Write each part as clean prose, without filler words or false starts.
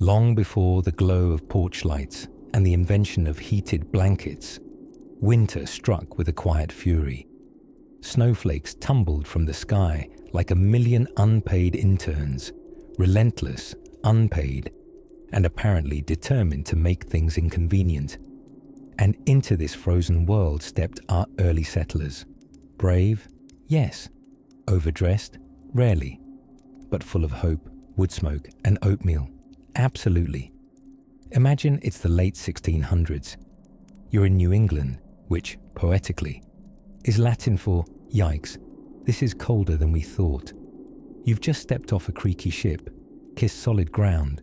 Long before the glow of porch lights and the invention of heated blankets, winter struck with a quiet fury. Snowflakes tumbled from the sky like a million unpaid interns, relentless, unpaid, and apparently determined to make things inconvenient. And into this frozen world stepped our early settlers. Brave, yes. Overdressed, rarely. But full of hope, wood smoke, and oatmeal. Absolutely. Imagine it's the late 1600s. You're in New England, which, poetically, is Latin for, yikes, this is colder than we thought. You've just stepped off a creaky ship, kissed solid ground,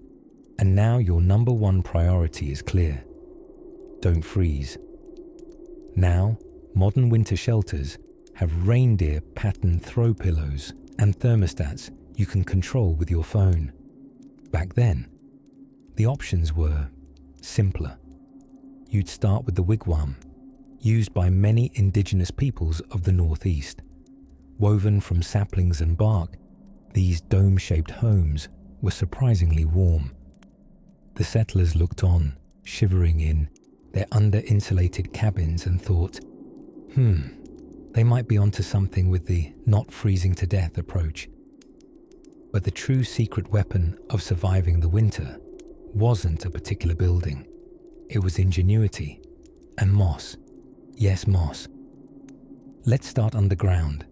and now your number one priority is clear. Don't freeze. Now, modern winter shelters have reindeer pattern throw pillows and thermostats you can control with your phone. Back then, the options were simpler. You'd start with the wigwam, used by many indigenous peoples of the Northeast. Woven from saplings and bark, these dome-shaped homes were surprisingly warm. The settlers looked on, shivering in their under-insulated cabins and thought, they might be onto something with the not freezing to death approach. But the true secret weapon of surviving the winter wasn't a particular building. It was ingenuity and moss. Yes, moss. Let's start underground.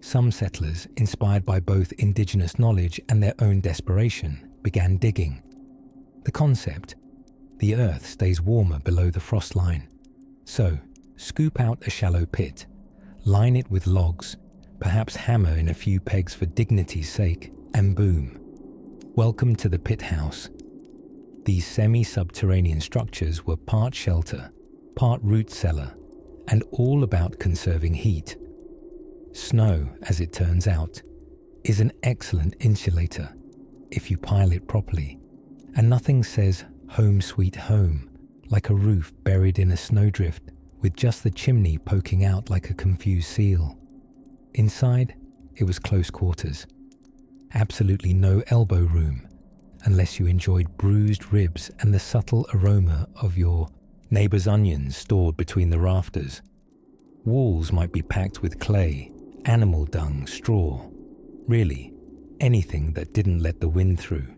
Some settlers, inspired by both indigenous knowledge and their own desperation, began digging. The concept: the earth stays warmer below the frost line. So, scoop out a shallow pit, line it with logs, perhaps hammer in a few pegs for dignity's sake, and boom. Welcome to the pit house. These semi-subterranean structures were part shelter, part root cellar, and all about conserving heat. Snow, as it turns out, is an excellent insulator if you pile it properly, and nothing says home sweet home like a roof buried in a snowdrift with just the chimney poking out like a confused seal. Inside, it was close quarters. Absolutely no elbow room, unless you enjoyed bruised ribs and the subtle aroma of your neighbor's onions stored between the rafters. Walls might be packed with clay, animal dung, straw. Really, anything that didn't let the wind through.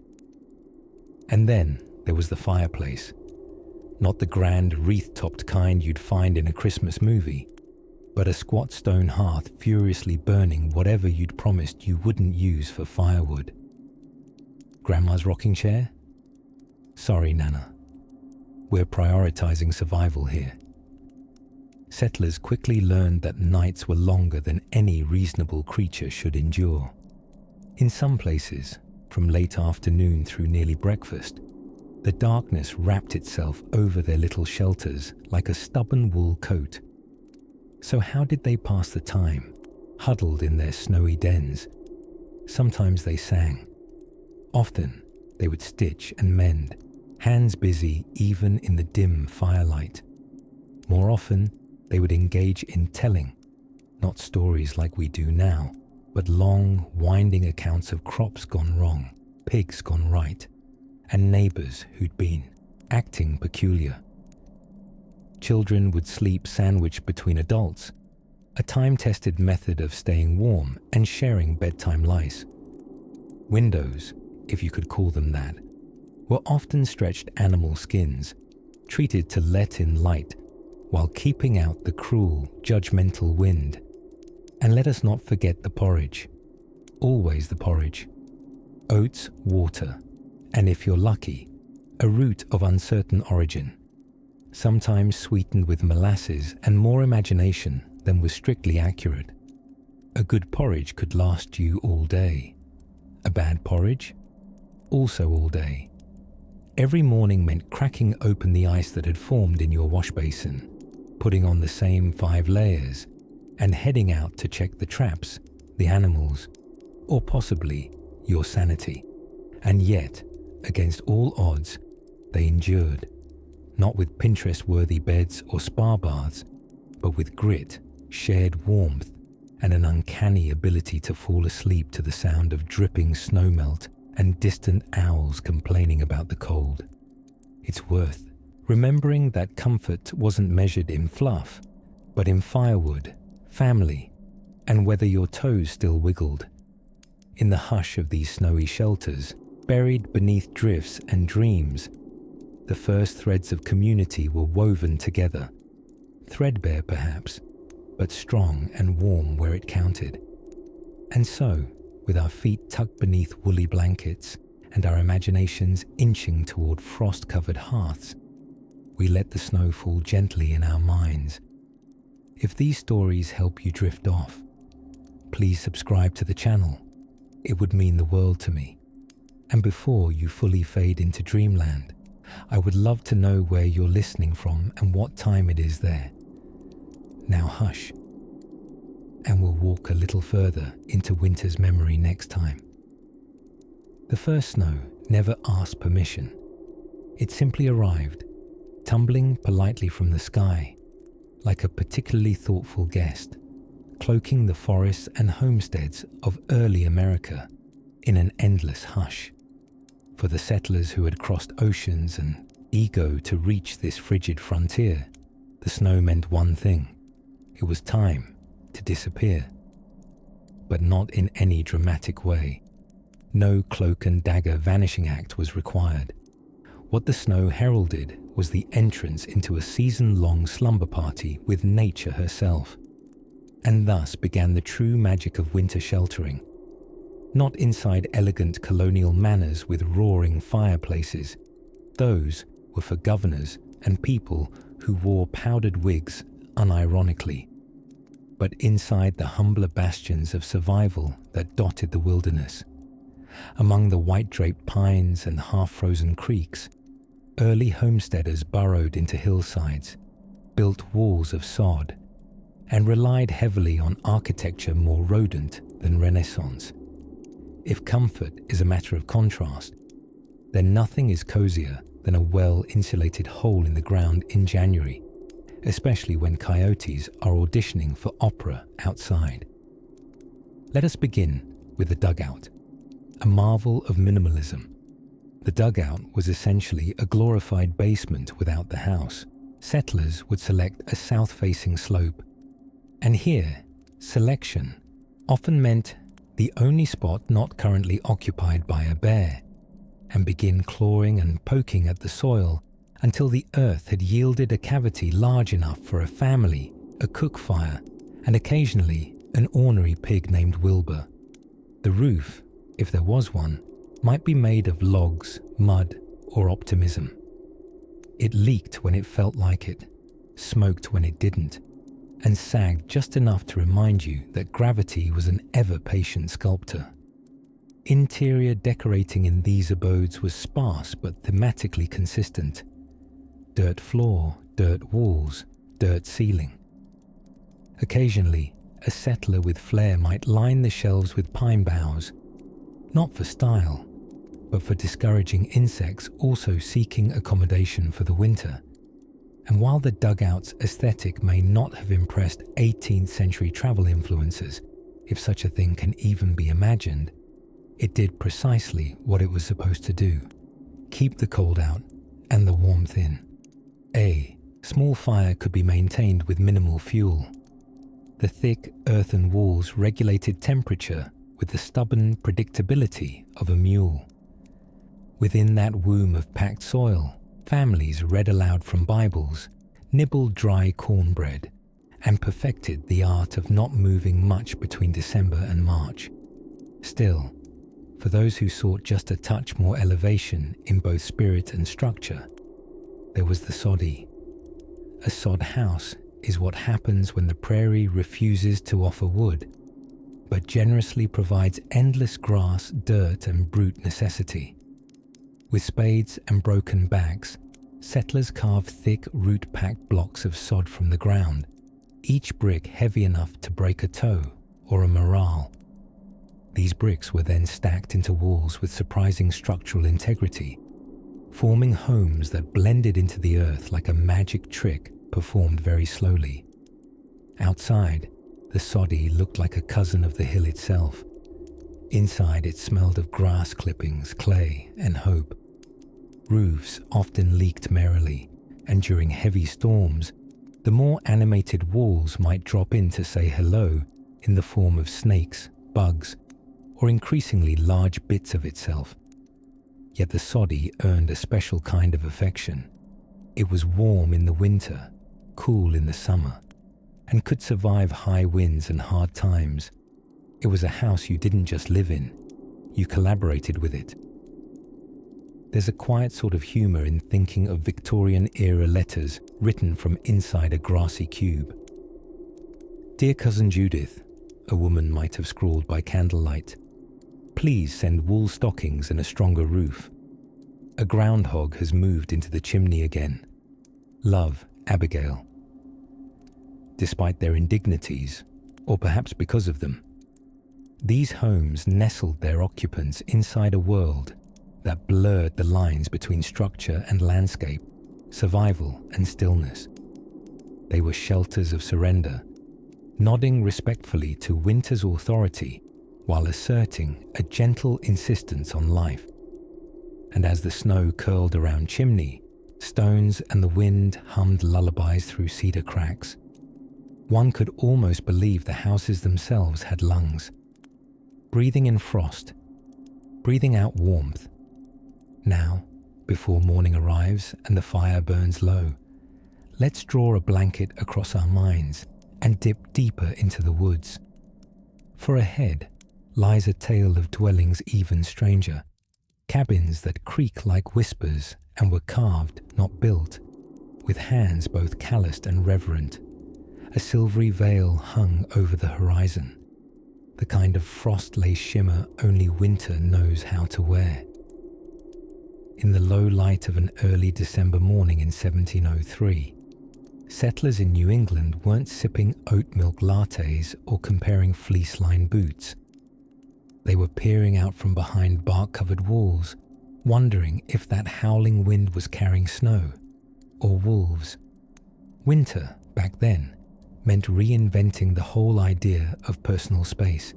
And then there was the fireplace. Not the grand wreath-topped kind you'd find in a Christmas movie, but a squat stone hearth furiously burning whatever you'd promised you wouldn't use for firewood. Grandma's rocking chair? Sorry, Nana. We're prioritizing survival here. Settlers quickly learned that nights were longer than any reasonable creature should endure. In some places, from late afternoon through nearly breakfast, the darkness wrapped itself over their little shelters like a stubborn wool coat. So how did they pass the time, huddled in their snowy dens? Sometimes they sang. Often they would stitch and mend, hands busy even in the dim firelight. More often, they would engage in telling, not stories like we do now, but long, winding accounts of crops gone wrong, pigs gone right, and neighbors who'd been acting peculiar. Children would sleep sandwiched between adults, a time-tested method of staying warm and sharing bedtime lice. Windows, if you could call them that, were often stretched animal skins, treated to let in light while keeping out the cruel, judgmental wind. And let us not forget the porridge. Always the porridge. Oats, water, and if you're lucky, a root of uncertain origin, sometimes sweetened with molasses and more imagination than was strictly accurate. A good porridge could last you all day. A bad porridge? Also all day. Every morning meant cracking open the ice that had formed in your wash basin, putting on the same 5 layers, and heading out to check the traps, the animals, or possibly your sanity. And yet, against all odds, they endured, not with Pinterest-worthy beds or spa baths, but with grit, shared warmth, and an uncanny ability to fall asleep to the sound of dripping snowmelt and distant owls complaining about the cold. It's worth remembering that comfort wasn't measured in fluff, but in firewood, family, and whether your toes still wiggled. In the hush of these snowy shelters, buried beneath drifts and dreams, the first threads of community were woven together, threadbare perhaps, but strong and warm where it counted. And so, with our feet tucked beneath woolly blankets and our imaginations inching toward frost-covered hearths, we let the snow fall gently in our minds. If these stories help you drift off, please subscribe to the channel. It would mean the world to me. And before you fully fade into dreamland, I would love to know where you're listening from and what time it is there. Now hush, and we'll walk a little further into winter's memory next time. The first snow never asked permission. It simply arrived, tumbling politely from the sky, like a particularly thoughtful guest, cloaking the forests and homesteads of early America in an endless hush. For the settlers who had crossed oceans and ego to reach this frigid frontier, the snow meant one thing. It was time to disappear. But not in any dramatic way. No cloak and dagger vanishing act was required. What the snow heralded was the entrance into a season-long slumber party with nature herself. And thus began the true magic of winter sheltering. Not inside elegant colonial manors with roaring fireplaces. Those were for governors and people who wore powdered wigs unironically. But inside the humbler bastions of survival that dotted the wilderness. Among the white-draped pines and half-frozen creeks, early homesteaders burrowed into hillsides, built walls of sod, and relied heavily on architecture more rodent than Renaissance. If comfort is a matter of contrast, then nothing is cozier than a well-insulated hole in the ground in January, especially when coyotes are auditioning for opera outside. Let us begin with the dugout, a marvel of minimalism. The dugout was essentially a glorified basement without the house. Settlers would select a south-facing slope. And here, selection often meant the only spot not currently occupied by a bear, and begin clawing and poking at the soil until the earth had yielded a cavity large enough for a family, a cook fire, and occasionally an ornery pig named Wilbur. The roof, if there was one, might be made of logs, mud, or optimism. It leaked when it felt like it, smoked when it didn't, and sagged just enough to remind you that gravity was an ever-patient sculptor. Interior decorating in these abodes was sparse but thematically consistent. Dirt floor, dirt walls, dirt ceiling. Occasionally, a settler with flair might line the shelves with pine boughs, not for style, but for discouraging insects also seeking accommodation for the winter. And while the dugout's aesthetic may not have impressed 18th century travel influencers, if such a thing can even be imagined, it did precisely what it was supposed to do: keep the cold out and the warmth in. A small fire could be maintained with minimal fuel. The thick earthen walls regulated temperature with the stubborn predictability of a mule. Within that womb of packed soil, families read aloud from Bibles, nibbled dry cornbread, and perfected the art of not moving much between December and March. Still, for those who sought just a touch more elevation in both spirit and structure, there was the soddy. A sod house is what happens when the prairie refuses to offer wood, but generously provides endless grass, dirt, and brute necessity. With spades and broken bags, settlers carved thick root-packed blocks of sod from the ground, each brick heavy enough to break a toe or a morale. These bricks were then stacked into walls with surprising structural integrity, forming homes that blended into the earth like a magic trick performed very slowly. Outside, the soddy looked like a cousin of the hill itself. Inside it smelled of grass clippings, clay, and hope. Roofs often leaked merrily, and during heavy storms, the more animated walls might drop in to say hello in the form of snakes, bugs, or increasingly large bits of itself. Yet the soddy earned a special kind of affection. It was warm in the winter, cool in the summer, and could survive high winds and hard times. It was a house you didn't just live in, you collaborated with it. There's a quiet sort of humour in thinking of Victorian-era letters written from inside a grassy cube. "Dear Cousin Judith," a woman might have scrawled by candlelight, "please send wool stockings and a stronger roof. A groundhog has moved into the chimney again. Love, Abigail." Despite their indignities, or perhaps because of them, these homes nestled their occupants inside a world that blurred the lines between structure and landscape, survival and stillness. They were shelters of surrender, nodding respectfully to winter's authority while asserting a gentle insistence on life. And as the snow curled around chimney, stones and the wind hummed lullabies through cedar cracks, one could almost believe the houses themselves had lungs, breathing in frost, breathing out warmth. Now, before morning arrives and the fire burns low, let's draw a blanket across our minds and dip deeper into the woods. For ahead lies a tale of dwellings even stranger, cabins that creak like whispers and were carved, not built, with hands both calloused and reverent. A silvery veil hung over the horizon, the kind of frost-lace shimmer only winter knows how to wear. In the low light of an early December morning in 1703, settlers in New England weren't sipping oat milk lattes or comparing fleece-lined boots. They were peering out from behind bark-covered walls, wondering if that howling wind was carrying snow or wolves. Winter, back then, meant reinventing the whole idea of personal space.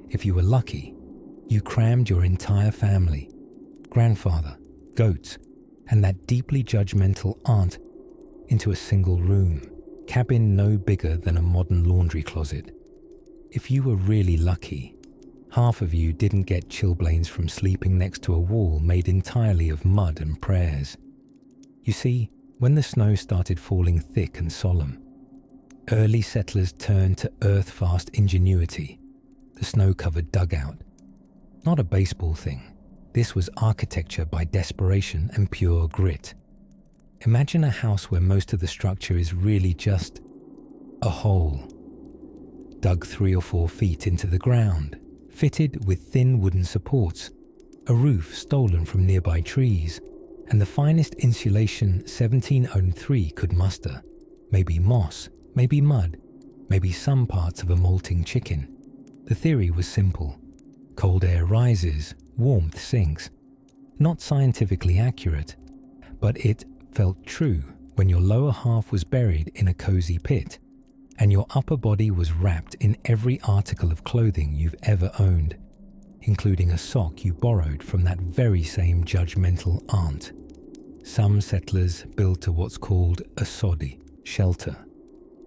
If you were lucky, you crammed your entire family, grandfather, goats, and that deeply judgmental aunt into a single room, cabin no bigger than a modern laundry closet. If you were really lucky, half of you didn't get chilblains from sleeping next to a wall made entirely of mud and prayers. You see, when the snow started falling thick and solemn, early settlers turned to earth-fast ingenuity, the snow-covered dugout. Not a baseball thing. This was architecture by desperation and pure grit. Imagine a house where most of the structure is really just a hole, dug 3 or 4 feet into the ground, fitted with thin wooden supports, a roof stolen from nearby trees, and the finest insulation 1703 could muster, maybe moss, maybe mud, maybe some parts of a molting chicken. The theory was simple. Cold air rises, warmth sinks. Not scientifically accurate, but it felt true when your lower half was buried in a cozy pit and your upper body was wrapped in every article of clothing you've ever owned, including a sock you borrowed from that very same judgmental aunt. Some settlers built to what's called a soddy, shelter,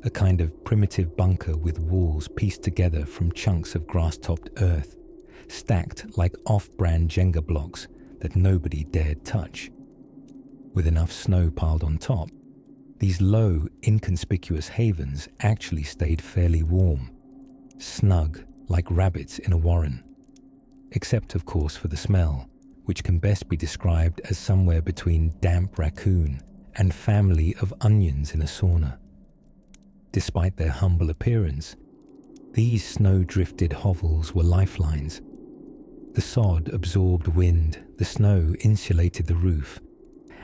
a kind of primitive bunker with walls pieced together from chunks of grass-topped earth, stacked like off-brand Jenga blocks that nobody dared touch. With enough snow piled on top, these low, inconspicuous havens actually stayed fairly warm, snug like rabbits in a warren. Except, of course, for the smell, which can best be described as somewhere between damp raccoon and family of onions in a sauna. Despite their humble appearance, these snow-drifted hovels were lifelines. The sod absorbed wind, the snow insulated the roof,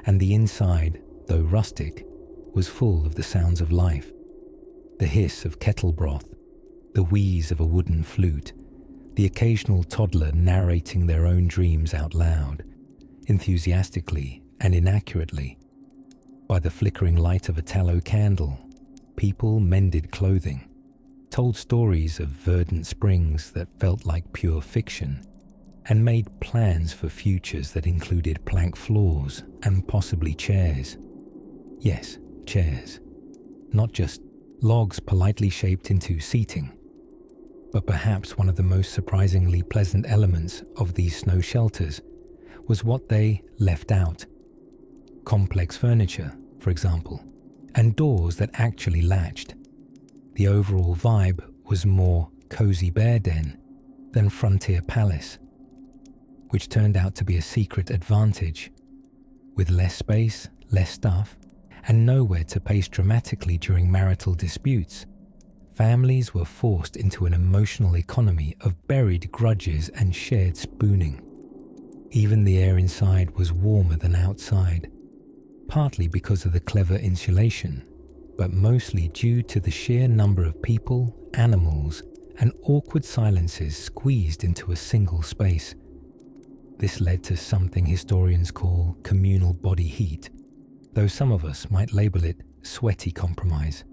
and the inside, though rustic, was full of the sounds of life. The hiss of kettle broth, the wheeze of a wooden flute, the occasional toddler narrating their own dreams out loud, enthusiastically and inaccurately. By the flickering light of a tallow candle, people mended clothing. told stories of verdant springs that felt like pure fiction, and made plans for futures that included plank floors and possibly chairs. Yes, chairs. Not just logs politely shaped into seating. But perhaps one of the most surprisingly pleasant elements of these snow shelters was what they left out. Complex furniture, for example, and doors that actually latched. The overall vibe was more cozy bear den than frontier palace, which turned out to be a secret advantage. With less space, less stuff, and nowhere to pace dramatically during marital disputes, families were forced into an emotional economy of buried grudges and shared spooning. Even the air inside was warmer than outside, partly because of the clever insulation, but mostly due to the sheer number of people, animals, and awkward silences squeezed into a single space. This led to something historians call communal body heat, though some of us might label it sweaty compromise.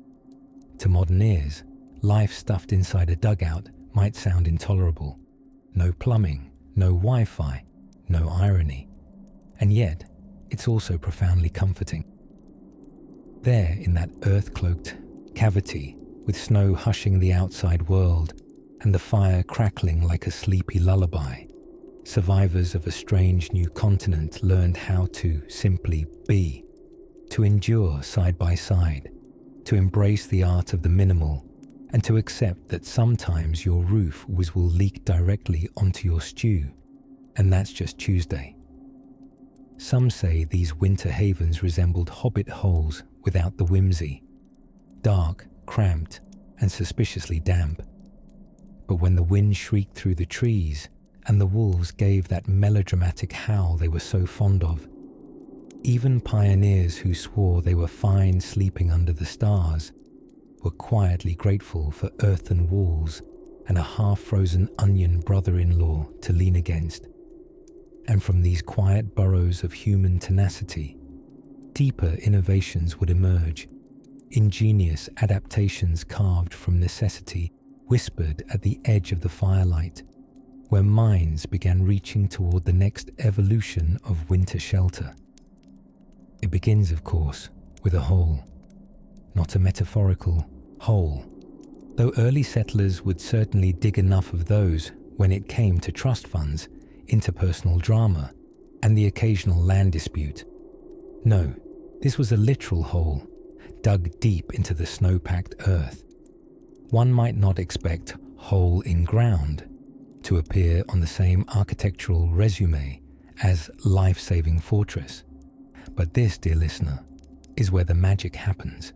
To modern ears, life stuffed inside a dugout might sound intolerable. No plumbing, no Wi-Fi, no irony. And yet, it's also profoundly comforting. There, in that earth-cloaked cavity, with snow hushing the outside world and the fire crackling like a sleepy lullaby, survivors of a strange new continent learned how to simply be, to endure side by side, to embrace the art of the minimal, and to accept that sometimes your roof will leak directly onto your stew, and that's just Tuesday. Some say these winter havens resembled hobbit holes without the whimsy, dark, cramped, and suspiciously damp. But when the wind shrieked through the trees and the wolves gave that melodramatic howl they were so fond of, even pioneers who swore they were fine sleeping under the stars were quietly grateful for earthen walls and a half-frozen onion brother-in-law to lean against. And from these quiet burrows of human tenacity, deeper innovations would emerge, ingenious adaptations carved from necessity, whispered at the edge of the firelight, where minds began reaching toward the next evolution of winter shelter. It begins, of course, with a hole, not a metaphorical hole, though early settlers would certainly dig enough of those when it came to trust funds, interpersonal drama, and the occasional land dispute. No, this was a literal hole, dug deep into the snow-packed earth. One might not expect hole in ground to appear on the same architectural resume as lifesaving fortress. But this, dear listener, is where the magic happens.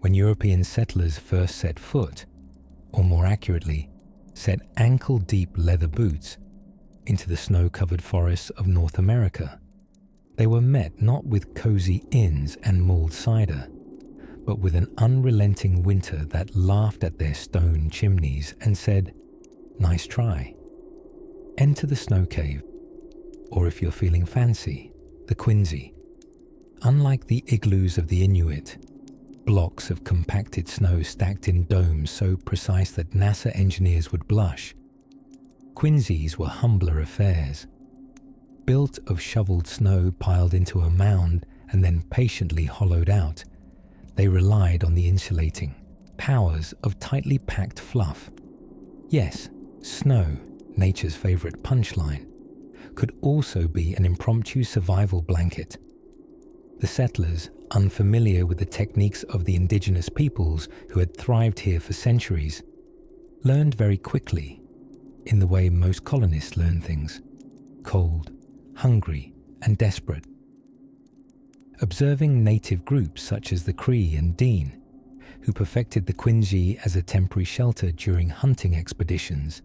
When European settlers first set foot, or more accurately, set ankle-deep leather boots into the snow-covered forests of North America, they were met not with cozy inns and mulled cider, but with an unrelenting winter that laughed at their stone chimneys and said, "Nice try." Enter the snow cave, or if you're feeling fancy, the Quincy. Unlike the igloos of the Inuit, blocks of compacted snow stacked in domes so precise that NASA engineers would blush, Quincy's were humbler affairs. Built of shoveled snow piled into a mound and then patiently hollowed out, they relied on the insulating powers of tightly packed fluff. Yes, snow, nature's favorite punchline, could also be an impromptu survival blanket. The settlers, unfamiliar with the techniques of the indigenous peoples who had thrived here for centuries, learned very quickly, in the way most colonists learn things, cold, hungry, and desperate. Observing native groups such as the Cree and Dean, who perfected the Quincy as a temporary shelter during hunting expeditions,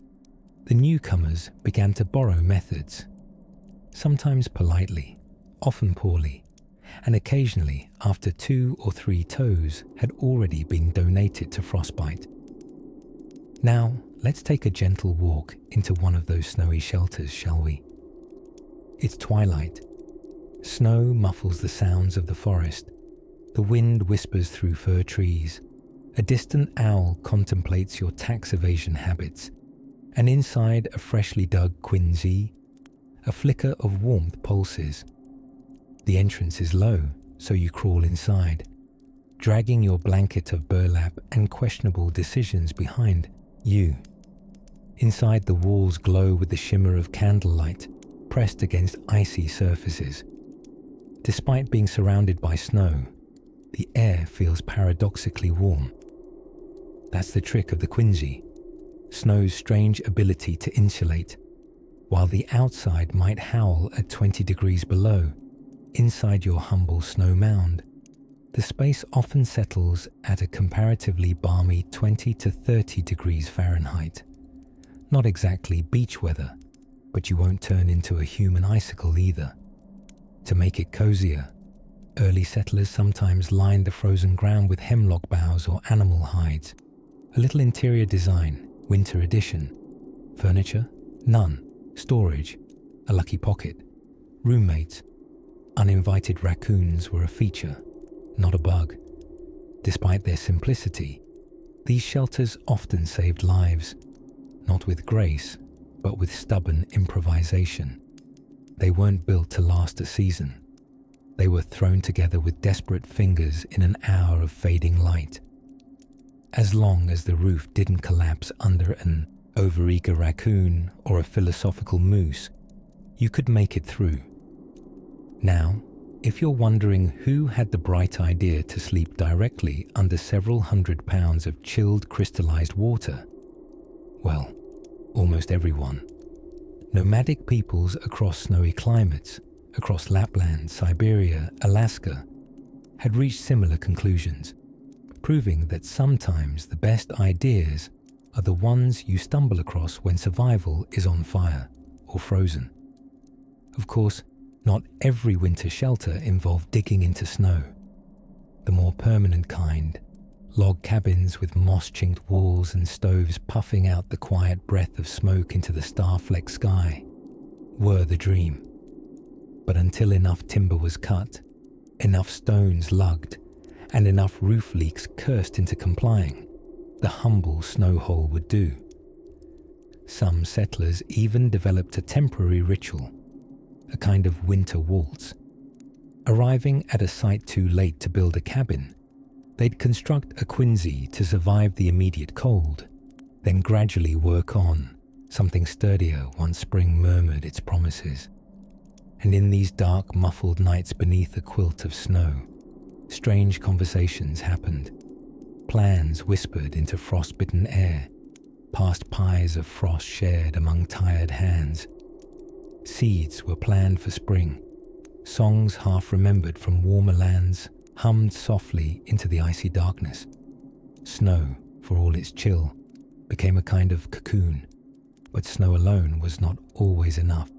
the newcomers began to borrow methods, sometimes politely, often poorly, and occasionally after 2 or 3 toes had already been donated to frostbite. Now, let's take a gentle walk into one of those snowy shelters, shall we? It's twilight. Snow muffles the sounds of the forest. The wind whispers through fir trees, A distant owl contemplates your tax evasion habits, and inside a freshly dug quinzee, a flicker of warmth pulses. The entrance is low, so you crawl inside, dragging your blanket of burlap and questionable decisions behind you. Inside, the walls glow with the shimmer of candlelight pressed against icy surfaces. Despite being surrounded by snow, the air feels paradoxically warm. That's the trick of the quinzee, snow's strange ability to insulate. While the outside might howl at 20 degrees below, inside your humble snow mound, the space often settles at a comparatively balmy 20 to 30 degrees Fahrenheit. Not exactly beach weather, but you won't turn into a human icicle either. To make it cozier, early settlers sometimes lined the frozen ground with hemlock boughs or animal hides. A little interior design, winter edition. Furniture? None. Storage? A lucky pocket. Roommates? Uninvited raccoons were a feature, not a bug. Despite their simplicity, these shelters often saved lives, not with grace, but with stubborn improvisation. They weren't built to last a season. They were thrown together with desperate fingers in an hour of fading light. As long as the roof didn't collapse under an overeager raccoon or a philosophical moose, you could make it through. Now, if you're wondering who had the bright idea to sleep directly under several hundred pounds of chilled crystallized water, well, almost everyone. Nomadic peoples across snowy climates, across Lapland, Siberia, Alaska, had reached similar conclusions, proving that sometimes the best ideas are the ones you stumble across when survival is on fire or frozen. Of course, not every winter shelter involved digging into snow. The more permanent kind, log cabins with moss-chinked walls and stoves puffing out the quiet breath of smoke into the star-flecked sky, were the dream. But until enough timber was cut, enough stones lugged, and enough roof leaks cursed into complying, the humble snow hole would do. Some settlers even developed a temporary ritual, a kind of winter waltz. Arriving at a site too late to build a cabin, they'd construct a quinzee to survive the immediate cold, then gradually work on, something sturdier once spring murmured its promises. And in these dark, muffled nights beneath a quilt of snow, strange conversations happened. Plans whispered into frost-bitten air, past pies of frost shared among tired hands. Seeds were planned for spring. Songs half remembered from warmer lands hummed softly into the icy darkness. Snow, for all its chill, became a kind of cocoon, but snow alone was not always enough.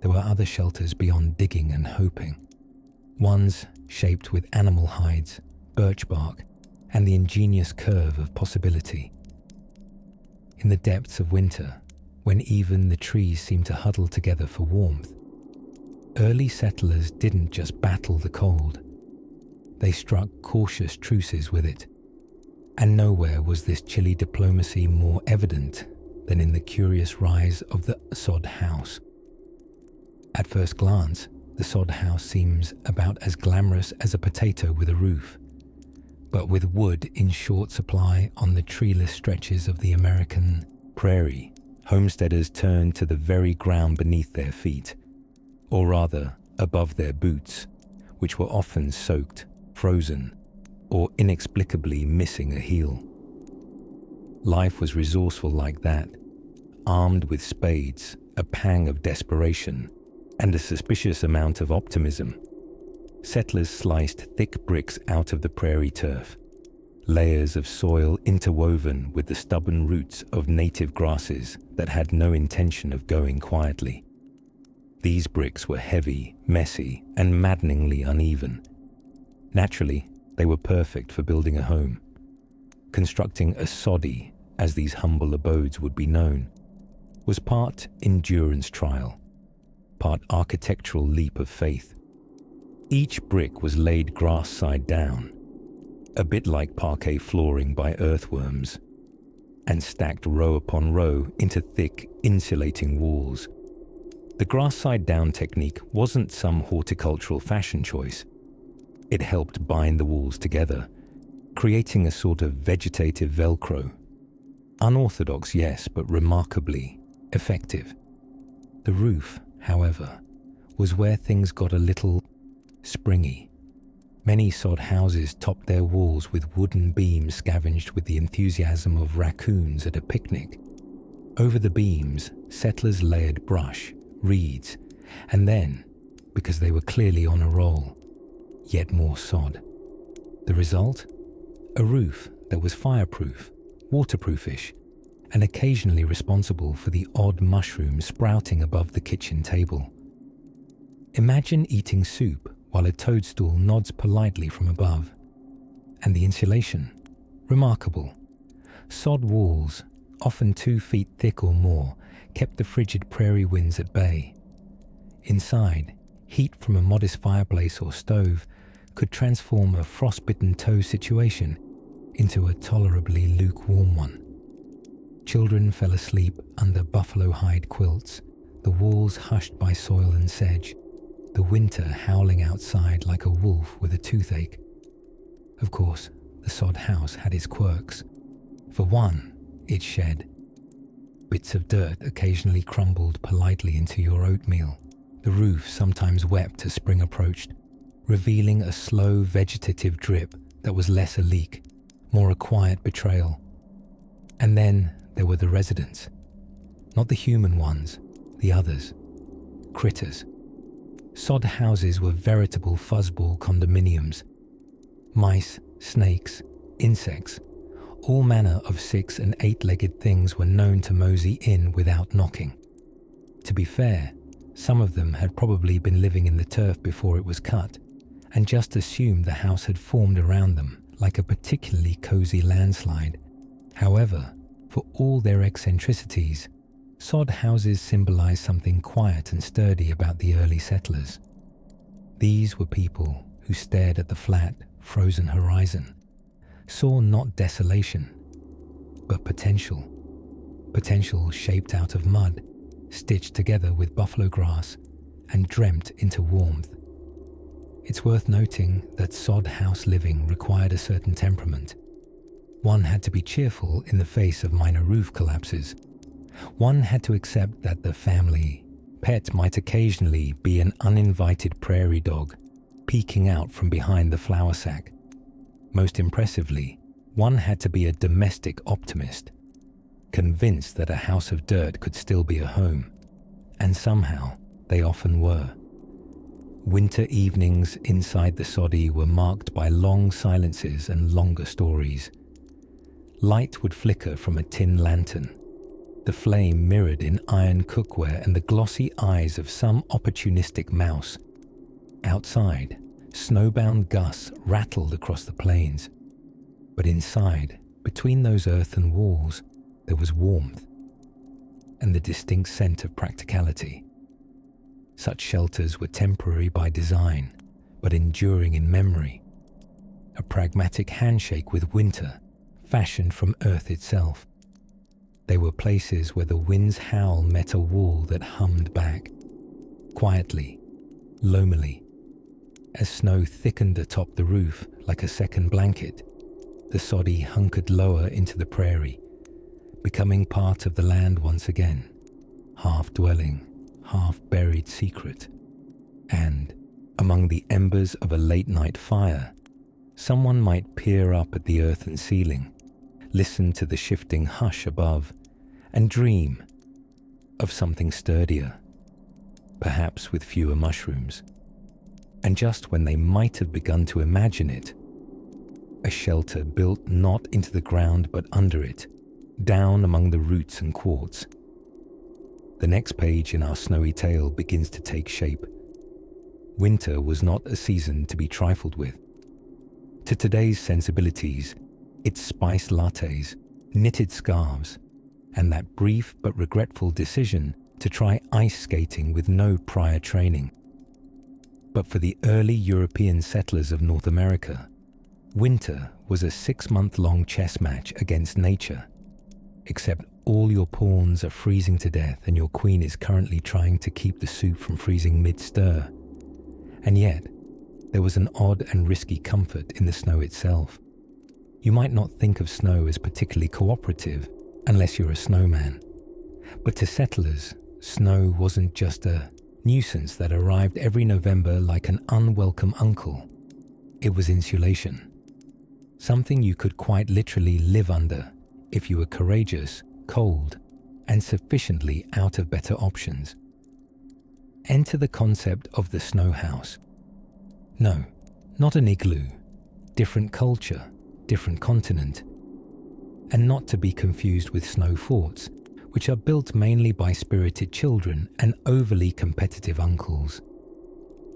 There were other shelters beyond digging and hoping, ones shaped with animal hides, birch bark, and the ingenious curve of possibility. In the depths of winter, when even the trees seemed to huddle together for warmth, early settlers didn't just battle the cold. They struck cautious truces with it. And nowhere was this chilly diplomacy more evident than in the curious rise of the sod house. At first glance, the sod house seems about as glamorous as a potato with a roof. But with wood in short supply on the treeless stretches of the American prairie, homesteaders turned to the very ground beneath their feet, or rather, above their boots, which were often soaked, frozen, or inexplicably missing a heel. Life was resourceful like that, armed with spades, a pang of desperation, and a suspicious amount of optimism. Settlers sliced thick bricks out of the prairie turf, layers of soil interwoven with the stubborn roots of native grasses that had no intention of going quietly. These bricks were heavy, messy, and maddeningly uneven. Naturally, they were perfect for building a home. Constructing a soddy, as these humble abodes would be known, was part endurance trial, part architectural leap of faith. Each brick was laid grass side down. a bit like parquet flooring by earthworms, and stacked row upon row into thick, insulating walls. The grass side down technique wasn't some horticultural fashion choice. It helped bind the walls together, creating a sort of vegetative Velcro. Unorthodox, yes, but remarkably effective. The roof, however, was where things got a little springy. Many sod houses topped their walls with wooden beams scavenged with the enthusiasm of raccoons at a picnic. Over the beams, settlers layered brush, reeds, and then, because they were clearly on a roll, yet more sod. The result? A roof that was fireproof, waterproofish, and occasionally responsible for the odd mushrooms sprouting above the kitchen table. Imagine eating soup while a toadstool nods politely from above. And the insulation? Remarkable. Sod walls, often 2 feet thick or more, kept the frigid prairie winds at bay. Inside, heat from a modest fireplace or stove could transform a frostbitten toe situation into a tolerably lukewarm one. Children fell asleep under buffalo hide quilts, the walls hushed by soil and sedge, the winter howling outside like a wolf with a toothache. Of course, the sod house had its quirks. For one, it shed. Bits of dirt occasionally crumbled politely into your oatmeal. The roof sometimes wept as spring approached, revealing a slow vegetative drip that was less a leak, more a quiet betrayal. And then there were the residents. Not the human ones, the others. Critters. Sod houses were veritable fuzzball condominiums. Mice, snakes, insects, all manner of 6- and 8-legged things were known to mosey in without knocking. To be fair, some of them had probably been living in the turf before it was cut, and just assumed the house had formed around them like a particularly cozy landslide. However, for all their eccentricities, sod houses symbolized something quiet and sturdy about the early settlers. These were people who stared at the flat, frozen horizon, saw not desolation, but potential. Potential shaped out of mud, stitched together with buffalo grass, and dreamt into warmth. It's worth noting that sod house living required a certain temperament. One had to be cheerful in the face of minor roof collapses. One had to accept that the family pet might occasionally be an uninvited prairie dog, peeking out from behind the flour sack. Most impressively, one had to be a domestic optimist, convinced that a house of dirt could still be a home, and somehow they often were. Winter evenings inside the soddy were marked by long silences and longer stories. Light would flicker from a tin lantern, the flame mirrored in iron cookware and the glossy eyes of some opportunistic mouse. Outside, snowbound gusts rattled across the plains. But inside, between those earthen walls, there was warmth and the distinct scent of practicality. Such shelters were temporary by design, but enduring in memory. A pragmatic handshake with winter, fashioned from earth itself. They were places where the wind's howl met a wall that hummed back, quietly, loamily. As snow thickened atop the roof like a second blanket, the soddy hunkered lower into the prairie, becoming part of the land once again, half-dwelling, half-buried secret. And, among the embers of a late-night fire, someone might peer up at the earthen ceiling, listen to the shifting hush above, and dream of something sturdier, perhaps with fewer mushrooms. And just when they might have begun to imagine it, a shelter built not into the ground but under it, down among the roots and quartz. The next page in our snowy tale begins to take shape. Winter was not a season to be trifled with. To today's sensibilities, its spiced lattes, knitted scarves, and that brief but regretful decision to try ice skating with no prior training. But for the early European settlers of North America, winter was a 6-month-long chess match against nature, except all your pawns are freezing to death and your queen is currently trying to keep the soup from freezing mid-stir. And yet, there was an odd and risky comfort in the snow itself. You might not think of snow as particularly cooperative unless you're a snowman. But to settlers, snow wasn't just a nuisance that arrived every November like an unwelcome uncle. It was insulation. Something you could quite literally live under if you were courageous, cold, and sufficiently out of better options. Enter the concept of the snow house. No, not an igloo. Different culture, different continent. And not to be confused with snow forts, which are built mainly by spirited children and overly competitive uncles.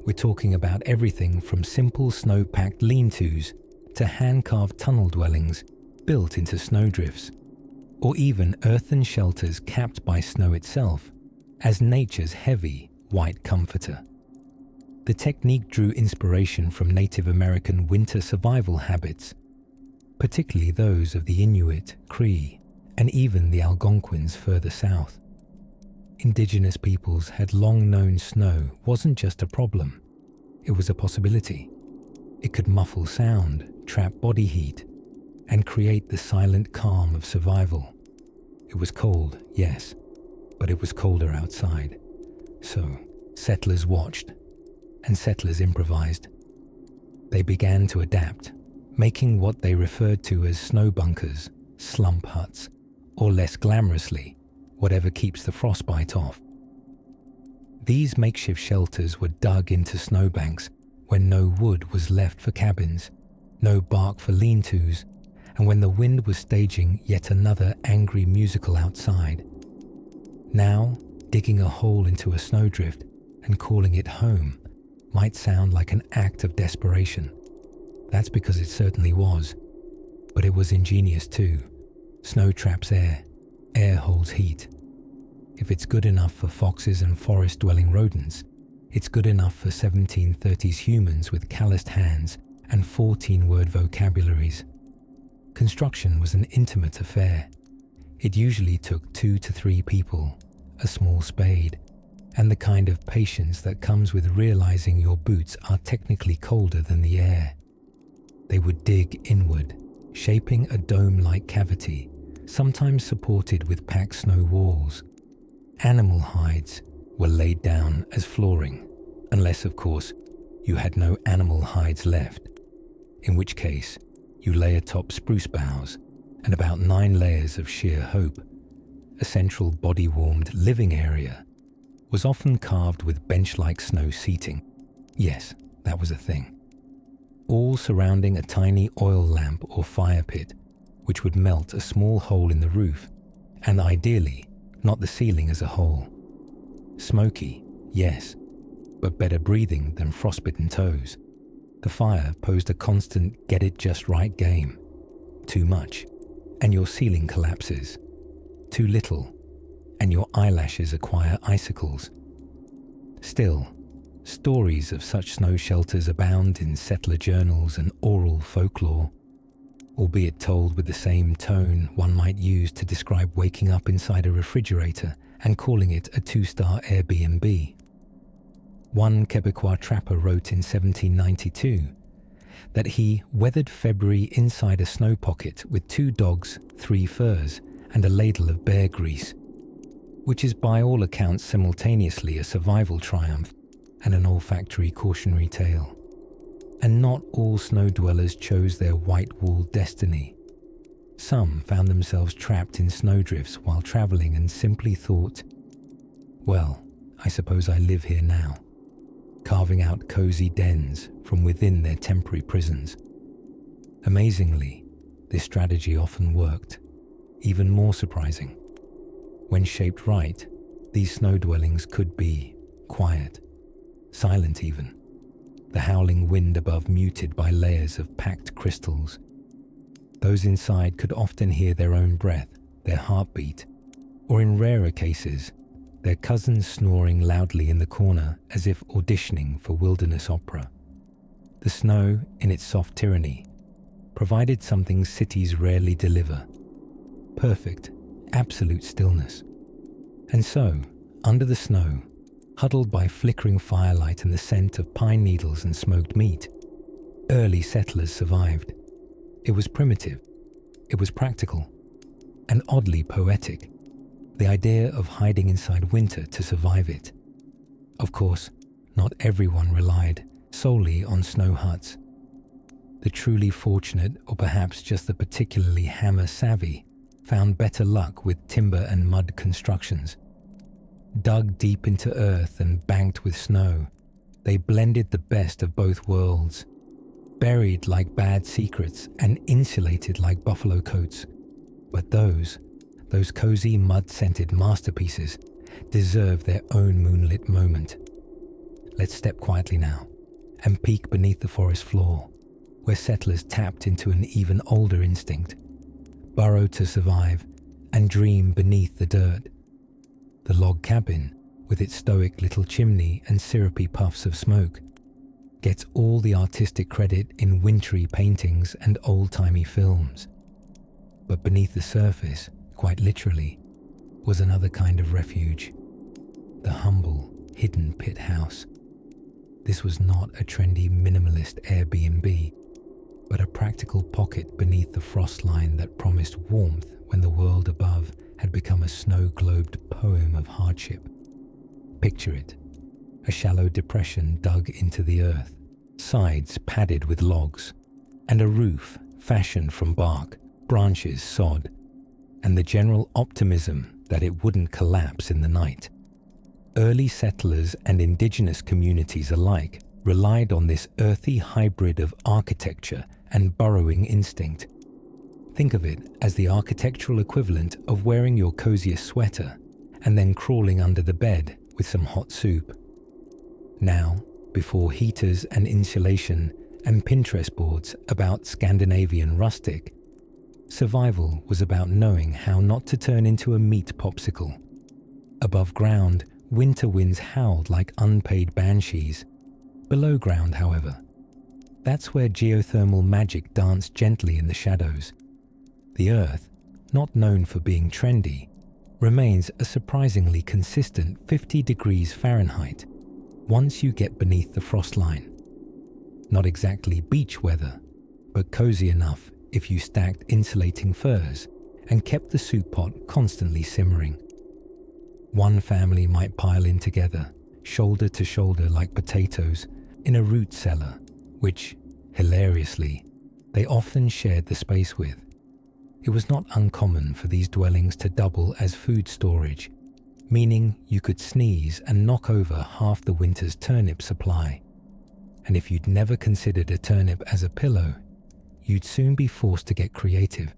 We're talking about everything from simple snow-packed lean-tos to hand-carved tunnel dwellings built into snowdrifts, or even earthen shelters capped by snow itself as nature's heavy, white comforter. The technique drew inspiration from Native American winter survival habits, particularly those of the Inuit, Cree, and even the Algonquins further south. Indigenous peoples had long known snow wasn't just a problem, it was a possibility. It could muffle sound, trap body heat, and create the silent calm of survival. It was cold, yes, but it was colder outside. So, settlers watched, and settlers improvised. They began to adapt, making what they referred to as snow bunkers, slump huts, or less glamorously, whatever keeps the frostbite off. These makeshift shelters were dug into snowbanks when no wood was left for cabins, no bark for lean-tos, and when the wind was staging yet another angry musical outside. Now, digging a hole into a snowdrift and calling it home might sound like an act of desperation. That's because it certainly was. But it was ingenious too. Snow traps air. Air holds heat. If it's good enough for foxes and forest-dwelling rodents, it's good enough for 1730s humans with calloused hands and 14-word vocabularies. Construction was an intimate affair. It usually took 2 to 3 people, a small spade, and the kind of patience that comes with realizing your boots are technically colder than the air. They would dig inward, shaping a dome-like cavity, sometimes supported with packed snow walls. Animal hides were laid down as flooring, unless, of course, you had no animal hides left, in which case you lay atop spruce boughs and about 9 layers of sheer hope. A central body-warmed living area was often carved with bench-like snow seating. Yes, that was a thing. All surrounding a tiny oil lamp or fire pit, which would melt a small hole in the roof, and ideally, not the ceiling as a whole. Smoky, yes, but better breathing than frostbitten toes. The fire posed a constant get-it-just-right game. Too much, and your ceiling collapses. Too little, and your eyelashes acquire icicles. Still, stories of such snow shelters abound in settler journals and oral folklore, albeit told with the same tone one might use to describe waking up inside a refrigerator and calling it a 2-star Airbnb. One Quebecois trapper wrote in 1792 that he weathered February inside a snow pocket with 2 dogs, 3 furs, and a ladle of bear grease, which is by all accounts simultaneously a survival triumph and an olfactory cautionary tale. And not all snow dwellers chose their white-walled destiny. Some found themselves trapped in snowdrifts while travelling and simply thought, well, I suppose I live here now, carving out cosy dens from within their temporary prisons. Amazingly, this strategy often worked. Even more surprising, when shaped right, these snow dwellings could be quiet, silent even, the howling wind above muted by layers of packed crystals. Those inside could often hear their own breath, their heartbeat, or in rarer cases, their cousins snoring loudly in the corner as if auditioning for wilderness opera. The snow, in its soft tyranny, provided something cities rarely deliver: perfect, absolute stillness. And so, under the snow, huddled by flickering firelight and the scent of pine needles and smoked meat, early settlers survived. It was primitive, it was practical, and oddly poetic, the idea of hiding inside winter to survive it. Of course, not everyone relied solely on snow huts. The truly fortunate, or perhaps just the particularly hammer-savvy, found better luck with timber and mud constructions. Dug deep into earth and banked with snow, they blended the best of both worlds, buried like bad secrets and insulated like buffalo coats. But those cozy mud-scented masterpieces deserve their own moonlit moment. Let's step quietly now and peek beneath the forest floor, where settlers tapped into an even older instinct: burrow to survive and dream beneath the dirt. The log cabin, with its stoic little chimney and syrupy puffs of smoke, gets all the artistic credit in wintry paintings and old-timey films. But beneath the surface, quite literally, was another kind of refuge: the humble, hidden pit house. This was not a trendy minimalist Airbnb, but a practical pocket beneath the frost line that promised warmth when the world above had become a snow-globed poem of hardship. Picture it: a shallow depression dug into the earth, sides padded with logs, and a roof fashioned from bark, branches, sod, and the general optimism that it wouldn't collapse in the night. Early settlers and indigenous communities alike relied on this earthy hybrid of architecture and burrowing instinct. Think of it as the architectural equivalent of wearing your coziest sweater and then crawling under the bed with some hot soup. Now, before heaters and insulation and Pinterest boards about Scandinavian rustic, survival was about knowing how not to turn into a meat popsicle. Above ground, winter winds howled like unpaid banshees. Below ground, however, that's where geothermal magic danced gently in the shadows. The earth, not known for being trendy, remains a surprisingly consistent 50 degrees Fahrenheit once you get beneath the frost line. Not exactly beach weather, but cozy enough if you stacked insulating furs and kept the soup pot constantly simmering. One family might pile in together, shoulder to shoulder like potatoes, in a root cellar, which, hilariously, they often shared the space with. It was not uncommon for these dwellings to double as food storage, meaning you could sneeze and knock over half the winter's turnip supply. And if you'd never considered a turnip as a pillow, you'd soon be forced to get creative.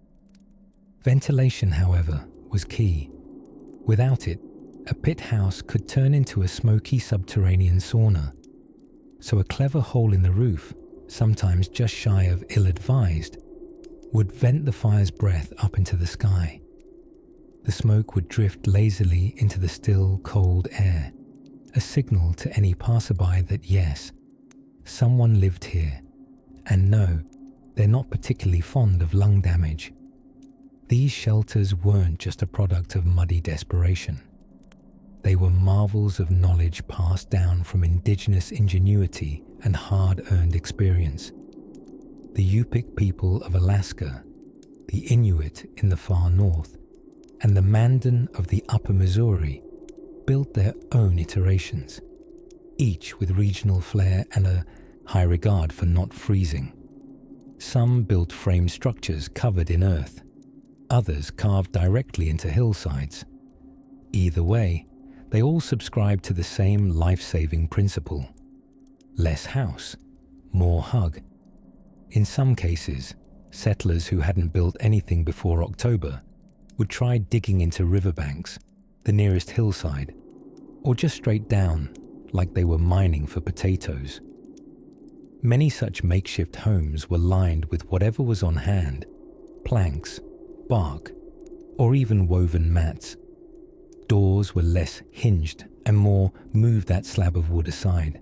Ventilation, however, was key. Without it, a pit house could turn into a smoky subterranean sauna. So a clever hole in the roof, sometimes just shy of ill-advised, would vent the fire's breath up into the sky. The smoke would drift lazily into the still, cold air, a signal to any passerby that yes, someone lived here, and no, they're not particularly fond of lung damage. These shelters weren't just a product of muddy desperation. They were marvels of knowledge passed down from indigenous ingenuity and hard-earned experience. The Yupik people of Alaska, the Inuit in the far north, and the Mandan of the upper Missouri built their own iterations, each with regional flair and a high regard for not freezing. Some built frame structures covered in earth, others carved directly into hillsides. Either way, they all subscribed to the same life-saving principle: less house, more hug. In some cases, settlers who hadn't built anything before October would try digging into riverbanks, the nearest hillside, or just straight down, like they were mining for potatoes. Many such makeshift homes were lined with whatever was on hand: planks, bark, or even woven mats. Doors were less hinged and more move that slab of wood aside.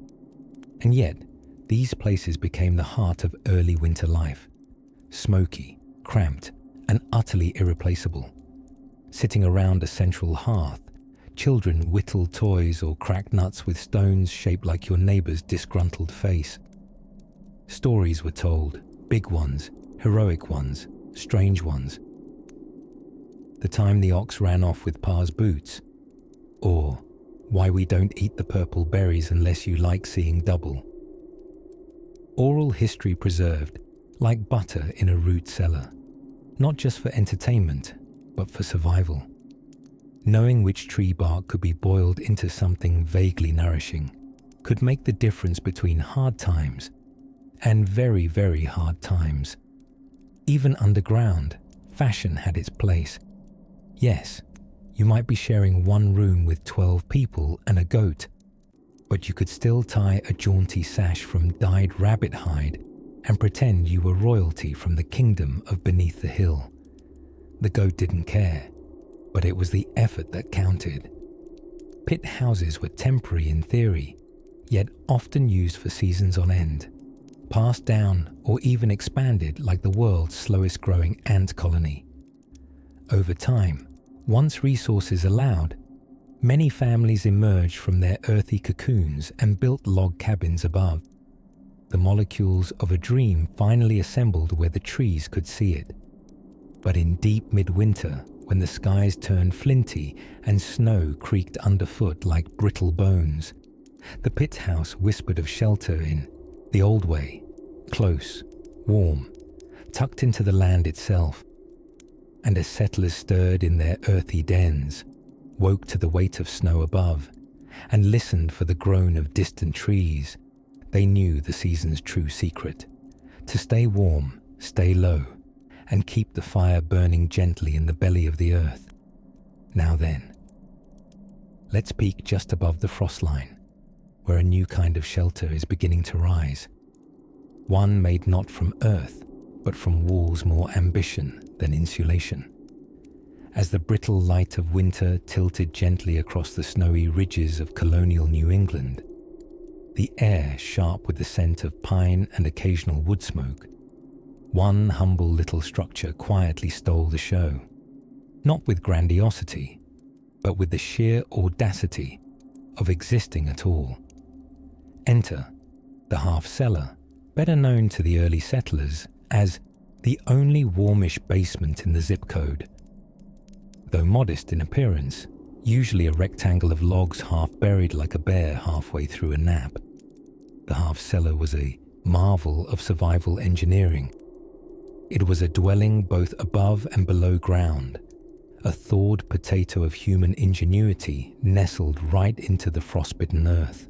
And yet, these places became the heart of early winter life, smoky, cramped, and utterly irreplaceable. Sitting around a central hearth, children whittle toys or crack nuts with stones shaped like your neighbor's disgruntled face. Stories were told, big ones, heroic ones, strange ones. The time the ox ran off with Pa's boots, or why we don't eat the purple berries unless you like seeing double. Oral history preserved, like butter in a root cellar, not just for entertainment, but for survival. Knowing which tree bark could be boiled into something vaguely nourishing could make the difference between hard times and very, very hard times. Even underground, fashion had its place. Yes, you might be sharing one room with 12 people and a goat, but you could still tie a jaunty sash from dyed rabbit hide and pretend you were royalty from the kingdom of beneath the hill. The goat didn't care, but it was the effort that counted. Pit houses were temporary in theory, yet often used for seasons on end, passed down or even expanded like the world's slowest growing ant colony. Over time, once resources allowed, many families emerged from their earthy cocoons and built log cabins above. The molecules of a dream finally assembled where the trees could see it. But in deep midwinter, when the skies turned flinty and snow creaked underfoot like brittle bones, the pit house whispered of shelter in the old way, close, warm, tucked into the land itself. And as settlers stirred in their earthy dens, woke to the weight of snow above, and listened for the groan of distant trees, they knew the season's true secret: to stay warm, stay low, and keep the fire burning gently in the belly of the earth. Now then, let's peek just above the frost line, where a new kind of shelter is beginning to rise. One made not from earth, but from walls more ambition than insulation. As the brittle light of winter tilted gently across the snowy ridges of colonial New England, the air sharp with the scent of pine and occasional wood smoke, one humble little structure quietly stole the show, not with grandiosity, but with the sheer audacity of existing at all. Enter the half-cellar, better known to the early settlers as the only warmish basement in the zip code. Though modest in appearance, usually a rectangle of logs half buried like a bear halfway through a nap, the half-cellar was a marvel of survival engineering. It was a dwelling both above and below ground, a thawed potato of human ingenuity nestled right into the frostbitten earth.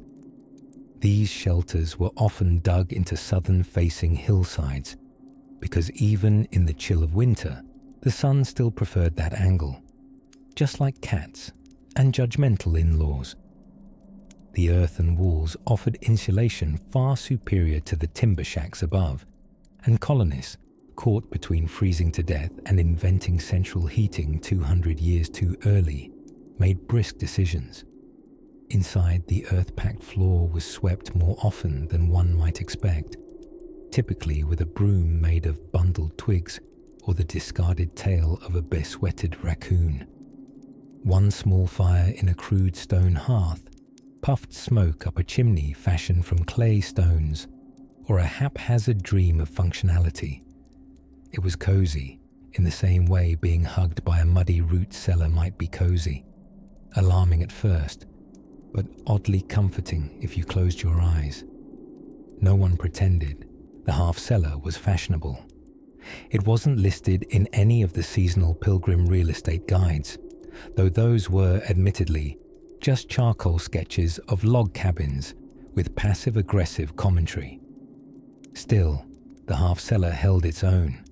These shelters were often dug into southern-facing hillsides, because even in the chill of winter, the sun still preferred that angle, just like cats and judgmental in-laws. The earthen walls offered insulation far superior to the timber shacks above, and colonists, caught between freezing to death and inventing central heating 200 years too early, made brisk decisions. Inside, the earth-packed floor was swept more often than one might expect, typically with a broom made of bundled twigs or the discarded tail of a besweated raccoon. One small fire in a crude stone hearth puffed smoke up a chimney fashioned from clay stones, or a haphazard dream of functionality. It was cozy, in the same way being hugged by a muddy root cellar might be cozy, alarming at first, but oddly comforting if you closed your eyes. No one pretended the half-cellar was fashionable. It wasn't listed in any of the seasonal pilgrim real estate guides, though those were, admittedly, just charcoal sketches of log cabins with passive-aggressive commentary. Still, the half-cellar held its own.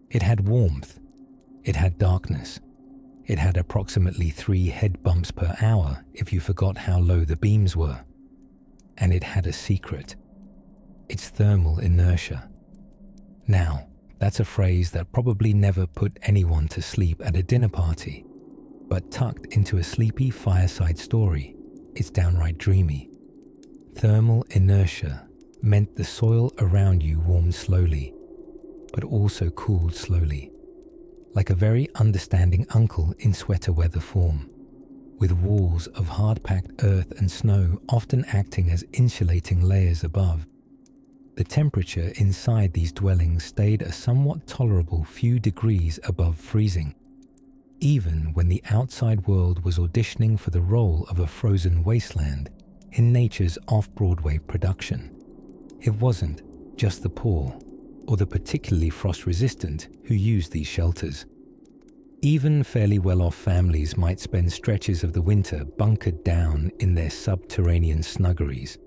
It had warmth. It had darkness. It had approximately 3 head bumps per hour if you forgot how low the beams were. And it had a secret: its thermal inertia. Now, that's a phrase that probably never put anyone to sleep at a dinner party, but tucked into a sleepy fireside story, it's downright dreamy. Thermal inertia meant the soil around you warmed slowly, but also cooled slowly, like a very understanding uncle in sweater weather form, with walls of hard-packed earth and snow often acting as insulating layers above. The temperature inside these dwellings stayed a somewhat tolerable few degrees above freezing, even when the outside world was auditioning for the role of a frozen wasteland in nature's off-Broadway production. It wasn't just the poor or the particularly frost-resistant who used these shelters. Even fairly well-off families might spend stretches of the winter bunkered down in their subterranean snuggeries.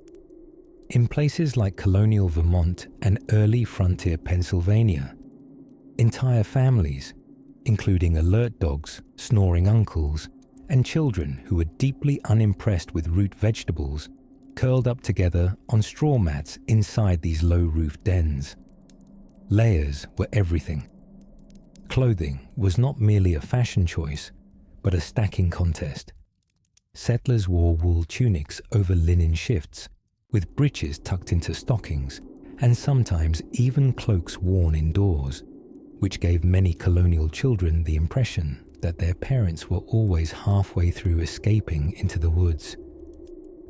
In places like colonial Vermont and early frontier Pennsylvania, entire families, including alert dogs, snoring uncles, and children who were deeply unimpressed with root vegetables, curled up together on straw mats inside these low-roofed dens. Layers were everything. Clothing was not merely a fashion choice, but a stacking contest. Settlers wore wool tunics over linen shifts, with breeches tucked into stockings, and sometimes even cloaks worn indoors, which gave many colonial children the impression that their parents were always halfway through escaping into the woods,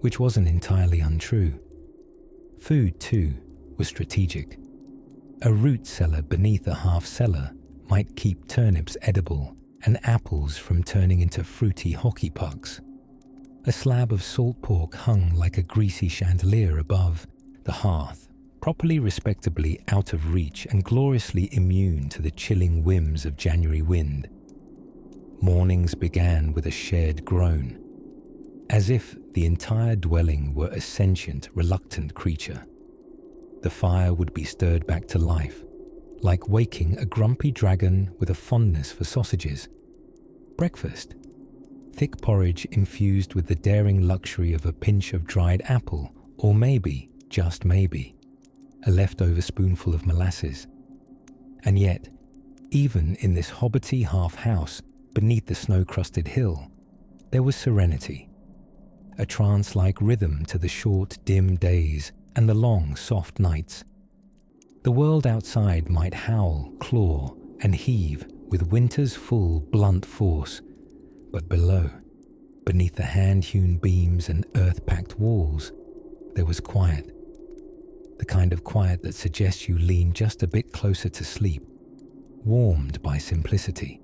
which wasn't entirely untrue. Food, too, was strategic. A root cellar beneath a half cellar might keep turnips edible and apples from turning into fruity hockey pucks. A slab of salt pork hung like a greasy chandelier above the hearth, properly respectably out of reach and gloriously immune to the chilling whims of January wind. Mornings began with a shared groan, as if the entire dwelling were a sentient, reluctant creature. The fire would be stirred back to life, like waking a grumpy dragon with a fondness for sausages. Breakfast: thick porridge infused with the daring luxury of a pinch of dried apple, or maybe, just maybe, a leftover spoonful of molasses. And yet, even in this hobbity half-house beneath the snow-crusted hill, there was serenity, a trance-like rhythm to the short, dim days and the long, soft nights. The world outside might howl, claw, and heave with winter's full, blunt force, but below, beneath the hand-hewn beams and earth-packed walls, there was quiet. The kind of quiet that suggests you lean just a bit closer to sleep, warmed by simplicity.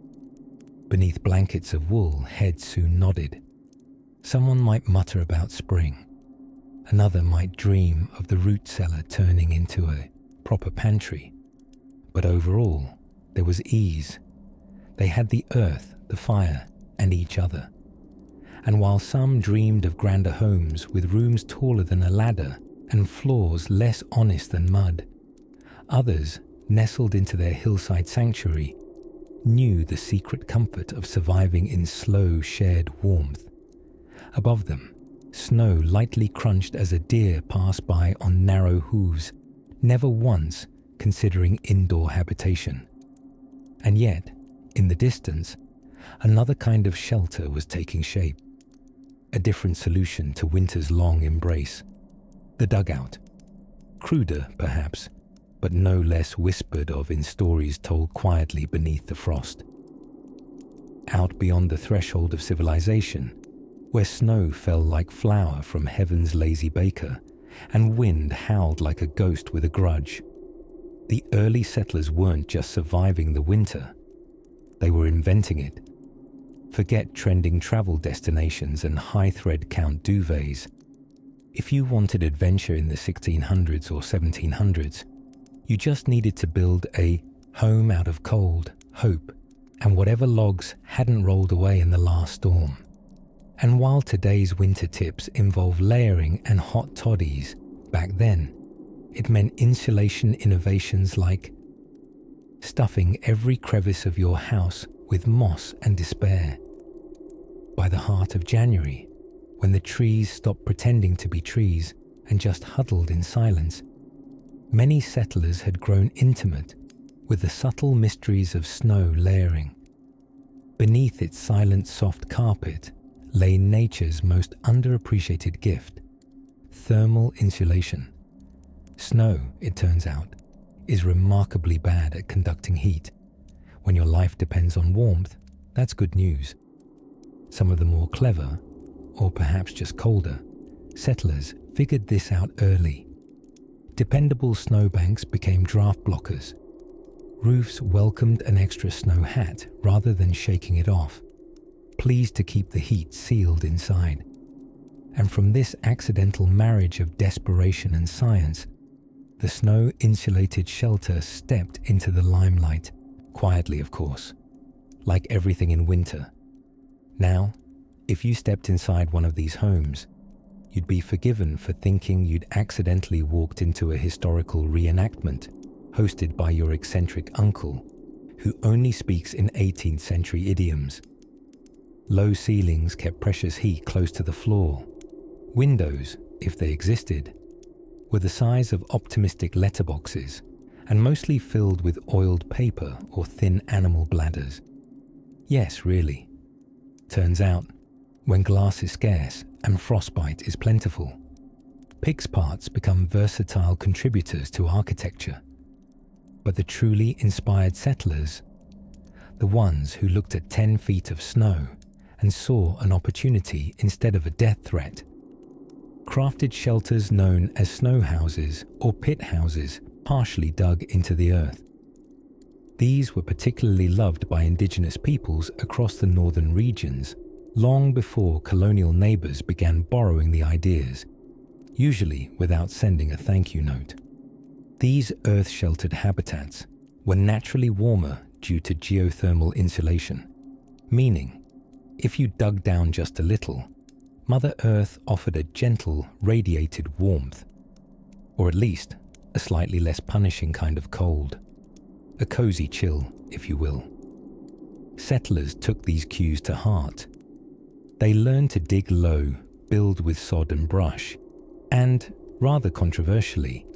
Beneath blankets of wool, heads soon nodded. Someone might mutter about spring. Another might dream of the root cellar turning into a proper pantry. But overall, there was ease. They had the earth, the fire, and each other. And while some dreamed of grander homes with rooms taller than a ladder and floors less honest than mud, others, nestled into their hillside sanctuary, knew the secret comfort of surviving in slow, shared warmth. Above them, snow lightly crunched as a deer passed by on narrow hooves, never once considering indoor habitation. And yet, in the distance, another kind of shelter was taking shape. A different solution to winter's long embrace. The dugout. Cruder, perhaps, but no less whispered of in stories told quietly beneath the frost. Out beyond the threshold of civilization, where snow fell like flour from heaven's lazy baker, and wind howled like a ghost with a grudge, the early settlers weren't just surviving the winter, they were inventing it. Forget trending travel destinations and high-thread count duvets. If you wanted adventure in the 1600s or 1700s, you just needed to build a home out of cold, hope, and whatever logs hadn't rolled away in the last storm. And while today's winter tips involve layering and hot toddies, back then, it meant insulation innovations like stuffing every crevice of your house with moss and despair. By the heart of January, when the trees stopped pretending to be trees and just huddled in silence, many settlers had grown intimate with the subtle mysteries of snow layering. Beneath its silent soft carpet lay nature's most underappreciated gift, thermal insulation. Snow, it turns out, is remarkably bad at conducting heat. When your life depends on warmth, that's good news. Some of the more clever, or perhaps just colder, settlers figured this out early. Dependable snowbanks became draft blockers. Roofs welcomed an extra snow hat rather than shaking it off, pleased to keep the heat sealed inside. And from this accidental marriage of desperation and science, the snow-insulated shelter stepped into the limelight, quietly of course, like everything in winter. Now, if you stepped inside one of these homes, you'd be forgiven for thinking you'd accidentally walked into a historical reenactment hosted by your eccentric uncle, who only speaks in 18th century idioms. Low ceilings kept precious heat close to the floor. Windows, if they existed, were the size of optimistic letterboxes and mostly filled with oiled paper or thin animal bladders. Yes, really. Turns out, when glass is scarce and frostbite is plentiful, pigs' parts become versatile contributors to architecture. But the truly inspired settlers, the ones who looked at 10 feet of snow and saw an opportunity instead of a death threat, crafted shelters known as snow houses or pit houses partially dug into the earth. These were particularly loved by indigenous peoples across the northern regions long before colonial neighbors began borrowing the ideas, usually without sending a thank you note. These earth-sheltered habitats were naturally warmer due to geothermal insulation, meaning if you dug down just a little, Mother Earth offered a gentle, radiated warmth, or at least a slightly less punishing kind of cold, a cozy chill, if you will. Settlers took these cues to heart. They learned to dig low, build with sod and brush, and, rather controversially,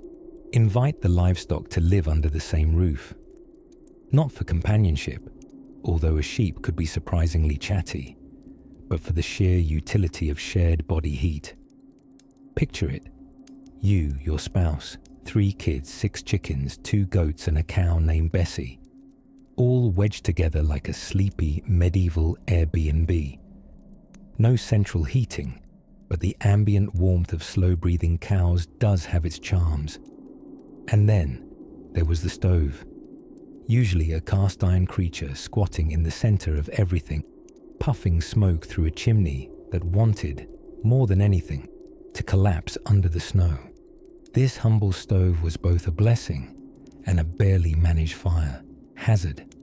invite the livestock to live under the same roof. Not for companionship, although a sheep could be surprisingly chatty, but for the sheer utility of shared body heat. Picture it. You, your spouse, 3 kids, 6 chickens, 2 goats and a cow named Bessie, all wedged together like a sleepy medieval Airbnb. No central heating, but the ambient warmth of slow-breathing cows does have its charms. And then there was the stove, usually a cast-iron creature squatting in the center of everything, puffing smoke through a chimney that wanted, more than anything, to collapse under the snow. This humble stove was both a blessing and a barely managed fire hazard.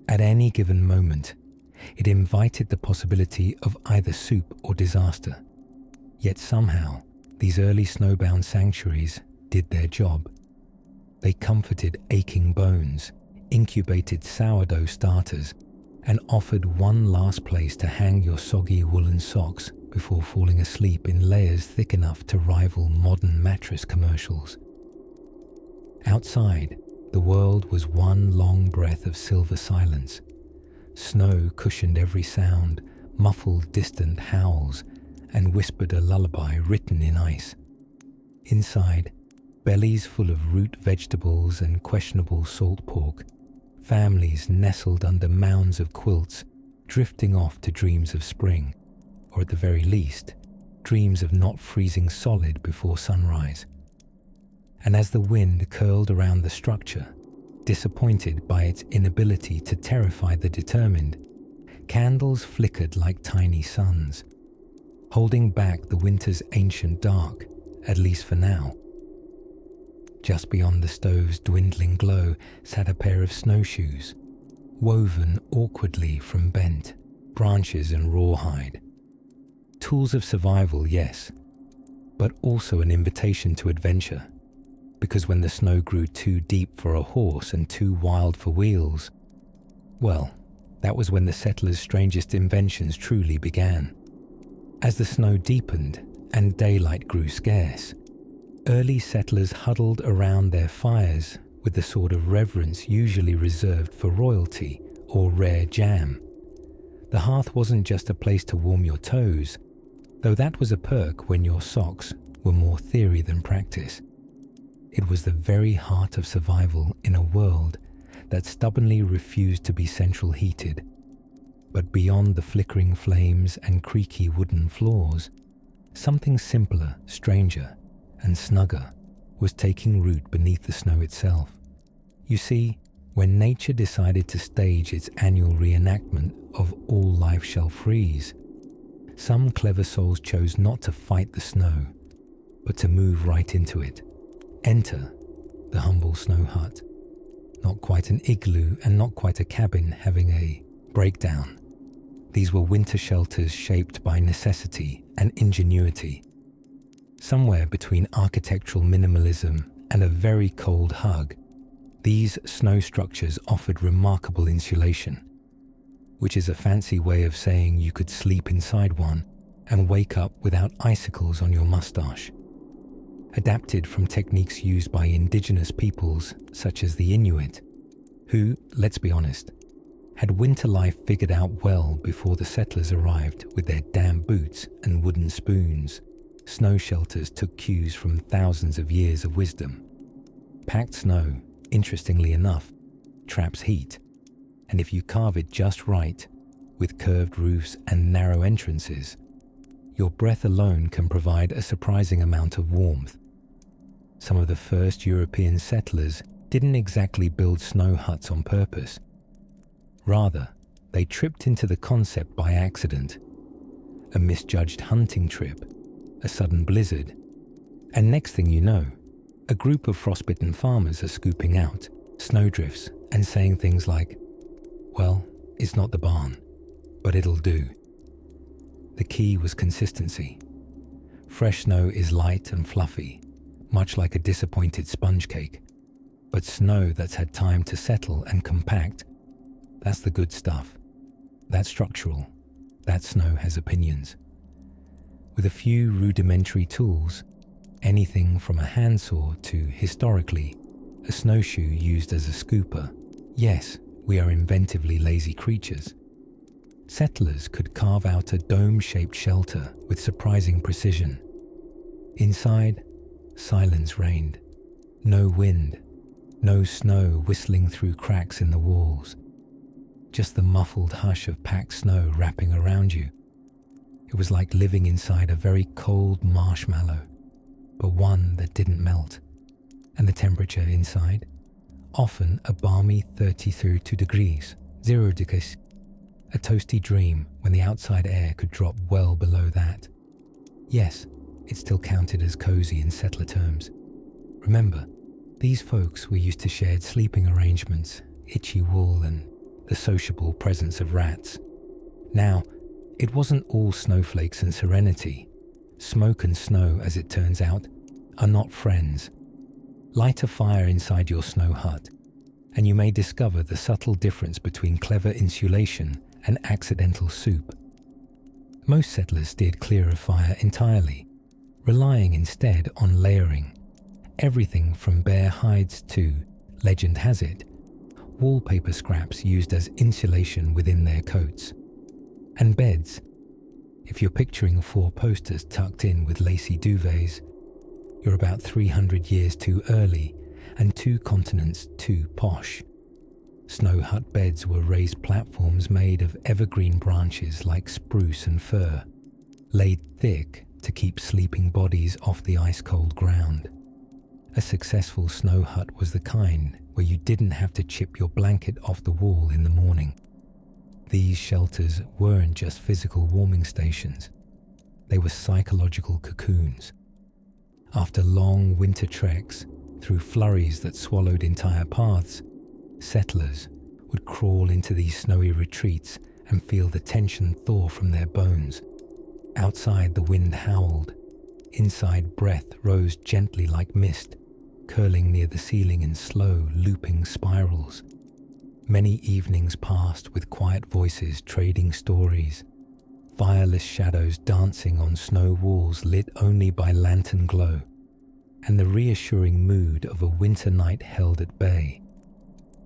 At any given moment, it invited the possibility of either soup or disaster. Yet somehow, these early snowbound sanctuaries did their job. They comforted aching bones, incubated sourdough starters, and offered one last place to hang your soggy woolen socks before falling asleep in layers thick enough to rival modern mattress commercials. Outside, the world was one long breath of silver silence. Snow cushioned every sound, muffled distant howls, and whispered a lullaby written in ice. Inside, bellies full of root vegetables and questionable salt pork, families nestled under mounds of quilts, drifting off to dreams of spring, or at the very least, dreams of not freezing solid before sunrise. And as the wind curled around the structure, disappointed by its inability to terrify the determined, candles flickered like tiny suns, holding back the winter's ancient dark, at least for now. Just beyond the stove's dwindling glow sat a pair of snowshoes, woven awkwardly from bent branches and rawhide. Tools of survival, yes, but also an invitation to adventure, because when the snow grew too deep for a horse and too wild for wheels, well, that was when the settlers' strangest inventions truly began. As the snow deepened and daylight grew scarce, early settlers huddled around their fires with the sort of reverence usually reserved for royalty or rare jam. The hearth wasn't just a place to warm your toes, though that was a perk when your socks were more theory than practice. It was the very heart of survival in a world that stubbornly refused to be central heated. But beyond the flickering flames and creaky wooden floors, something simpler, stranger, and snugger was taking root beneath the snow itself. You see, when nature decided to stage its annual reenactment of All Life Shall Freeze, some clever souls chose not to fight the snow, but to move right into it. Enter the humble snow hut. Not quite an igloo and not quite a cabin having a breakdown. These were winter shelters shaped by necessity and ingenuity. Somewhere between architectural minimalism and a very cold hug, these snow structures offered remarkable insulation, which is a fancy way of saying you could sleep inside one and wake up without icicles on your mustache. Adapted from techniques used by indigenous peoples such as the Inuit, who, let's be honest, had winter life figured out well before the settlers arrived with their damp boots and wooden spoons. Snow shelters took cues from thousands of years of wisdom. Packed snow, interestingly enough, traps heat, and if you carve it just right, with curved roofs and narrow entrances, your breath alone can provide a surprising amount of warmth. Some of the first European settlers didn't exactly build snow huts on purpose. Rather, they tripped into the concept by accident. A misjudged hunting trip, a sudden blizzard, and next thing you know, a group of frostbitten farmers are scooping out snowdrifts and saying things like, "Well, it's not the barn, but it'll do." The key was consistency. Fresh snow is light and fluffy, much like a disappointed sponge cake. But snow that's had time to settle and compact, that's the good stuff. That's structural. That snow has opinions. With a few rudimentary tools, anything from a handsaw to, historically, a snowshoe used as a scooper, yes, we are inventively lazy creatures. Settlers could carve out a dome-shaped shelter with surprising precision. Inside, silence reigned. No wind, no snow whistling through cracks in the walls. Just the muffled hush of packed snow wrapping around you. It was like living inside a very cold marshmallow, but one that didn't melt. And the temperature inside? Often a balmy 32 degrees, 0 degrees. A toasty dream when the outside air could drop well below that. Yes, it still counted as cozy in settler terms. Remember, these folks were used to shared sleeping arrangements, itchy wool, and the sociable presence of rats. Now, it wasn't all snowflakes and serenity. Smoke and snow, as it turns out, are not friends. Light a fire inside your snow hut, and you may discover the subtle difference between clever insulation and accidental soup. Most settlers steered clear of fire entirely, relying instead on layering. Everything from bare hides to, legend has it, wallpaper scraps used as insulation within their coats. And beds. If you're picturing 4 posters tucked in with lacy duvets, you're about 300 years too early and 2 continents too posh. Snow hut beds were raised platforms made of evergreen branches like spruce and fir, laid thick to keep sleeping bodies off the ice-cold ground. A successful snow hut was the kind where you didn't have to chip your blanket off the wall in the morning. These shelters weren't just physical warming stations. They were psychological cocoons. After long winter treks through flurries that swallowed entire paths, settlers would crawl into these snowy retreats and feel the tension thaw from their bones. Outside, the wind howled. Inside, breath rose gently like mist, curling near the ceiling in slow, looping spirals. Many evenings passed with quiet voices trading stories, fireless shadows dancing on snow walls lit only by lantern glow, and the reassuring mood of a winter night held at bay.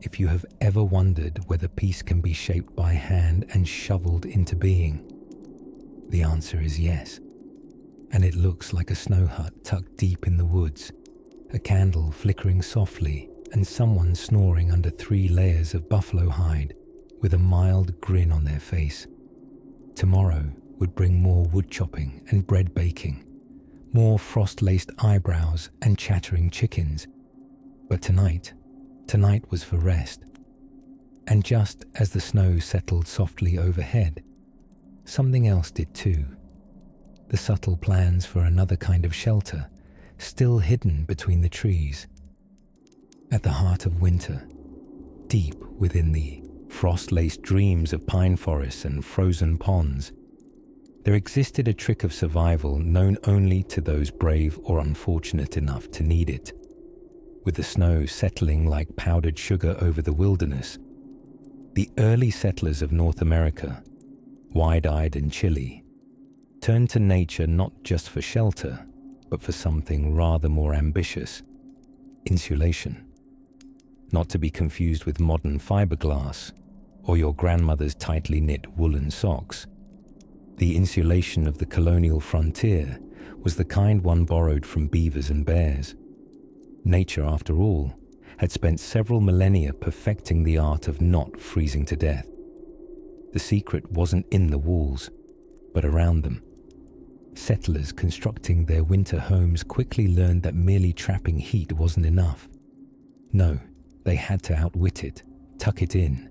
If you have ever wondered whether peace can be shaped by hand and shoveled into being, the answer is yes. And it looks like a snow hut tucked deep in the woods, a candle flickering softly, and someone snoring under 3 layers of buffalo hide with a mild grin on their face. Tomorrow would bring more wood chopping and bread baking, more frost-laced eyebrows and chattering chickens. But tonight was for rest. And just as the snow settled softly overhead, something else did too. The subtle plans for another kind of shelter, still hidden between the trees. At the heart of winter, deep within the frost-laced dreams of pine forests and frozen ponds, there existed a trick of survival known only to those brave or unfortunate enough to need it. With the snow settling like powdered sugar over the wilderness, the early settlers of North America, wide-eyed and chilly, turned to nature not just for shelter, but for something rather more ambitious: insulation. Not to be confused with modern fiberglass or your grandmother's tightly knit woolen socks. The insulation of the colonial frontier was the kind one borrowed from beavers and bears. Nature, after all, had spent several millennia perfecting the art of not freezing to death. The secret wasn't in the walls, but around them. Settlers constructing their winter homes quickly learned that merely trapping heat wasn't enough. No, they had to outwit it, tuck it in,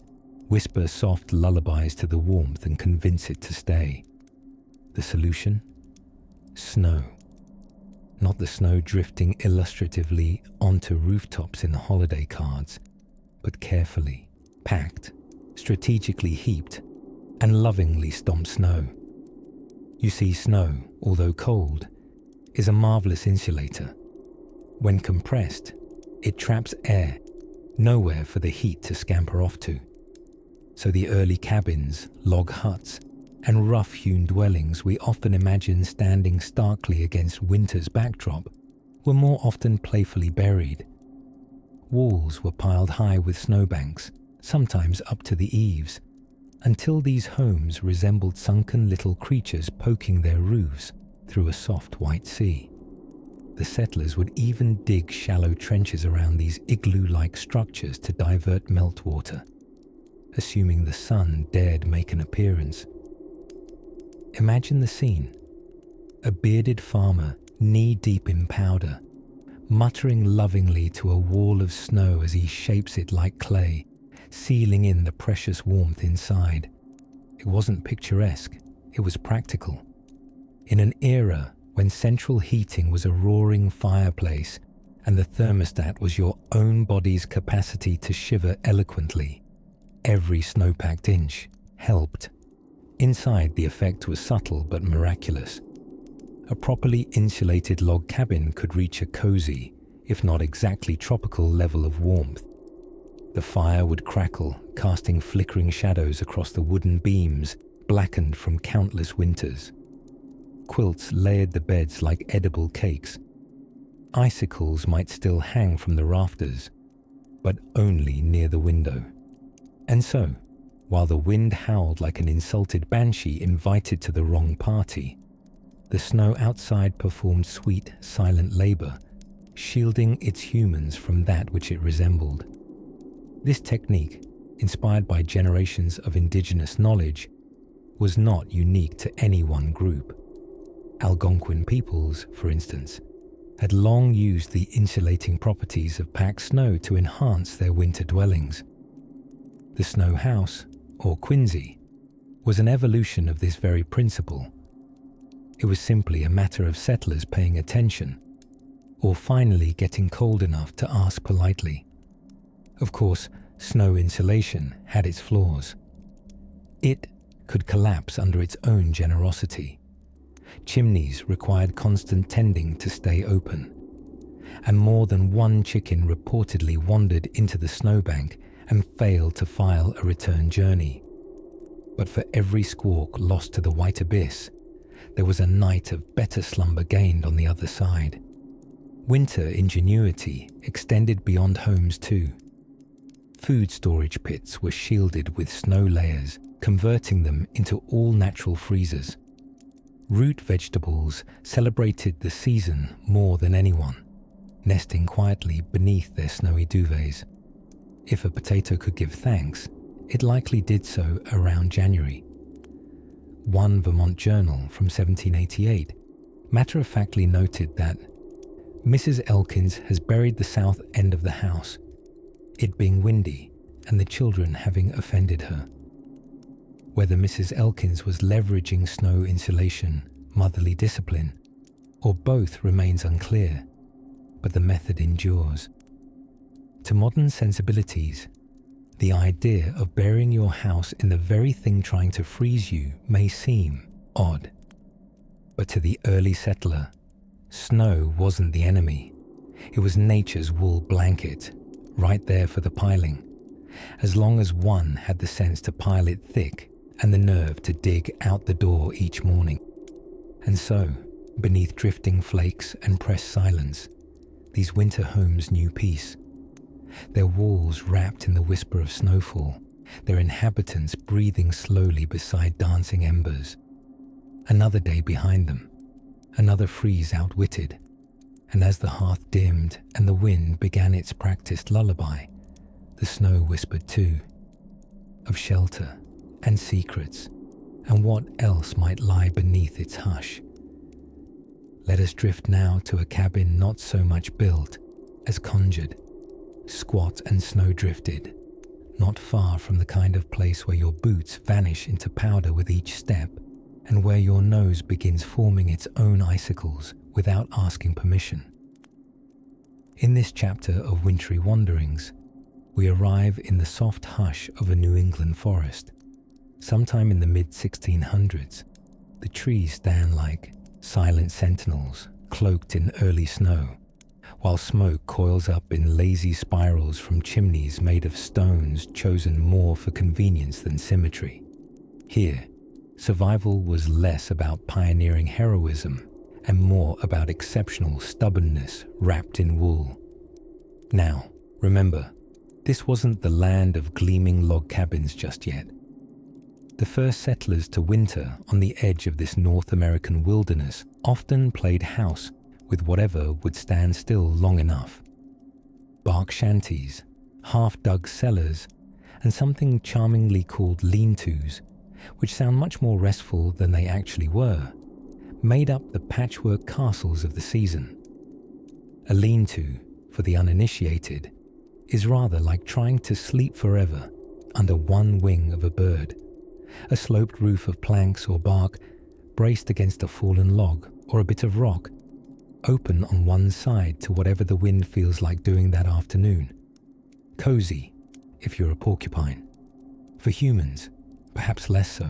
whisper soft lullabies to the warmth and convince it to stay. The solution? Snow. Not the snow drifting illustratively onto rooftops in the holiday cards, but carefully, packed, strategically heaped, and lovingly stomped snow. You see, snow, although cold, is a marvelous insulator. When compressed, it traps air, nowhere for the heat to scamper off to. So the early cabins, log huts, and rough-hewn dwellings we often imagine standing starkly against winter's backdrop were more often playfully buried. Walls were piled high with snowbanks, sometimes up to the eaves, until these homes resembled sunken little creatures poking their roofs through a soft white sea. The settlers would even dig shallow trenches around these igloo-like structures to divert meltwater, assuming the sun dared make an appearance. Imagine the scene. A bearded farmer, knee-deep in powder, muttering lovingly to a wall of snow as he shapes it like clay, sealing in the precious warmth inside. It wasn't picturesque, it was practical. In an era when central heating was a roaring fireplace and the thermostat was your own body's capacity to shiver eloquently, every snow-packed inch helped. Inside, the effect was subtle but miraculous. A properly insulated log cabin could reach a cozy, if not exactly tropical level of warmth. The fire would crackle, casting flickering shadows across the wooden beams, blackened from countless winters. Quilts layered the beds like edible cakes. Icicles might still hang from the rafters, but only near the window. And so, while the wind howled like an insulted banshee invited to the wrong party, the snow outside performed sweet, silent labor, shielding its humans from that which it resembled. This technique, inspired by generations of indigenous knowledge, was not unique to any one group. Algonquin peoples, for instance, had long used the insulating properties of packed snow to enhance their winter dwellings. The snow house, or Quincy, was an evolution of this very principle. It was simply a matter of settlers paying attention, or finally getting cold enough to ask politely. Of course, snow insulation had its flaws. It could collapse under its own generosity. Chimneys required constant tending to stay open, and more than one chicken reportedly wandered into the snowbank and failed to file a return journey. But for every squawk lost to the white abyss, there was a night of better slumber gained on the other side. Winter ingenuity extended beyond homes too. Food storage pits were shielded with snow layers, converting them into all-natural freezers. Root vegetables celebrated the season more than anyone. nesting quietly beneath their snowy duvets. If a potato could give thanks, it likely did so around January. One Vermont journal from 1788 matter-of-factly noted that Mrs. Elkins has buried the south end of the house, it being windy and the children having offended her. Whether Mrs. Elkins was leveraging snow insulation, motherly discipline, or both remains unclear, but the method endures. To modern sensibilities, the idea of burying your house in the very thing trying to freeze you may seem odd. But to the early settler, snow wasn't the enemy. It was nature's wool blanket, right there for the piling, as long as one had the sense to pile it thick and the nerve to dig out the door each morning. And so, beneath drifting flakes and pressed silence, these winter homes knew peace. Their walls wrapped in the whisper of snowfall, their inhabitants breathing slowly beside dancing embers. Another day behind them, another freeze outwitted, and as the hearth dimmed and the wind began its practiced lullaby, the snow whispered too, of shelter and secrets and what else might lie beneath its hush. Let us drift now to a cabin not so much built as conjured, squat and snow-drifted, not far from the kind of place where your boots vanish into powder with each step and where your nose begins forming its own icicles without asking permission. In this chapter of Wintry Wanderings, we arrive in the soft hush of a New England forest. Sometime in the mid-1600s, the trees stand like silent sentinels cloaked in early snow, while smoke coils up in lazy spirals from chimneys made of stones chosen more for convenience than symmetry. Here, survival was less about pioneering heroism and more about exceptional stubbornness wrapped in wool. Now, remember, this wasn't the land of gleaming log cabins just yet. The first settlers to winter on the edge of this North American wilderness often played house with whatever would stand still long enough. Bark shanties, half-dug cellars, and something charmingly called lean-tos, which sound much more restful than they actually were, made up the patchwork castles of the season. A lean-to, for the uninitiated, is rather like trying to sleep forever under one wing of a bird, a sloped roof of planks or bark braced against a fallen log or a bit of rock, open on one side to whatever the wind feels like doing that afternoon. Cozy, if you're a porcupine. For humans, perhaps less so.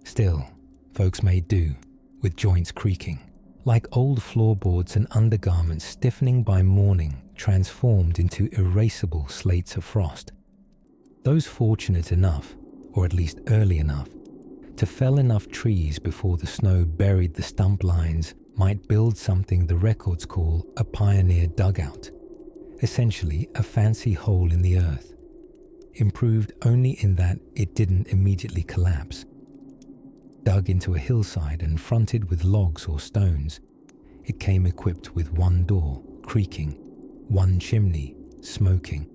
Still, folks made do, with joints creaking, like old floorboards and undergarments stiffening by morning, transformed into erasable slates of frost. Those fortunate enough, or at least early enough, to fell enough trees before the snow buried the stump lines might build something the records call a pioneer dugout, essentially a fancy hole in the earth, improved only in that it didn't immediately collapse. Dug into a hillside and fronted with logs or stones, it came equipped with one door, creaking, one chimney, smoking,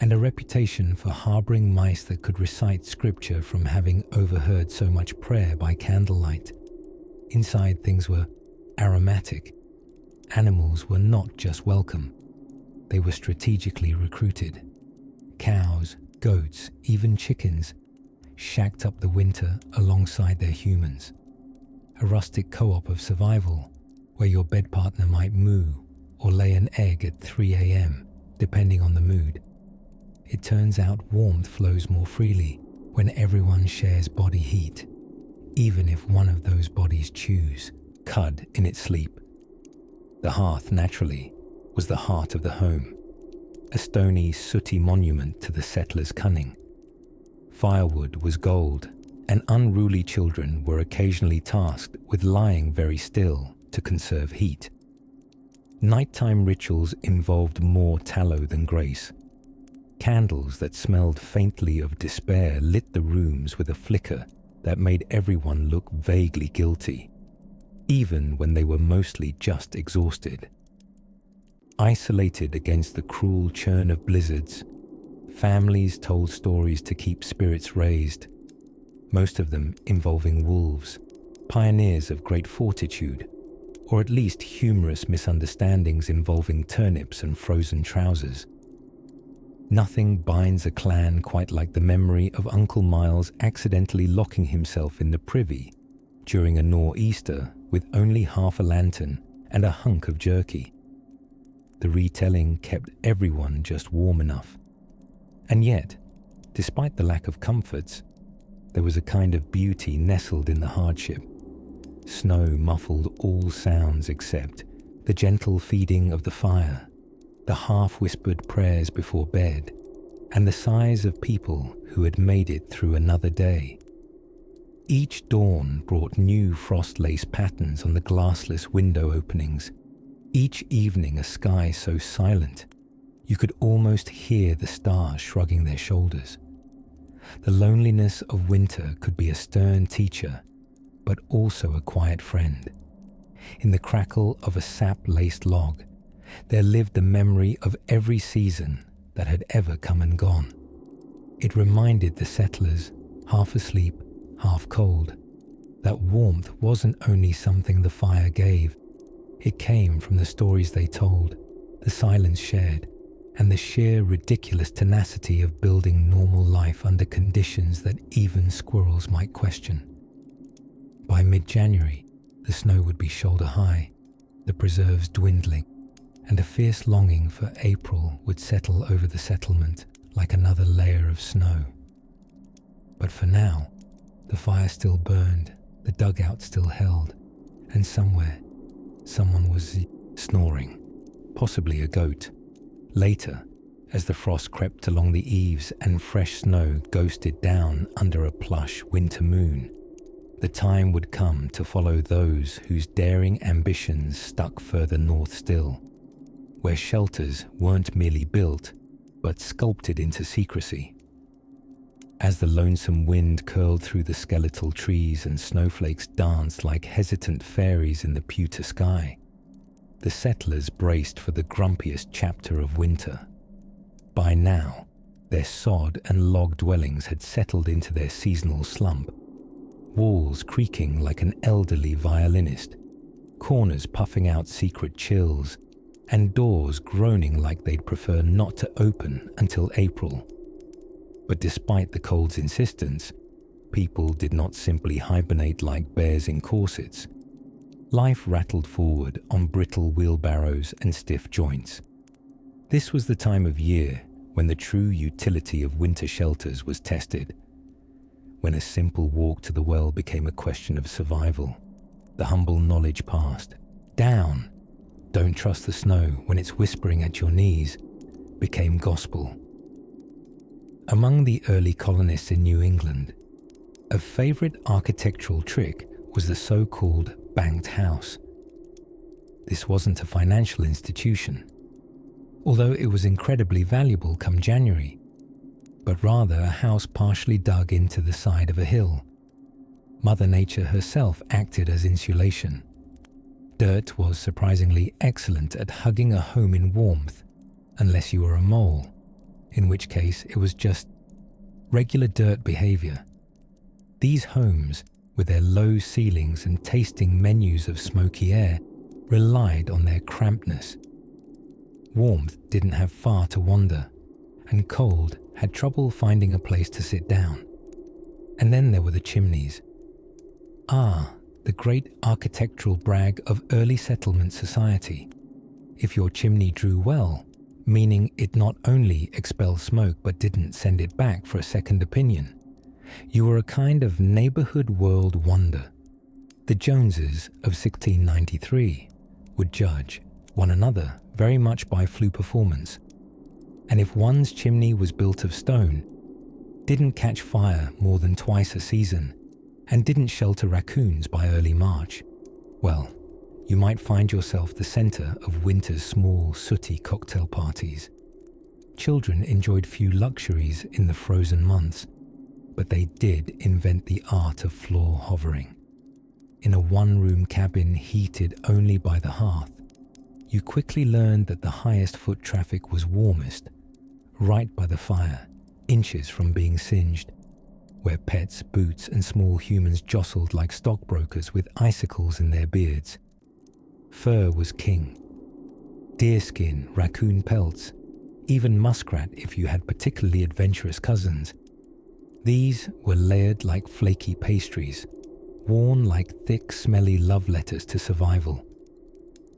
and a reputation for harboring mice that could recite scripture from having overheard so much prayer by candlelight. Inside, things were aromatic. Animals were not just welcome. They were strategically recruited. Cows, goats, even chickens, shacked up the winter alongside their humans. A rustic co-op of survival, where your bed partner might moo or lay an egg at 3 a.m., depending on the mood. It turns out warmth flows more freely when everyone shares body heat, even if one of those bodies chews cud in its sleep. The hearth, naturally, was the heart of the home, a stony, sooty monument to the settler's cunning. Firewood was gold, and unruly children were occasionally tasked with lying very still to conserve heat. Nighttime rituals involved more tallow than grace. Candles that smelled faintly of despair lit the rooms with a flicker that made everyone look vaguely guilty, even when they were mostly just exhausted. Isolated against the cruel churn of blizzards, families told stories to keep spirits raised, most of them involving wolves, pioneers of great fortitude, or at least humorous misunderstandings involving turnips and frozen trousers. Nothing binds a clan quite like the memory of Uncle Miles accidentally locking himself in the privy during a nor'easter with only half a lantern and a hunk of jerky. The retelling kept everyone just warm enough. And yet, despite the lack of comforts, there was a kind of beauty nestled in the hardship. Snow muffled all sounds except the gentle feeding of the fire, the half-whispered prayers before bed, and the sighs of people who had made it through another day. Each dawn brought new frost-lace patterns on the glassless window openings, each evening a sky so silent you could almost hear the stars shrugging their shoulders. The loneliness of winter could be a stern teacher, but also a quiet friend. In the crackle of a sap-laced log, there lived the memory of every season that had ever come and gone. It reminded the settlers, half asleep, half cold, that warmth wasn't only something the fire gave. It came from the stories they told, the silence shared, and the sheer ridiculous tenacity of building normal life under conditions that even squirrels might question. By mid-January, the snow would be shoulder high, the preserves dwindling, and a fierce longing for April would settle over the settlement like another layer of snow. But for now, the fire still burned, the dugout still held, and somewhere, someone was snoring, possibly a goat. Later, as the frost crept along the eaves and fresh snow ghosted down under a plush winter moon, the time would come to follow those whose daring ambitions stuck further north still, where shelters weren't merely built, but sculpted into secrecy. As the lonesome wind curled through the skeletal trees and snowflakes danced like hesitant fairies in the pewter sky, the settlers braced for the grumpiest chapter of winter. By now, their sod and log dwellings had settled into their seasonal slump, walls creaking like an elderly violinist, corners puffing out secret chills, and doors groaning like they'd prefer not to open until April. But despite the cold's insistence, people did not simply hibernate like bears in corsets. Life rattled forward on brittle wheelbarrows and stiff joints. This was the time of year when the true utility of winter shelters was tested, when a simple walk to the well became a question of survival. The humble knowledge passed. Down, don't trust the snow when it's whispering at your knees, became gospel. Among the early colonists in New England, a favorite architectural trick was the so-called banked house. This wasn't a financial institution, although it was incredibly valuable come January, but rather a house partially dug into the side of a hill. Mother Nature herself acted as insulation. Dirt was surprisingly excellent at hugging a home in warmth, unless you were a mole, in which case it was just regular dirt behavior. These homes, with their low ceilings and tasting menus of smoky air, relied on their crampedness. Warmth didn't have far to wander, and cold had trouble finding a place to sit down. And then there were the chimneys. The great architectural brag of early settlement society. If your chimney drew well, meaning it not only expelled smoke but didn't send it back for a second opinion, you were a kind of neighborhood world wonder. The Joneses of 1693 would judge one another very much by flue performance, and if one's chimney was built of stone, didn't catch fire more than twice a season, and didn't shelter raccoons by early March, well, you might find yourself the center of winter's small, sooty cocktail parties. Children enjoyed few luxuries in the frozen months, but they did invent the art of floor hovering. In a one-room cabin heated only by the hearth, you quickly learned that the highest foot traffic was warmest, right by the fire, inches from being singed, where pets, boots, and small humans jostled like stockbrokers with icicles in their beards. Fur was king. Deerskin, raccoon pelts, even muskrat if you had particularly adventurous cousins. These were layered like flaky pastries, worn like thick, smelly love letters to survival.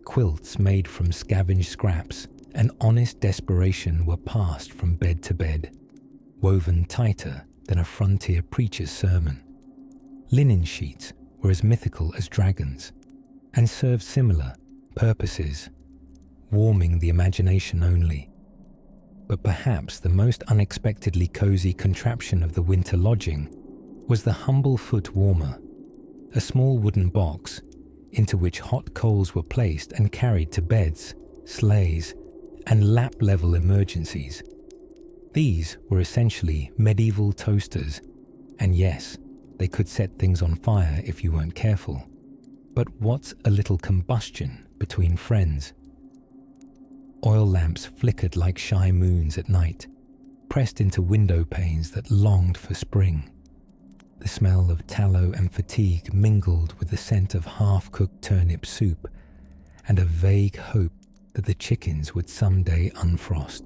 Quilts made from scavenged scraps and honest desperation were passed from bed to bed, woven tighter than a frontier preacher's sermon. Linen sheets were as mythical as dragons and served similar purposes, warming the imagination only. But perhaps the most unexpectedly cozy contraption of the winter lodging was the humble foot warmer, a small wooden box into which hot coals were placed and carried to beds, sleighs, and lap-level emergencies. These were essentially medieval toasters, and yes, they could set things on fire if you weren't careful. But what's a little combustion between friends? Oil lamps flickered like shy moons at night, pressed into window panes that longed for spring. The smell of tallow and fatigue mingled with the scent of half-cooked turnip soup and a vague hope that the chickens would someday unfrost.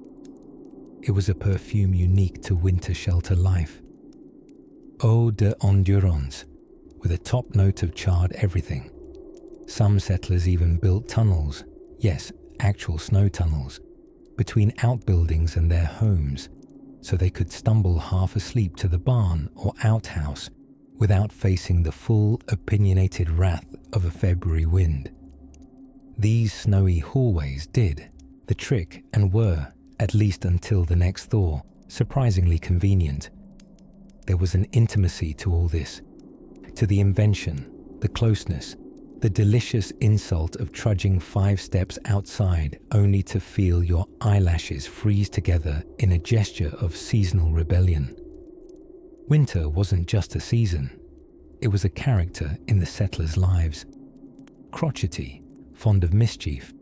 It was a perfume unique to winter shelter life. Eau d'endurance, with a top note of charred everything. Some settlers even built tunnels, yes, actual snow tunnels, between outbuildings and their homes, so they could stumble half asleep to the barn or outhouse without facing the full, opinionated wrath of a February wind. These snowy hallways did the trick and were, at least until the next thaw, surprisingly convenient. There was an intimacy to all this, to the invention, the closeness, the delicious insult of trudging 5 steps outside only to feel your eyelashes freeze together in a gesture of seasonal rebellion. Winter wasn't just a season, it was a character in the settlers' lives. Crotchety, fond of mischief,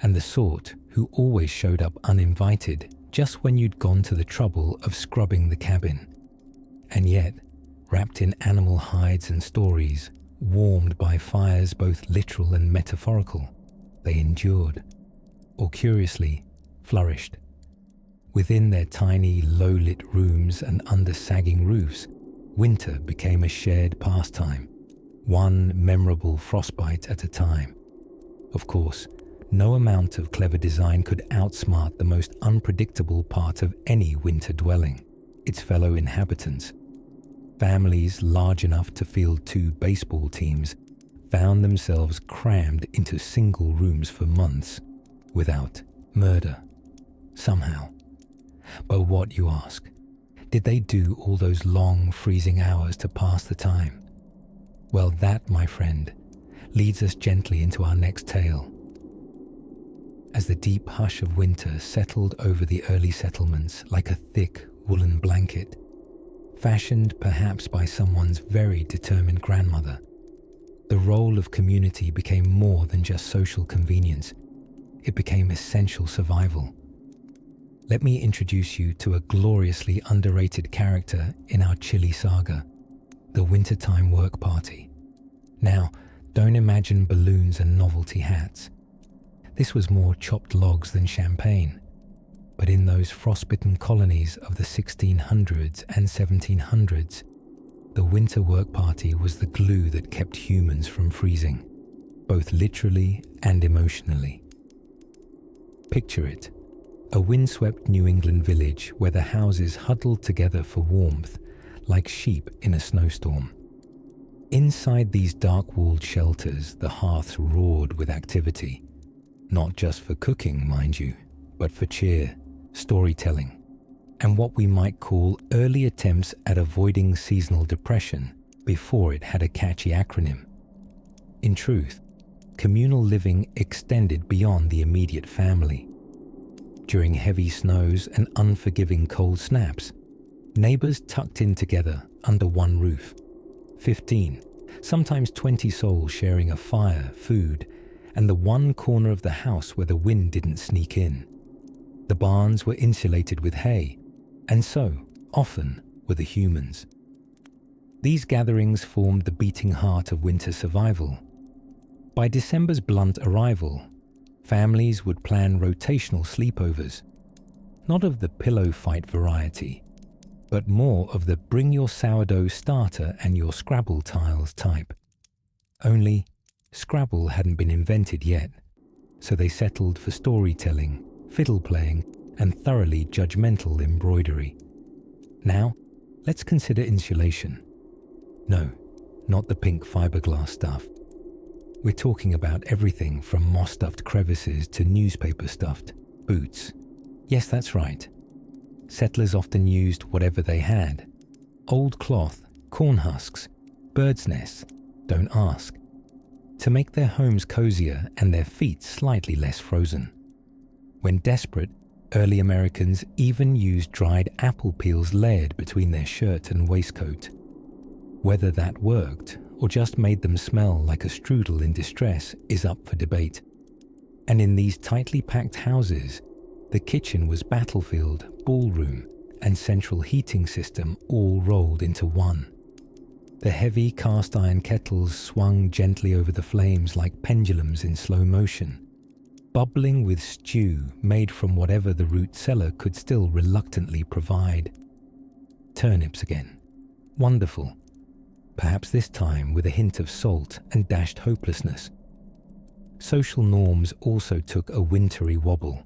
and the sort who always showed up uninvited just when you'd gone to the trouble of scrubbing the cabin. And yet, wrapped in animal hides and stories, warmed by fires both literal and metaphorical, they endured, or curiously, flourished. Within their tiny, low-lit rooms and under sagging roofs, winter became a shared pastime, one memorable frostbite at a time. Of course, no amount of clever design could outsmart the most unpredictable part of any winter dwelling, its fellow inhabitants. Families large enough to field 2 baseball teams found themselves crammed into single rooms for months, without murder, somehow. But what, you ask? Did they do all those long, freezing hours to pass the time? Well, that, my friend, leads us gently into our next tale. As the deep hush of winter settled over the early settlements like a thick woolen blanket, fashioned perhaps by someone's very determined grandmother, the role of community became more than just social convenience. It became essential survival. Let me introduce you to a gloriously underrated character in our chilly saga, the wintertime work party. Now, don't imagine balloons and novelty hats. This was more chopped logs than champagne. But in those frostbitten colonies of the 1600s and 1700s, the winter work party was the glue that kept humans from freezing, both literally and emotionally. Picture it, a windswept New England village where the houses huddled together for warmth like sheep in a snowstorm. Inside these dark-walled shelters, the hearths roared with activity, not just for cooking, mind you, but for cheer, storytelling, and what we might call early attempts at avoiding seasonal depression before it had a catchy acronym. In truth, communal living extended beyond the immediate family. During heavy snows and unforgiving cold snaps, neighbors tucked in together under one roof, 15, sometimes 20 souls sharing a fire, food, and the one corner of the house where the wind didn't sneak in. The barns were insulated with hay, and so, often, were the humans. These gatherings formed the beating heart of winter survival. By December's blunt arrival, families would plan rotational sleepovers, not of the pillow fight variety, but more of the bring your sourdough starter and your Scrabble tiles type. Only, Scrabble hadn't been invented yet, so they settled for storytelling, fiddle playing, and thoroughly judgmental embroidery. Now, let's consider insulation. No, not the pink fiberglass stuff. We're talking about everything from moss-stuffed crevices to newspaper-stuffed boots. Yes, that's right. Settlers often used whatever they had. Old cloth, corn husks, birds' nests, don't ask, to make their homes cozier and their feet slightly less frozen. When desperate, early Americans even used dried apple peels layered between their shirt and waistcoat. Whether that worked or just made them smell like a strudel in distress is up for debate. And in these tightly packed houses, the kitchen was battlefield, ballroom, and central heating system all rolled into one. The heavy cast iron kettles swung gently over the flames like pendulums in slow motion, bubbling with stew made from whatever the root cellar could still reluctantly provide. Turnips again. Wonderful. Perhaps this time with a hint of salt and dashed hopelessness. Social norms also took a wintry wobble.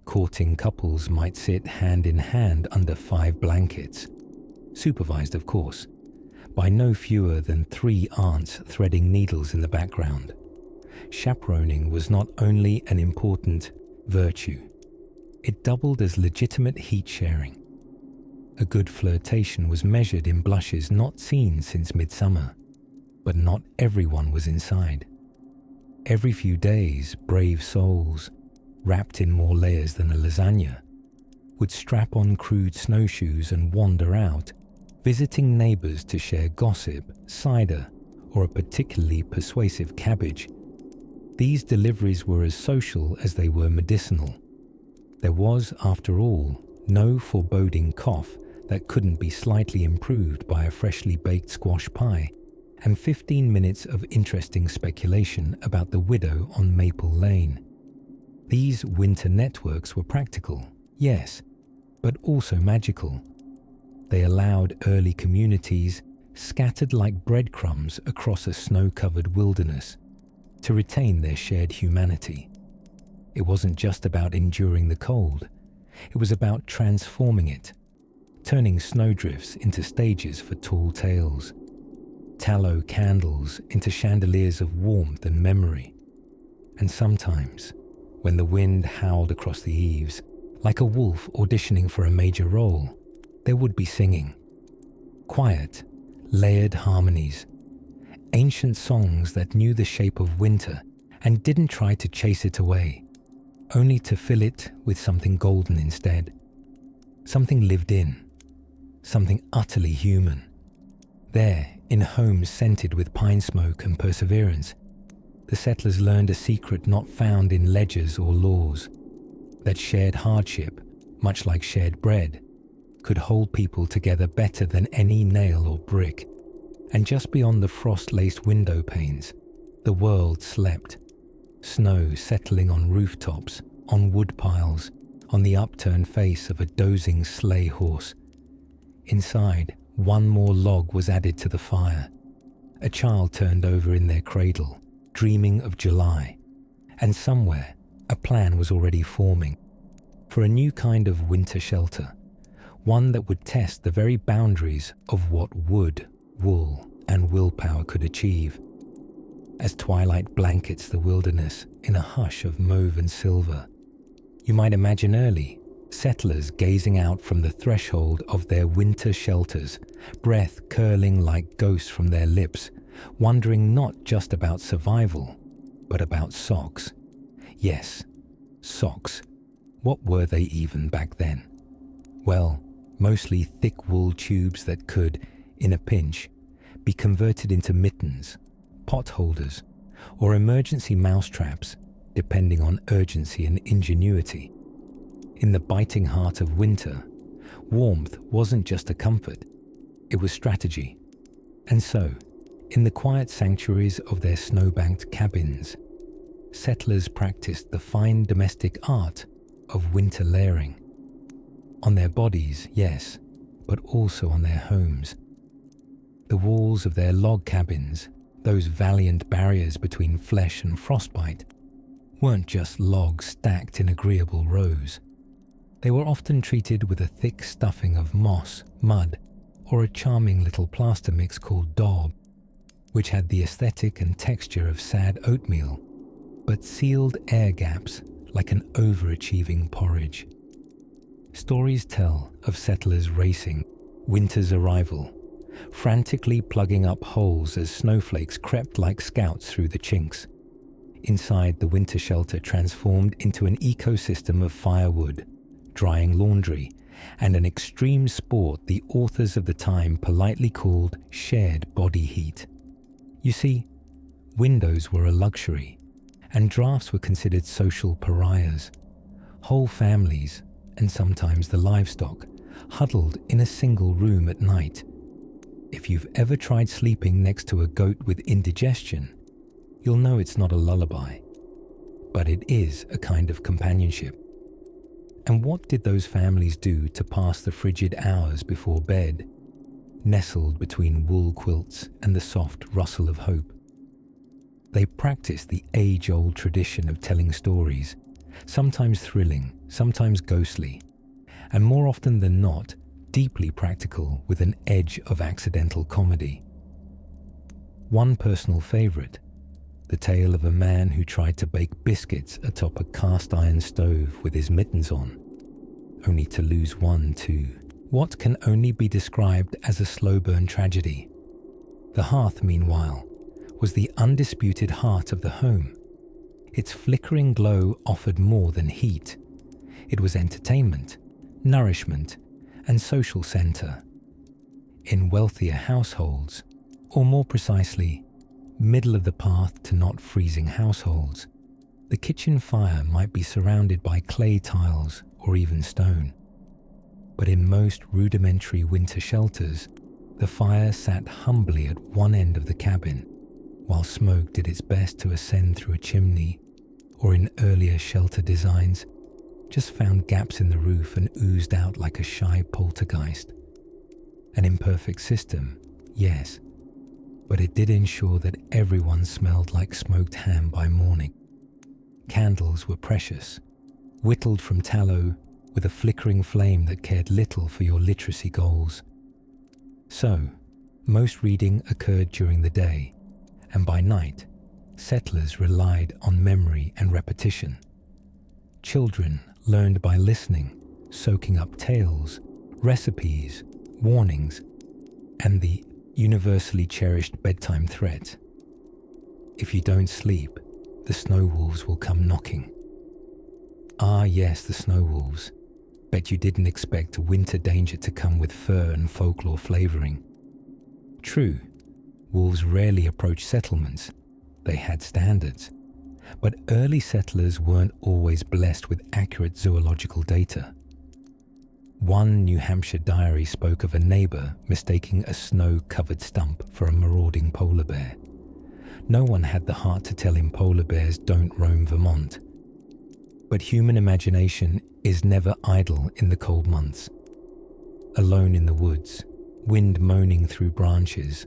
Courting couples might sit hand in hand under 5 blankets, supervised of course, by no fewer than 3 aunts threading needles in the background. Chaperoning was not only an important virtue, it doubled as legitimate heat sharing. A good flirtation was measured in blushes not seen since midsummer, but not everyone was inside. Every few days, brave souls, wrapped in more layers than a lasagna, would strap on crude snowshoes and wander out, visiting neighbors to share gossip, cider, or a particularly persuasive cabbage. These deliveries were as social as they were medicinal. There was, after all, no foreboding cough that couldn't be slightly improved by a freshly baked squash pie, and 15 minutes of interesting speculation about the widow on Maple Lane. These winter networks were practical, yes, but also magical. They allowed early communities, scattered like breadcrumbs across a snow-covered wilderness, to retain their shared humanity. It wasn't just about enduring the cold, it was about transforming it, turning snowdrifts into stages for tall tales, tallow candles into chandeliers of warmth and memory. And sometimes, when the wind howled across the eaves, like a wolf auditioning for a major role, there would be singing. Quiet, layered harmonies, ancient songs that knew the shape of winter and didn't try to chase it away, only to fill it with something golden instead. Something lived in, something utterly human. There, in homes scented with pine smoke and perseverance, the settlers learned a secret not found in ledgers or laws, that shared hardship, much like shared bread, could hold people together better than any nail or brick. And just beyond the frost-laced window panes, the world slept, snow settling on rooftops, on wood piles, on the upturned face of a dozing sleigh horse. Inside, one more log was added to the fire. A child turned over in their cradle, dreaming of July, and somewhere a plan was already forming for a new kind of winter shelter, one that would test the very boundaries of what wood, wool, and willpower could achieve. As twilight blankets the wilderness in a hush of mauve and silver, you might imagine early settlers gazing out from the threshold of their winter shelters, breath curling like ghosts from their lips, wondering not just about survival, but about socks. Yes, socks. What were they even back then? Well, mostly thick wool tubes that could, in a pinch, be converted into mittens, pot holders, or emergency mousetraps, depending on urgency and ingenuity. In the biting heart of winter, warmth wasn't just a comfort, it was strategy. And so, in the quiet sanctuaries of their snow-banked cabins, settlers practiced the fine domestic art of winter layering. On their bodies, yes, but also on their homes. The walls of their log cabins, those valiant barriers between flesh and frostbite, weren't just logs stacked in agreeable rows. They were often treated with a thick stuffing of moss, mud, or a charming little plaster mix called daub, which had the aesthetic and texture of sad oatmeal, but sealed air gaps like an overachieving porridge. Stories tell of settlers racing winter's arrival, frantically plugging up holes as snowflakes crept like scouts through the chinks. Inside, the winter shelter transformed into an ecosystem of firewood, drying laundry, and an extreme sport the authors of the time politely called shared body heat. You see, windows were a luxury, and drafts were considered social pariahs. Whole families, and sometimes the livestock, huddled in a single room at night. If you've ever tried sleeping next to a goat with indigestion, you'll know it's not a lullaby, but it is a kind of companionship. And what did those families do to pass the frigid hours before bed, nestled between wool quilts and the soft rustle of hope? They practiced the age-old tradition of telling stories, sometimes thrilling, sometimes ghostly, and more often than not, deeply practical with an edge of accidental comedy. One personal favorite, the tale of a man who tried to bake biscuits atop a cast-iron stove with his mittens on, only to lose one too. What can only be described as a slow-burn tragedy. The hearth, meanwhile, was the undisputed heart of the home. Its flickering glow offered more than heat. It was entertainment, nourishment, and social center. In wealthier households, or more precisely, middle of the path to not freezing households, the kitchen fire might be surrounded by clay tiles or even stone. But in most rudimentary winter shelters, the fire sat humbly at one end of the cabin, while smoke did its best to ascend through a chimney, or in earlier shelter designs, just found gaps in the roof and oozed out like a shy poltergeist. An imperfect system, yes, but it did ensure that everyone smelled like smoked ham by morning. Candles were precious, whittled from tallow with a flickering flame that cared little for your literacy goals. So, most reading occurred during the day, and by night, settlers relied on memory and repetition. Children learned by listening, soaking up tales, recipes, warnings, and the universally cherished bedtime threat. If you don't sleep, the snow wolves will come knocking. Ah yes, the snow wolves. Bet you didn't expect winter danger to come with fur and folklore flavoring. True, wolves rarely approached settlements. They had standards. But early settlers weren't always blessed with accurate zoological data. One New Hampshire diary spoke of a neighbor mistaking a snow-covered stump for a marauding polar bear. No one had the heart to tell him polar bears don't roam Vermont. But human imagination is never idle in the cold months. Alone in the woods, wind moaning through branches,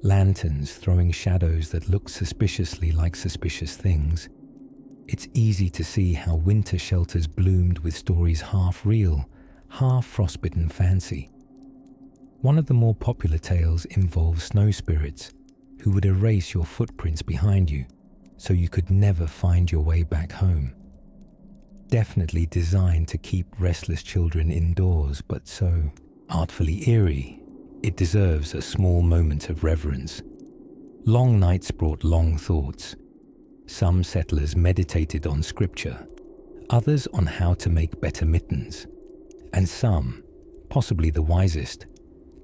lanterns throwing shadows that look suspiciously like suspicious things, it's easy to see how winter shelters bloomed with stories half real, half frostbitten fancy. One of the more popular tales involves snow spirits who would erase your footprints behind you so you could never find your way back home. Definitely designed to keep restless children indoors, but so artfully eerie, it deserves a small moment of reverence. Long nights brought long thoughts. Some settlers meditated on scripture, others on how to make better mittens, and some, possibly the wisest,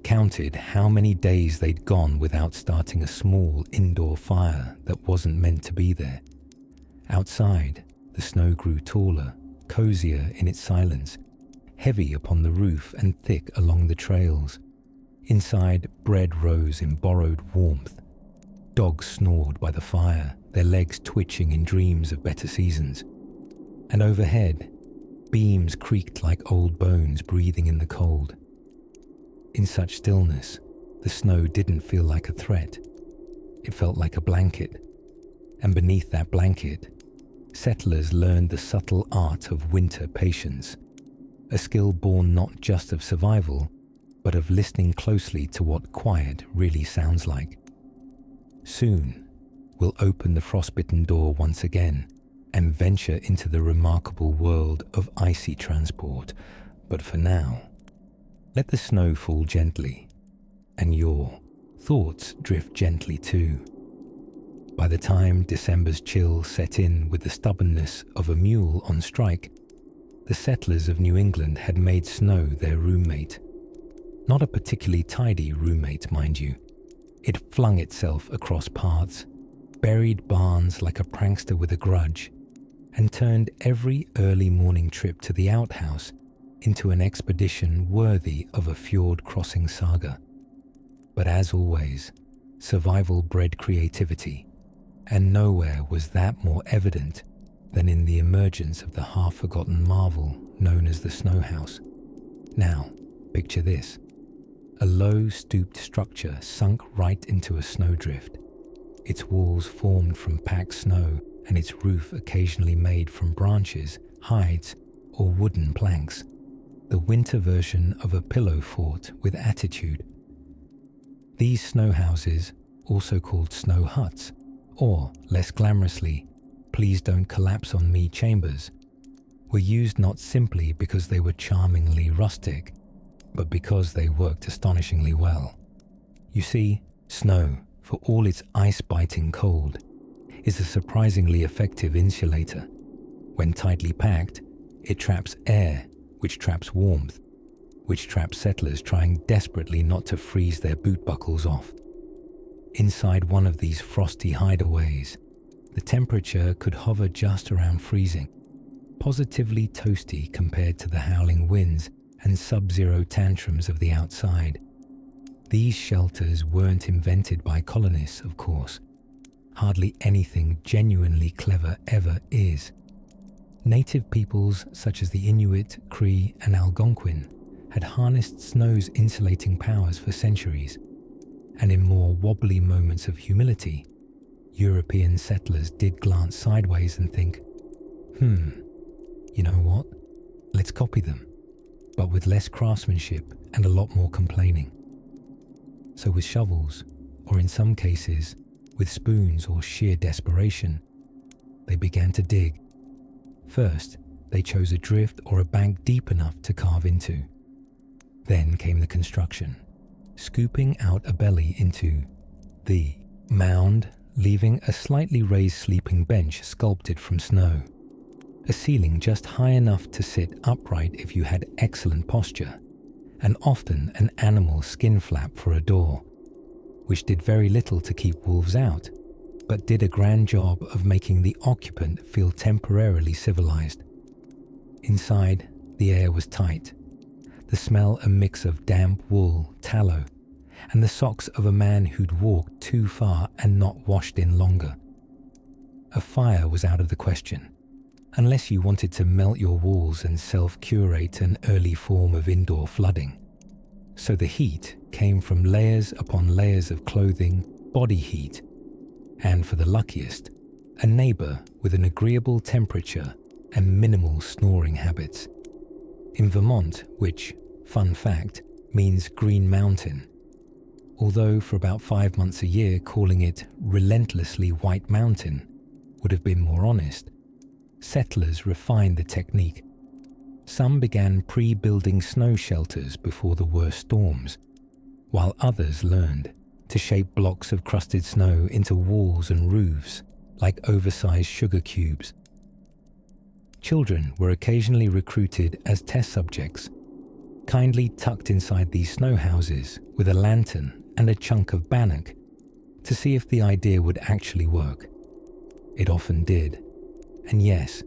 counted how many days they'd gone without starting a small indoor fire that wasn't meant to be there. Outside, the snow grew taller, cozier in its silence, heavy upon the roof and thick along the trails. Inside, bread rose in borrowed warmth. Dogs snored by the fire, their legs twitching in dreams of better seasons. And overhead, beams creaked like old bones breathing in the cold. In such stillness, the snow didn't feel like a threat. It felt like a blanket. And beneath that blanket, settlers learned the subtle art of winter patience, a skill born not just of survival, but of listening closely to what quiet really sounds like. Soon, we'll open the frostbitten door once again and venture into the remarkable world of icy transport. But for now, let the snow fall gently, and your thoughts drift gently too. By the time December's chill set in with the stubbornness of a mule on strike, the settlers of New England had made snow their roommate. Not a particularly tidy roommate, mind you. It flung itself across paths, buried barns like a prankster with a grudge, and turned every early morning trip to the outhouse into an expedition worthy of a fjord-crossing saga. But as always, survival bred creativity, and nowhere was that more evident than in the emergence of the half-forgotten marvel known as the snow house. Now, picture this. A low, stooped structure sunk right into a snowdrift, its walls formed from packed snow and its roof occasionally made from branches, hides, or wooden planks. The winter version of a pillow fort with attitude. These snow houses, also called snow huts, or, less glamorously, please don't collapse on me chambers, were used not simply because they were charmingly rustic, but because they worked astonishingly well. You see, snow, for all its ice-biting cold, is a surprisingly effective insulator. When tightly packed, it traps air, which traps warmth, which traps settlers trying desperately not to freeze their boot buckles off. Inside one of these frosty hideaways, the temperature could hover just around freezing, positively toasty compared to the howling winds and sub-zero tantrums of the outside. These shelters weren't invented by colonists, of course. Hardly anything genuinely clever ever is. Native peoples such as the Inuit, Cree, and Algonquin had harnessed snow's insulating powers for centuries, and in more wobbly moments of humility, European settlers did glance sideways and think, you know what? Let's copy them, but with less craftsmanship and a lot more complaining. So with shovels, or in some cases, with spoons or sheer desperation, they began to dig. First, they chose a drift or a bank deep enough to carve into. Then came the construction, scooping out a belly into the mound, leaving a slightly raised sleeping bench sculpted from snow, a ceiling just high enough to sit upright if you had excellent posture, and often an animal skin flap for a door, which did very little to keep wolves out, but did a grand job of making the occupant feel temporarily civilized. Inside, the air was tight, the smell a mix of damp wool, tallow, and the socks of a man who'd walked too far and not washed in longer. A fire was out of the question, unless you wanted to melt your walls and self-curate an early form of indoor flooding. So the heat came from layers upon layers of clothing, body heat, and for the luckiest, a neighbor with an agreeable temperature and minimal snoring habits. In Vermont, which, fun fact, means Green Mountain, although for about 5 months a year calling it relentlessly White Mountain would have been more honest, settlers refined the technique. Some began pre-building snow shelters before the worst storms, while others learned to shape blocks of crusted snow into walls and roofs like oversized sugar cubes. Children were occasionally recruited as test subjects. kindly tucked inside these snow houses with a lantern and a chunk of bannock to see if the idea would actually work. It often did, and yes,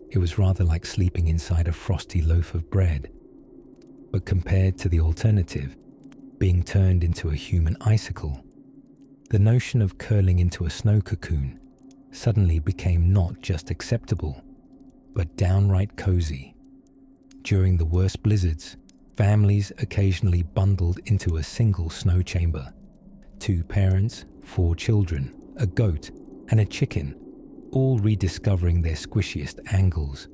it was rather like sleeping inside a frosty loaf of bread. But compared to the alternative, being turned into a human icicle, the notion of curling into a snow cocoon suddenly became not just acceptable, but downright cozy. During the worst blizzards, families occasionally bundled into a single snow chamber. 2 parents, 4 children, a goat, and a chicken, all rediscovering their squishiest angles.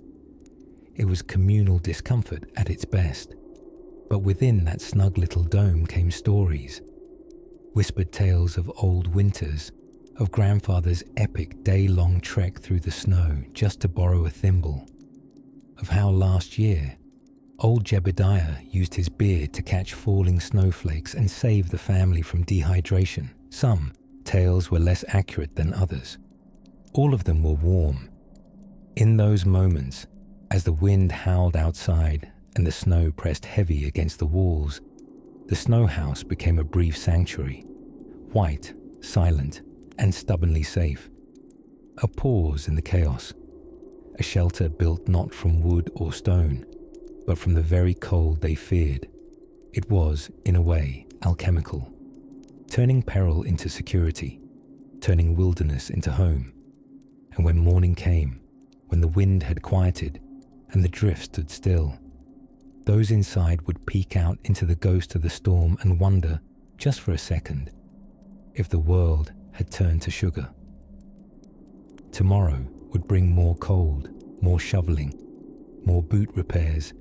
It was communal discomfort at its best, but within that snug little dome came stories. Whispered tales of old winters, of grandfather's epic day-long trek through the snow just to borrow a thimble, of how last year, old Jebediah used his beard to catch falling snowflakes and save the family from dehydration. Some tales were less accurate than others. All of them were warm. In those moments, as the wind howled outside and the snow pressed heavy against the walls, the snow house became a brief sanctuary, white, silent, and stubbornly safe. A pause in the chaos, a shelter built not from wood or stone, but from the very cold they feared. It was, in a way, alchemical, turning peril into security, turning wilderness into home. And when morning came, when the wind had quieted and the drift stood still, those inside would peek out into the ghost of the storm and wonder, just for a second, if the world had turned to sugar. Tomorrow would bring more cold, more shoveling, more boot repairs,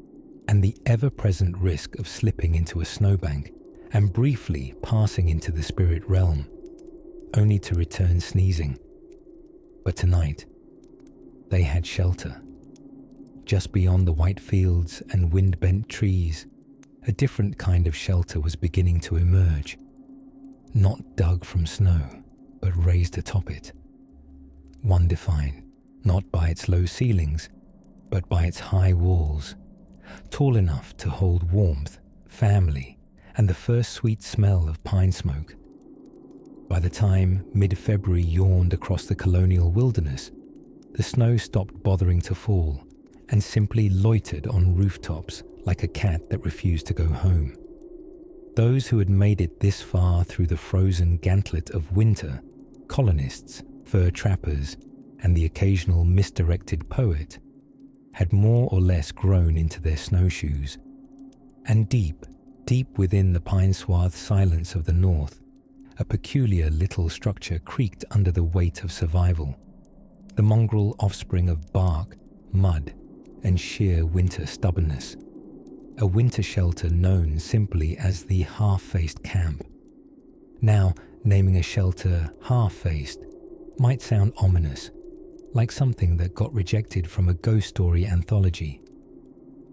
and the ever-present risk of slipping into a snowbank and briefly passing into the spirit realm, only to return sneezing. But tonight, they had shelter. Just beyond the white fields and wind-bent trees, a different kind of shelter was beginning to emerge. Not dug from snow, but raised atop it. One defined, not by its low ceilings, but by its high walls, tall enough to hold warmth, family, and the first sweet smell of pine smoke. By the time mid-February yawned across the colonial wilderness, the snow stopped bothering to fall and simply loitered on rooftops like a cat that refused to go home. Those who had made it this far through the frozen gauntlet of winter, colonists, fur trappers, and the occasional misdirected poet, had more or less grown into their snowshoes. And deep, deep within the pine-swathed silence of the north, a peculiar little structure creaked under the weight of survival, the mongrel offspring of bark, mud, and sheer winter stubbornness. A winter shelter known simply as the half-faced camp. Now, naming a shelter half-faced might sound ominous, like something that got rejected from a ghost story anthology.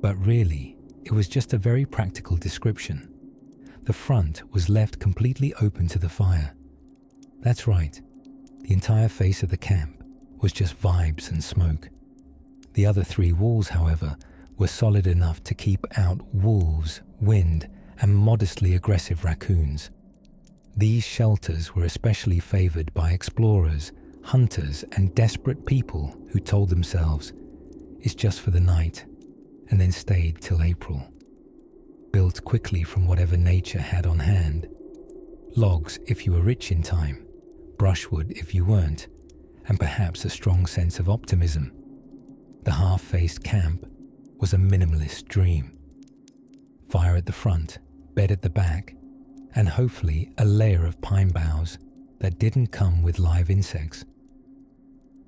But really, it was just a very practical description. The front was left completely open to the fire. That's right, the entire face of the camp was just vibes and smoke. The other 3 walls, however, were solid enough to keep out wolves, wind, and modestly aggressive raccoons. These shelters were especially favored by explorers, hunters, and desperate people who told themselves, "It's just for the night," and then stayed till April. Built quickly from whatever nature had on hand. Logs if you were rich in time, brushwood if you weren't, and perhaps a strong sense of optimism. The half-faced camp was a minimalist dream. Fire at the front, bed at the back, and hopefully a layer of pine boughs that didn't come with live insects.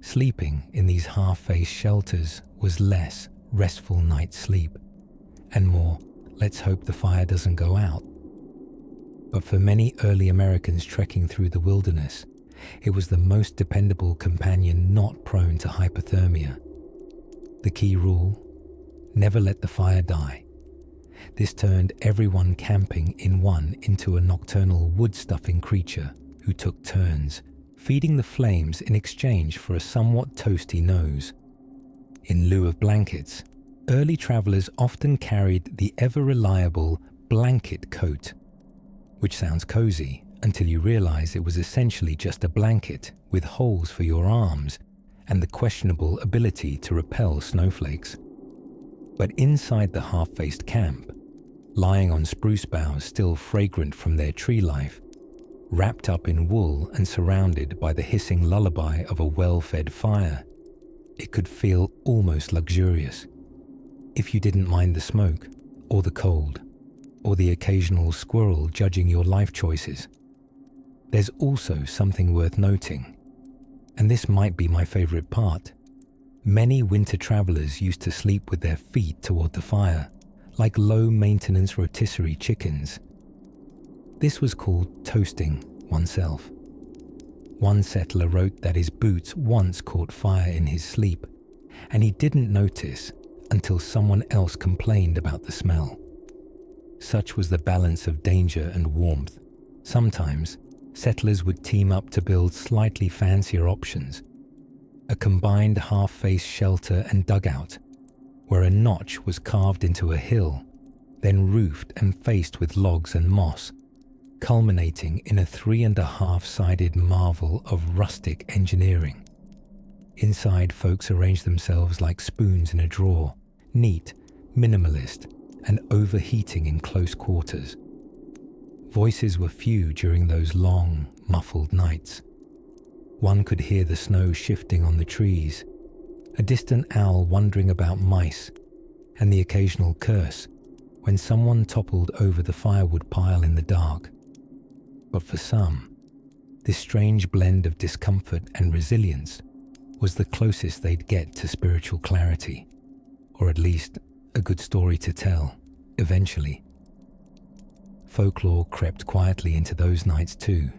Sleeping in these half-faced shelters was less restful night's sleep, and more, let's hope the fire doesn't go out. But for many early Americans trekking through the wilderness, it was the most dependable companion not prone to hypothermia. The key rule: never let the fire die. This turned everyone camping in one into a nocturnal wood-stuffing creature who took turns, feeding the flames in exchange for a somewhat toasty nose. In lieu of blankets, early travelers often carried the ever-reliable blanket coat, which sounds cozy until you realize it was essentially just a blanket with holes for your arms and the questionable ability to repel snowflakes. But inside the half-faced camp, lying on spruce boughs still fragrant from their tree life, wrapped up in wool and surrounded by the hissing lullaby of a well-fed fire, it could feel almost luxurious. If you didn't mind the smoke, or the cold, or the occasional squirrel judging your life choices. There's also something worth noting, and this might be my favorite part. Many winter travelers used to sleep with their feet toward the fire, like low-maintenance rotisserie chickens. This was called toasting oneself. One settler wrote that his boots once caught fire in his sleep, and he didn't notice until someone else complained about the smell. Such was the balance of danger and warmth. Sometimes, settlers would team up to build slightly fancier options. A combined half-face shelter and dugout, where a notch was carved into a hill, then roofed and faced with logs and moss, culminating in a 3.5-sided marvel of rustic engineering. Inside, folks arranged themselves like spoons in a drawer, neat, minimalist, and overheating in close quarters. Voices were few during those long, muffled nights. One could hear the snow shifting on the trees, a distant owl wondering about mice, and the occasional curse when someone toppled over the firewood pile in the dark. But for some, this strange blend of discomfort and resilience was the closest they'd get to spiritual clarity, or at least a good story to tell, eventually. Folklore crept quietly into those nights too.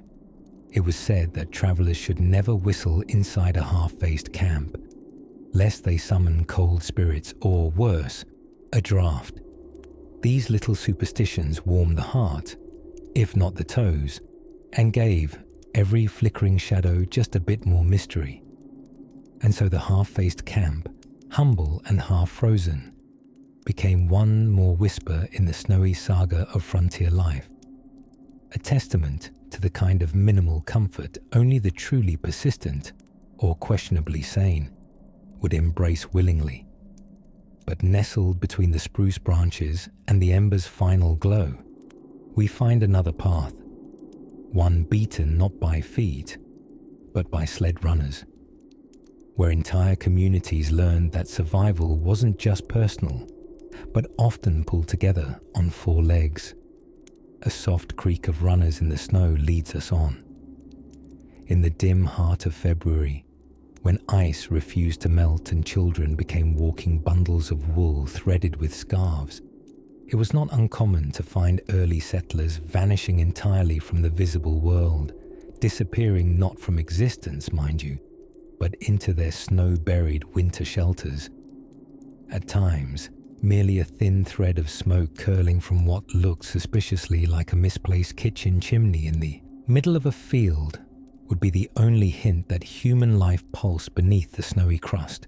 It was said that travelers should never whistle inside a half-faced camp, lest they summon cold spirits or, worse, a draft. These little superstitions warmed the heart, if not the toes, and gave every flickering shadow just a bit more mystery. And so the half-faced camp, humble and half-frozen, became one more whisper in the snowy saga of frontier life, a testament to the kind of minimal comfort only the truly persistent, or questionably sane, would embrace willingly. But nestled between the spruce branches and the ember's final glow, we find another path, one beaten not by feet, but by sled runners, where entire communities learned that survival wasn't just personal, but often pulled together on 4 legs. A soft creak of runners in the snow leads us on. In the dim heart of February, when ice refused to melt and children became walking bundles of wool threaded with scarves, it was not uncommon to find early settlers vanishing entirely from the visible world, disappearing not from existence, mind you, but into their snow-buried winter shelters. At times, merely a thin thread of smoke curling from what looked suspiciously like a misplaced kitchen chimney in the middle of a field would be the only hint that human life pulsed beneath the snowy crust.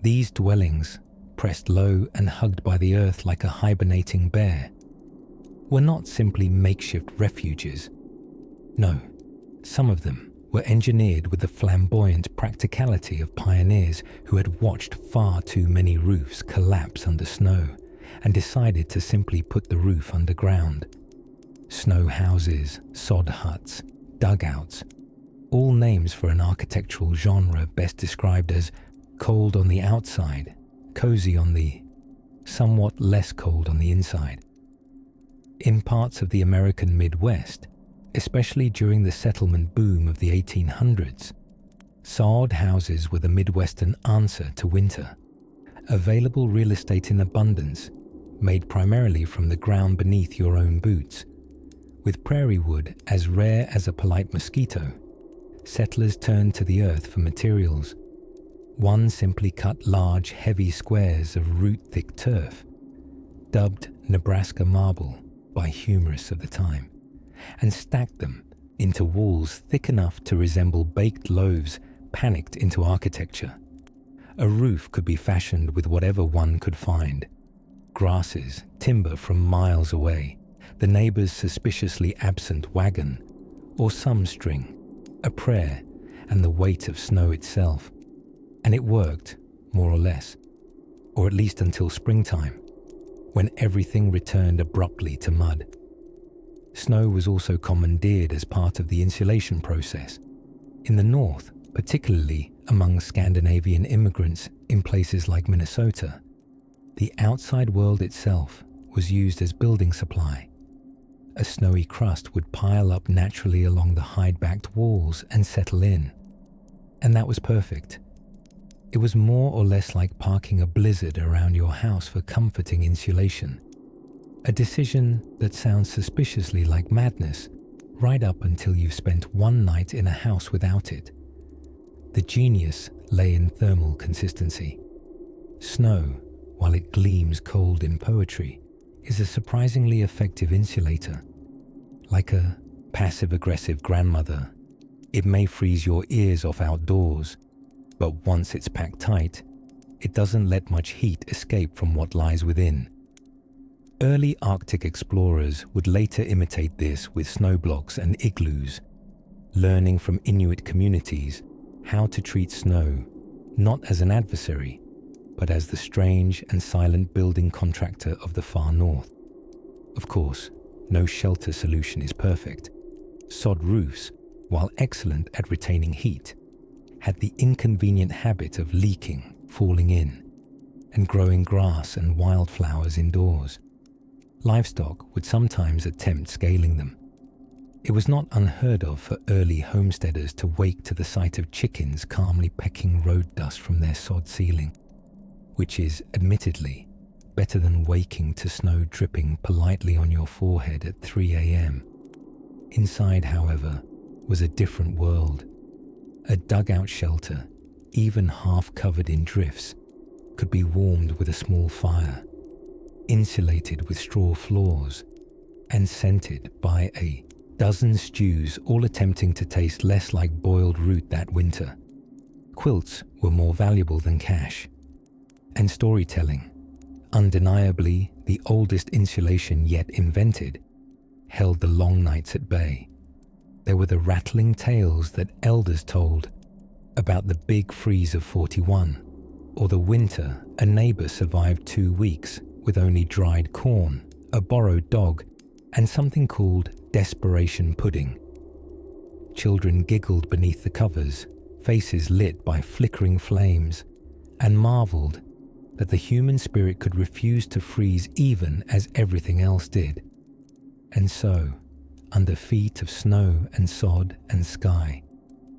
These dwellings, pressed low and hugged by the earth like a hibernating bear, were not simply makeshift refuges. No, some of them were engineered with the flamboyant practicality of pioneers who had watched far too many roofs collapse under snow and decided to simply put the roof underground. Snow houses, sod huts, dugouts, all names for an architectural genre best described as cold on the outside, cozy on the somewhat less cold on the inside. In parts of the American Midwest, especially during the settlement boom of the 1800s, sod houses were the Midwestern answer to winter. Available real estate in abundance, made primarily from the ground beneath your own boots. With prairie wood as rare as a polite mosquito, settlers turned to the earth for materials. One simply cut large, heavy squares of root-thick turf, dubbed Nebraska marble by humorists of the time, and stacked them into walls thick enough to resemble baked loaves panicked into architecture. A roof could be fashioned with whatever one could find. Grasses, timber from miles away, the neighbor's suspiciously absent wagon, or some string, a prayer, and the weight of snow itself. And it worked, more or less, or at least until springtime, when everything returned abruptly to mud. Snow was also commandeered as part of the insulation process. In the north, particularly among Scandinavian immigrants in places like Minnesota, the outside world itself was used as building supply. A snowy crust would pile up naturally along the hide-backed walls and settle in. And that was perfect. It was more or less like parking a blizzard around your house for comforting insulation. A decision that sounds suspiciously like madness right up until you've spent one night in a house without it. The genius lay in thermal consistency. Snow, while it gleams cold in poetry, is a surprisingly effective insulator. Like a passive-aggressive grandmother, it may freeze your ears off outdoors, but once it's packed tight, it doesn't let much heat escape from what lies within. Early Arctic explorers would later imitate this with snowblocks and igloos, learning from Inuit communities how to treat snow not as an adversary, but as the strange and silent building contractor of the far north. Of course, no shelter solution is perfect. Sod roofs, while excellent at retaining heat, had the inconvenient habit of leaking, falling in, and growing grass and wildflowers indoors. Livestock would sometimes attempt scaling them. It was not unheard of for early homesteaders to wake to the sight of chickens calmly pecking road dust from their sod ceiling, which is, admittedly, better than waking to snow dripping politely on your forehead at 3 a.m. Inside, however, was a different world. A dugout shelter, even half covered in drifts, could be warmed with a small fire, insulated with straw floors, and scented by a dozen stews, all attempting to taste less like boiled root that winter. Quilts were more valuable than cash. And storytelling, undeniably the oldest insulation yet invented, held the long nights at bay. There were the rattling tales that elders told about the big freeze of 41, or the winter a neighbor survived 2 weeks with only dried corn, a borrowed dog, and something called desperation pudding. Children giggled beneath the covers, faces lit by flickering flames, and marveled that the human spirit could refuse to freeze even as everything else did. And so, under feet of snow and sod and sky,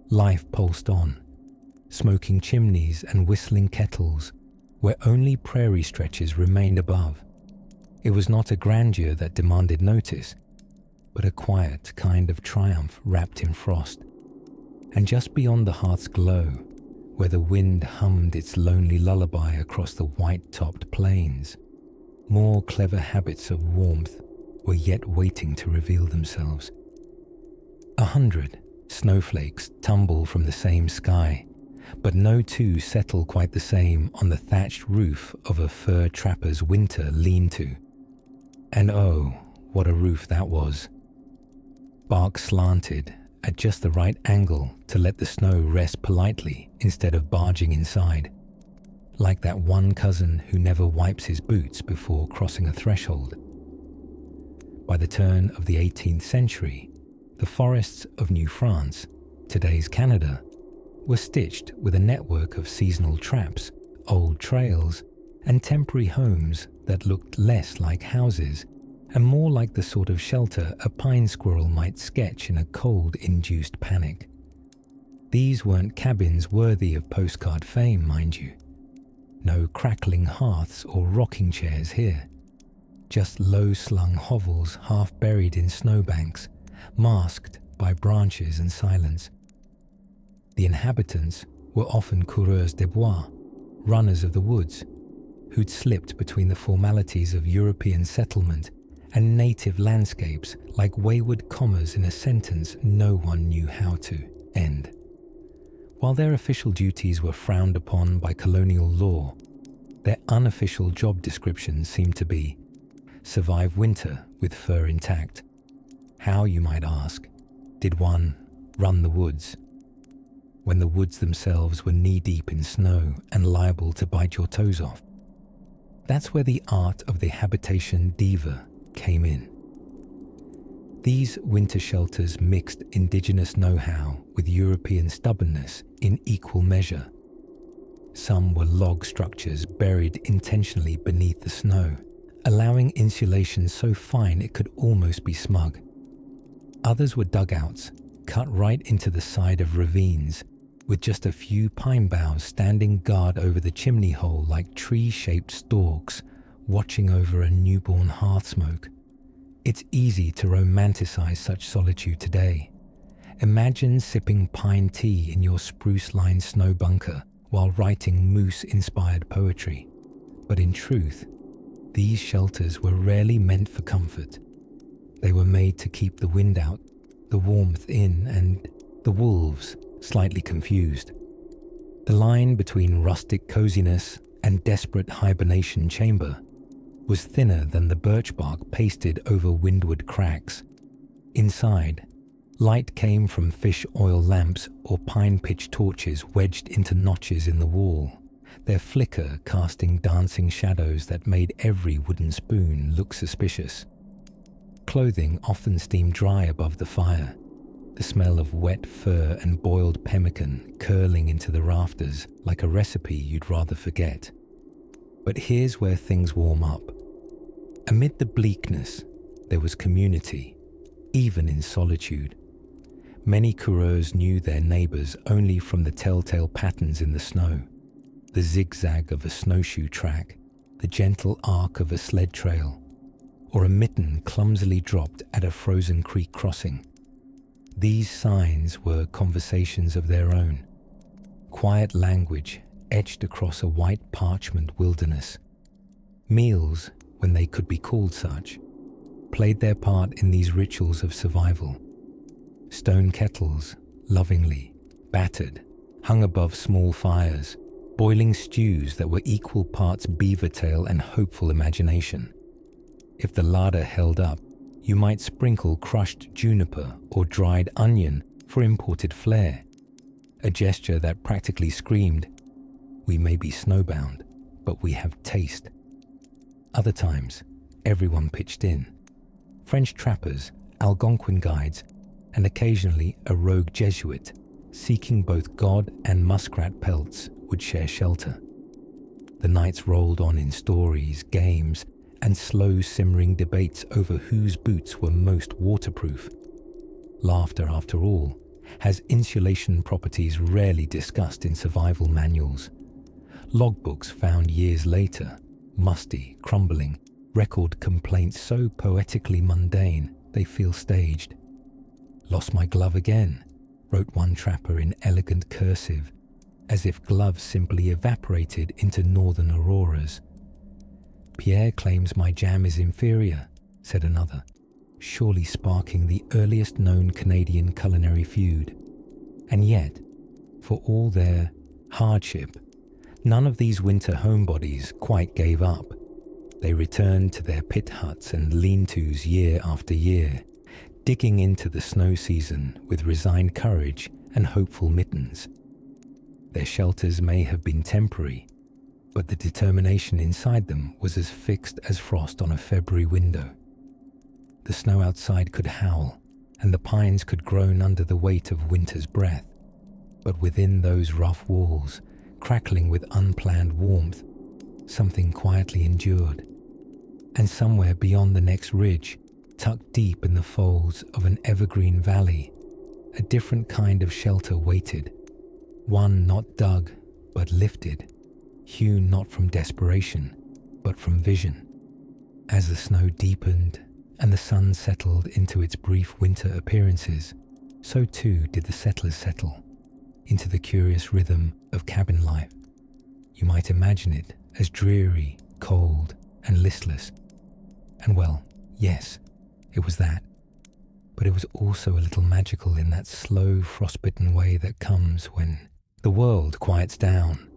life pulsed on, smoking chimneys and whistling kettles where only prairie stretches remained above. It was not a grandeur that demanded notice, but a quiet kind of triumph wrapped in frost. And just beyond the hearth's glow, where the wind hummed its lonely lullaby across the white-topped plains, more clever habits of warmth were yet waiting to reveal themselves. 100 snowflakes tumble from the same sky, but no two settle quite the same on the thatched roof of a fur trapper's winter lean-to. And oh, what a roof that was. Bark slanted at just the right angle to let the snow rest politely instead of barging inside, like that one cousin who never wipes his boots before crossing a threshold. By the turn of the 18th century, the forests of New France, today's Canada, were stitched with a network of seasonal traps, old trails, and temporary homes that looked less like houses and more like the sort of shelter a pine squirrel might sketch in a cold-induced panic. These weren't cabins worthy of postcard fame, mind you. No crackling hearths or rocking chairs here. Just low-slung hovels half buried in snowbanks, masked by branches and silence. The inhabitants were often coureurs de bois, runners of the woods, who'd slipped between the formalities of European settlement and native landscapes like wayward commas in a sentence no one knew how to end. While their official duties were frowned upon by colonial law, their unofficial job descriptions seemed to be survive winter with fur intact. How, you might ask, did one run the woods when the woods themselves were knee-deep in snow and liable to bite your toes off? That's where the art of the habitation diva came in. These winter shelters mixed indigenous know-how with European stubbornness in equal measure. Some were log structures buried intentionally beneath the snow, allowing insulation so fine it could almost be smug. Others were dugouts cut right into the side of ravines, with just a few pine boughs standing guard over the chimney hole like tree-shaped stalks watching over a newborn hearth smoke. It's easy to romanticize such solitude today. Imagine sipping pine tea in your spruce-lined snow bunker while writing moose-inspired poetry. But in truth, these shelters were rarely meant for comfort. They were made to keep the wind out, the warmth in, and the wolves slightly confused. The line between rustic coziness and desperate hibernation chamber was thinner than the birch bark pasted over windward cracks. Inside, light came from fish oil lamps or pine pitch torches wedged into notches in the wall, their flicker casting dancing shadows that made every wooden spoon look suspicious. Clothing often steamed dry above the fire, the smell of wet fur and boiled pemmican curling into the rafters like a recipe you'd rather forget. But here's where things warm up. Amid the bleakness, there was community, even in solitude. Many coureurs knew their neighbors only from the telltale patterns in the snow, the zigzag of a snowshoe track, the gentle arc of a sled trail, or a mitten clumsily dropped at a frozen creek crossing. These signs were conversations of their own, quiet language etched across a white parchment wilderness. Meals, when they could be called such, played their part in these rituals of survival. Stone kettles, lovingly battered, hung above small fires, boiling stews that were equal parts beaver tail and hopeful imagination. If the larder held up, you might sprinkle crushed juniper or dried onion for imported flair, a gesture that practically screamed, "We may be snowbound, but we have taste." Other times, everyone pitched in. French trappers, Algonquin guides, and occasionally a rogue Jesuit, seeking both God and muskrat pelts, would share shelter. The nights rolled on in stories, games, and slow simmering debates over whose boots were most waterproof. Laughter, after all, has insulation properties rarely discussed in survival manuals. Logbooks found years later, musty, crumbling, record complaints so poetically mundane they feel staged. "Lost my glove again," wrote one trapper in elegant cursive, as if gloves simply evaporated into northern auroras. "Pierre claims my jam is inferior," said another, surely sparking the earliest known Canadian culinary feud. And yet, for all their hardship, none of these winter homebodies quite gave up. They returned to their pit huts and lean-tos year after year, digging into the snow season with resigned courage and hopeful mittens. Their shelters may have been temporary, but the determination inside them was as fixed as frost on a February window. The snow outside could howl, and the pines could groan under the weight of winter's breath. But within those rough walls, crackling with unplanned warmth, something quietly endured. And somewhere beyond the next ridge, tucked deep in the folds of an evergreen valley, a different kind of shelter waited. One not dug, but lifted, hewn not from desperation, but from vision. As the snow deepened and the sun settled into its brief winter appearances, so too did the settlers settle into the curious rhythm of cabin life. You might imagine it as dreary, cold, and listless. And well, yes, it was that. But it was also a little magical in that slow, frostbitten way that comes when The world quiets down,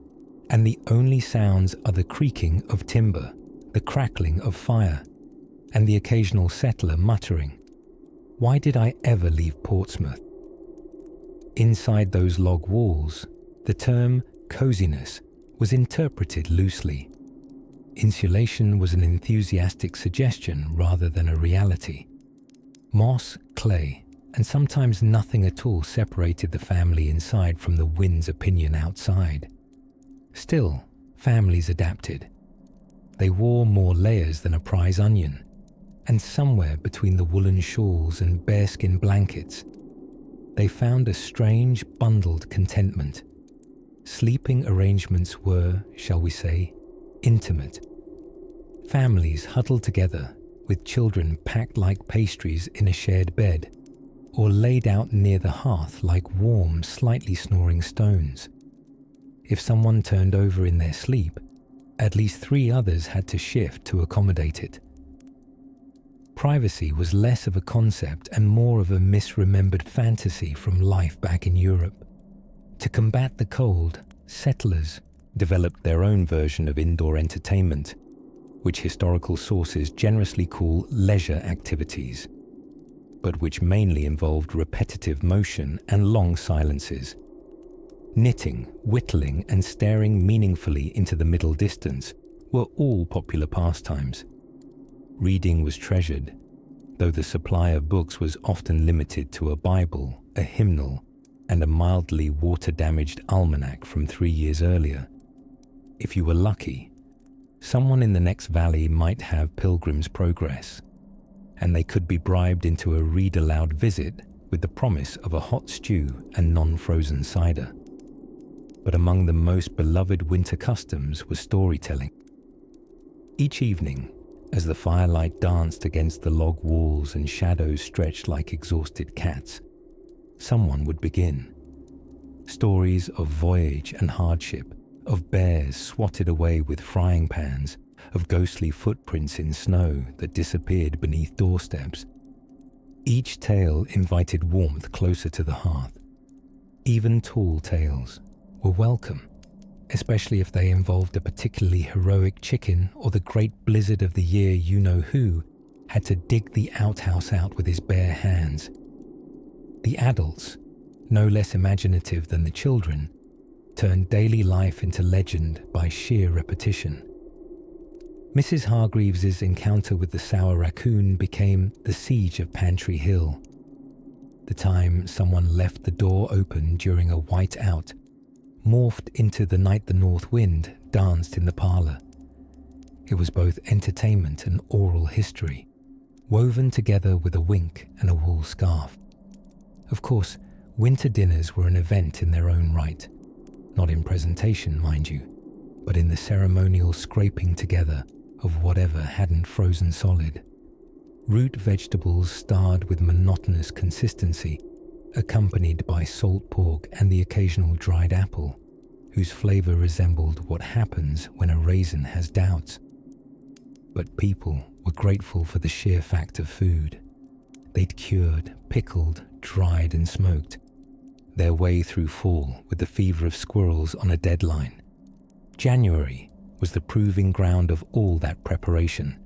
and the only sounds are the creaking of timber, the crackling of fire, and the occasional settler muttering, "Why did I ever leave Portsmouth?" Inside those log walls, the term coziness was interpreted loosely. Insulation was an enthusiastic suggestion rather than a reality. Moss, clay, and sometimes nothing at all separated the family inside from the wind's opinion outside. Still, families adapted. They wore more layers than a prize onion, and somewhere between the woolen shawls and bearskin blankets, they found a strange bundled contentment. Sleeping arrangements were, shall we say, intimate. Families huddled together, with children packed like pastries in a shared bed, or laid out near the hearth like warm, slightly snoring stones. If someone turned over in their sleep, at least 3 others had to shift to accommodate it. Privacy was less of a concept and more of a misremembered fantasy from life back in Europe. To combat the cold, settlers developed their own version of indoor entertainment, which historical sources generously call leisure activities, but which mainly involved repetitive motion and long silences. Knitting, whittling, and staring meaningfully into the middle distance were all popular pastimes. Reading was treasured, though the supply of books was often limited to a Bible, a hymnal, and a mildly water-damaged almanac from 3 years earlier. If you were lucky, someone in the next valley might have Pilgrim's Progress, and they could be bribed into a read-aloud visit with the promise of a hot stew and non-frozen cider. But among the most beloved winter customs was storytelling. Each evening, as the firelight danced against the log walls and shadows stretched like exhausted cats, someone would begin. Stories of voyage and hardship, of bears swatted away with frying pans, of ghostly footprints in snow that disappeared beneath doorsteps. Each tale invited warmth closer to the hearth. Even tall tales were welcome, especially if they involved a particularly heroic chicken or the great blizzard of the year you-know-who had to dig the outhouse out with his bare hands. The adults, no less imaginative than the children, turned daily life into legend by sheer repetition. Mrs. Hargreaves's encounter with the sour raccoon became the siege of Pantry Hill. The time someone left the door open during a white out morphed into the night the north wind danced in the parlour. It was both entertainment and oral history, woven together with a wink and a wool scarf. Of course, winter dinners were an event in their own right, not in presentation, mind you, but in the ceremonial scraping together of whatever hadn't frozen solid. Root vegetables starred with monotonous consistency, accompanied by salt pork and the occasional dried apple, whose flavour resembled what happens when a raisin has doubts. But people were grateful for the sheer fact of food. They'd cured, pickled, dried and smoked their way through fall with the fever of squirrels on a deadline. January was the proving ground of all that preparation.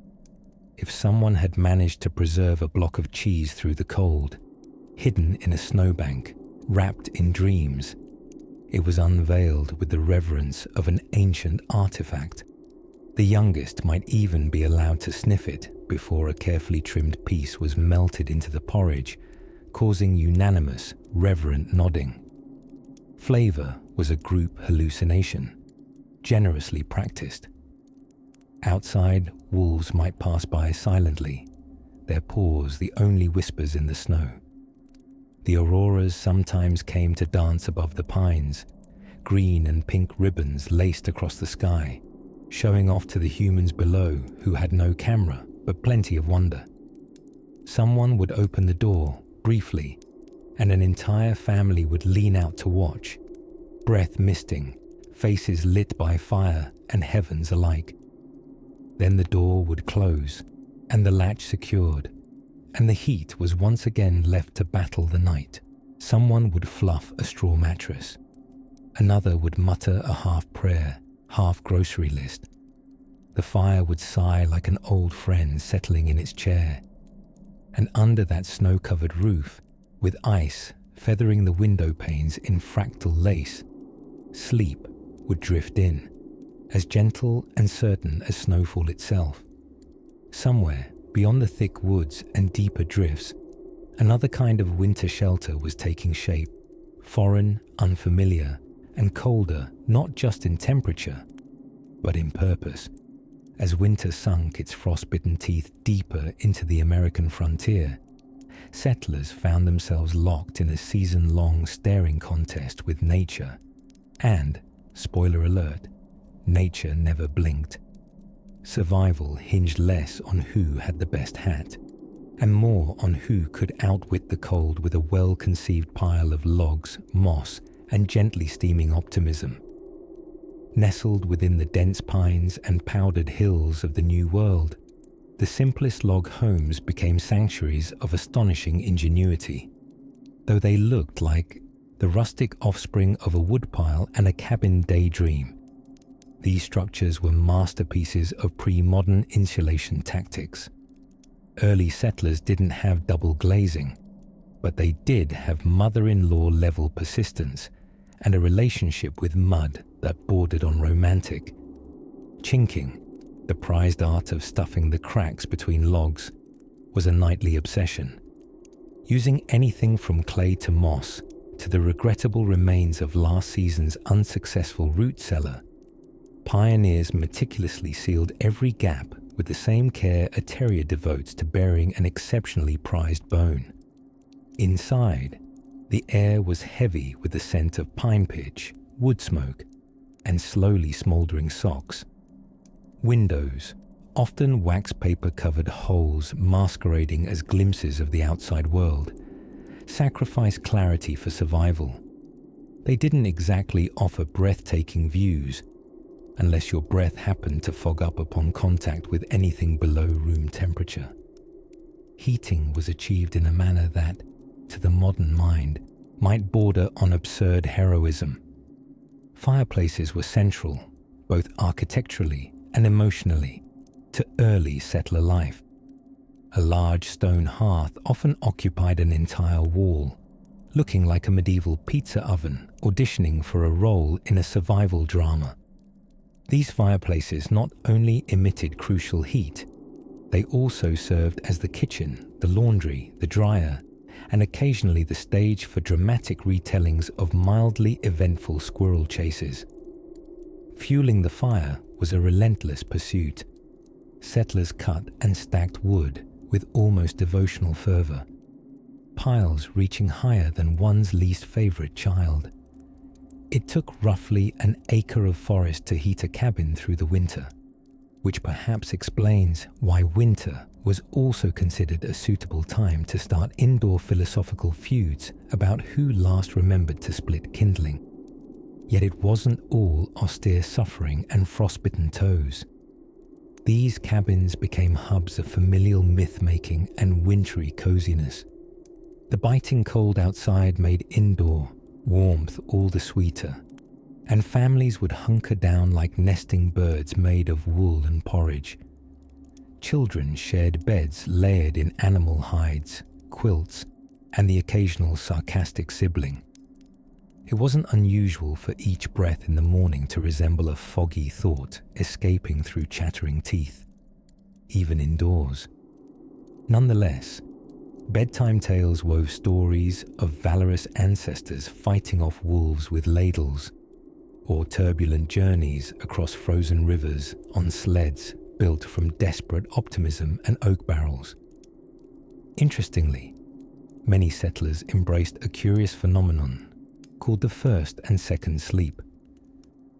If someone had managed to preserve a block of cheese through the cold, hidden in a snowbank, wrapped in dreams, it was unveiled with the reverence of an ancient artifact. The youngest might even be allowed to sniff it before a carefully trimmed piece was melted into the porridge, causing unanimous, reverent nodding. Flavour was a group hallucination, generously practiced. Outside, wolves might pass by silently, their paws the only whispers in the snow. The auroras sometimes came to dance above the pines, green and pink ribbons laced across the sky, showing off to the humans below who had no camera but plenty of wonder. Someone would open the door, briefly, and an entire family would lean out to watch, breath misting, faces lit by fire and heavens alike. Then the door would close, and the latch secured, and the heat was once again left to battle the night. Someone would fluff a straw mattress. Another would mutter a half prayer, half grocery list. The fire would sigh like an old friend settling in its chair. And under that snow-covered roof, with ice feathering the window panes in fractal lace, sleep would drift in, as gentle and certain as snowfall itself. Somewhere beyond the thick woods and deeper drifts, another kind of winter shelter was taking shape, foreign, unfamiliar, and colder not just in temperature, but in purpose. As winter sunk its frostbitten teeth deeper into the American frontier, settlers found themselves locked in a season-long staring contest with nature. And, spoiler alert, nature never blinked. Survival hinged less on who had the best hat, and more on who could outwit the cold with a well-conceived pile of logs, moss, and gently steaming optimism. Nestled within the dense pines and powdered hills of the New World, the simplest log homes became sanctuaries of astonishing ingenuity, though they looked like the rustic offspring of a woodpile and a cabin daydream. These structures were masterpieces of pre-modern insulation tactics. Early settlers didn't have double glazing, but they did have mother-in-law level persistence and a relationship with mud that bordered on romantic. Chinking, the prized art of stuffing the cracks between logs, was a nightly obsession. Using anything from clay to moss to the regrettable remains of last season's unsuccessful root cellar, pioneers meticulously sealed every gap with the same care a terrier devotes to burying an exceptionally prized bone. Inside, the air was heavy with the scent of pine pitch, wood smoke, and slowly smouldering socks. Windows, often wax paper-covered holes masquerading as glimpses of the outside world, sacrificed clarity for survival. They didn't exactly offer breathtaking views, unless your breath happened to fog up upon contact with anything below room temperature. Heating was achieved in a manner that, to the modern mind, might border on absurd heroism. Fireplaces were central, both architecturally and emotionally, to early settler life. A large stone hearth often occupied an entire wall, looking like a medieval pizza oven auditioning for a role in a survival drama. These fireplaces not only emitted crucial heat, they also served as the kitchen, the laundry, the dryer, and occasionally the stage for dramatic retellings of mildly eventful squirrel chases. Fueling the fire was a relentless pursuit. Settlers cut and stacked wood with almost devotional fervor, piles reaching higher than one's least favorite child. It took roughly an acre of forest to heat a cabin through the winter, which perhaps explains why winter was also considered a suitable time to start indoor philosophical feuds about who last remembered to split kindling. Yet it wasn't all austere suffering and frostbitten toes. These cabins became hubs of familial myth-making and wintry coziness. The biting cold outside made indoor warmth all the sweeter, and families would hunker down like nesting birds made of wool and porridge. Children shared beds layered in animal hides, quilts, and the occasional sarcastic sibling. It wasn't unusual for each breath in the morning to resemble a foggy thought escaping through chattering teeth, even indoors. Nonetheless, bedtime tales wove stories of valorous ancestors fighting off wolves with ladles, or turbulent journeys across frozen rivers on sleds built from desperate optimism and oak barrels. Interestingly, many settlers embraced a curious phenomenon called the first and second sleep.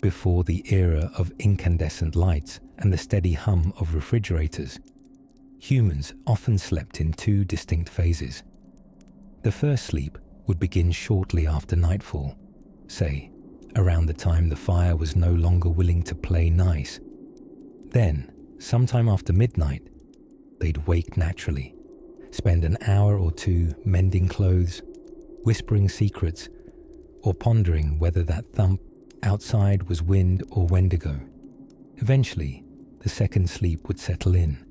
Before the era of incandescent lights and the steady hum of refrigerators, humans often slept in two distinct phases. The first sleep would begin shortly after nightfall, say, around the time the fire was no longer willing to play nice. Then, sometime after midnight, they'd wake naturally, spend an hour or two mending clothes, whispering secrets, or pondering whether that thump outside was wind or wendigo. Eventually, the second sleep would settle in,